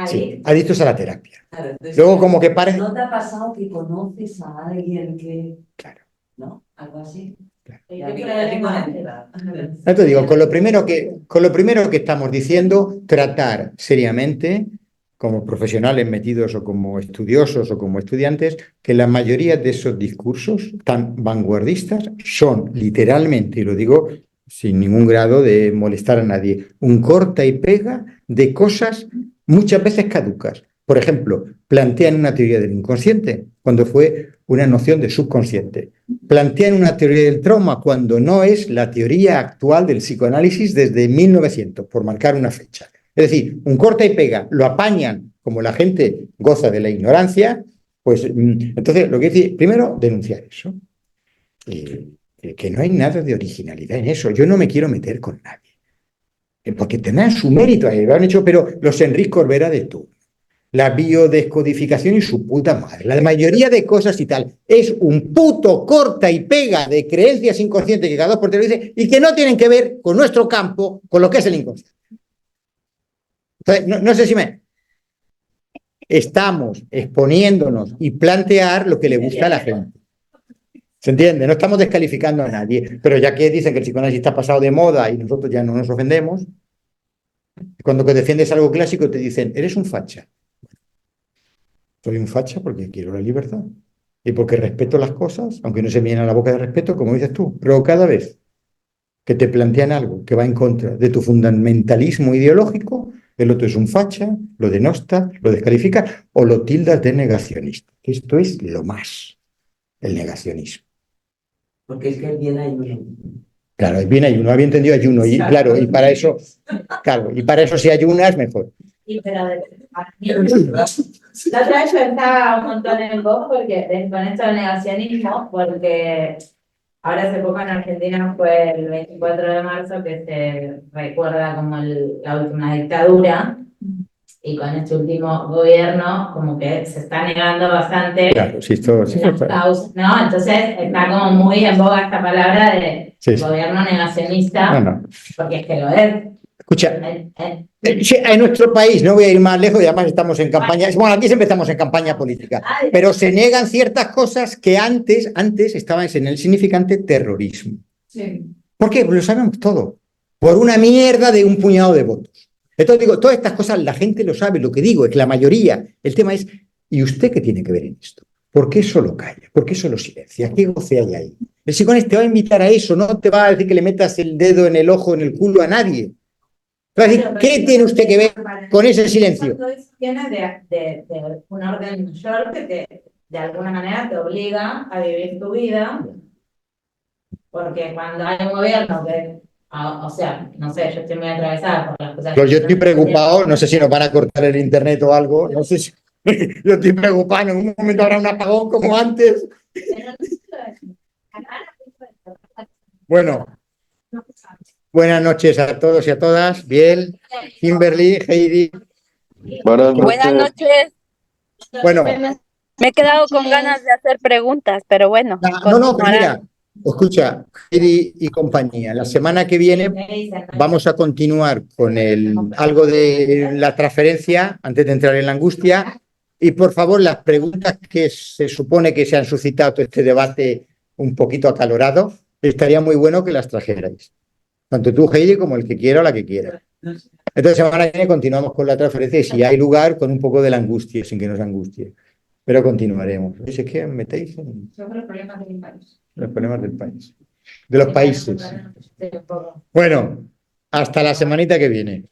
Sí, adictos a la terapia. Claro, entonces, Luego como que parece... ¿no te ha pasado que conoces a alguien que... Claro. ¿No? Algo así. Claro. Ya te digo, con lo primero que estamos diciendo, tratar seriamente, como profesionales metidos o como estudiosos o como estudiantes, que la mayoría de esos discursos tan vanguardistas son literalmente, y lo digo sin ningún grado de molestar a nadie, un corta y pega de cosas muchas veces caducas. Por ejemplo, plantean una teoría del inconsciente cuando fue una noción de subconsciente. Plantean una teoría del trauma cuando no es la teoría actual del psicoanálisis desde 1900, por marcar una fecha. Es decir, un corta y pega, lo apañan como la gente goza de la ignorancia, pues entonces lo que dice, primero, denunciar eso. Que no hay nada de originalidad en eso. Yo no me quiero meter con nadie. Porque tendrán su mérito, lo han hecho, pero los Enrique Corbera de turno, la biodescodificación y su puta madre. La mayoría de cosas y tal es un puto corta y pega de creencias inconscientes que cada dos por tres dice y que no tienen que ver con nuestro campo, con lo que es el inconsciente. Entonces, no sé si me... Estamos exponiéndonos y plantear lo que le gusta a la gente. ¿Se entiende? No estamos descalificando a nadie, pero ya que dicen que el psicoanálisis está pasado de moda y nosotros ya no nos ofendemos, cuando que defiendes algo clásico te dicen, eres un facha. Soy un facha porque quiero la libertad y porque respeto las cosas, aunque no se me llena la boca de respeto, como dices tú, pero cada vez que te plantean algo que va en contra de tu fundamentalismo ideológico, el otro es un facha, lo denosta, lo descalifica o lo tildas de negacionista. Esto es lo más, el negacionismo. Porque es que el bien hay uno. Claro, bien ayuno, había entendido ayuno, y claro, y para eso, claro, y para eso si ayunas, mejor. Y pero la otra vez yo estaba un montón en vos porque con esto del negacionismo, porque ahora hace poco en Argentina fue el 24 de marzo que se recuerda como la última dictadura, y con este último gobierno como que se está negando bastante Claro, si esto, sí, las causas, ¿no? Entonces está como muy en boga esta palabra de sí. gobierno negacionista, No. porque es que lo es. Escucha, en nuestro país, no voy a ir más lejos, y además estamos en campaña, bueno, aquí siempre estamos en campaña política, pero se niegan ciertas cosas que antes estaban en el significante terrorismo. Sí. ¿Por qué? Porque lo sabemos todo, por una mierda de un puñado de votos. Entonces digo, todas estas cosas la gente lo sabe, lo que digo es que la mayoría, el tema es, ¿y usted qué tiene que ver en esto? ¿Por qué solo calla? ¿Por qué solo silencia? ¿Qué goce hay ahí? El psicoanálisis te va a invitar a eso, no te va a decir que le metas el dedo en el ojo, en el culo a nadie. ¿Qué tiene usted que ver con ese silencio? Todo eso viene de un orden mayor que de alguna manera te obliga a vivir tu vida, porque cuando hay un gobierno que, o sea, no sé, yo estoy muy atravesada por las cosas. Pero yo estoy preocupado, no sé si nos van a cortar el internet o algo, no sé si... Yo estoy preocupado, en un momento habrá un apagón como antes. Bueno. Buenas noches a todos y a todas. Biel, Kimberly, Heidi. Buenas noches. Bueno. Me he quedado con ganas de hacer preguntas, pero bueno. No, pero mira, escucha, Heidi y compañía, la semana que viene vamos a continuar con algo de la transferencia antes de entrar en la angustia. Y por favor, las preguntas que se supone que se han suscitado todo este debate un poquito acalorado, estaría muy bueno que las trajerais. Tanto tú, Heidi, como el que quiera o la que quiera. Entonces, semana que viene continuamos con la transferencia y si hay lugar, con un poco de la angustia, sin que nos angustie. Pero continuaremos. ¿Es que metéis en Sobre los problemas del país? los problemas del país? De los países. Bueno, hasta la semanita que viene.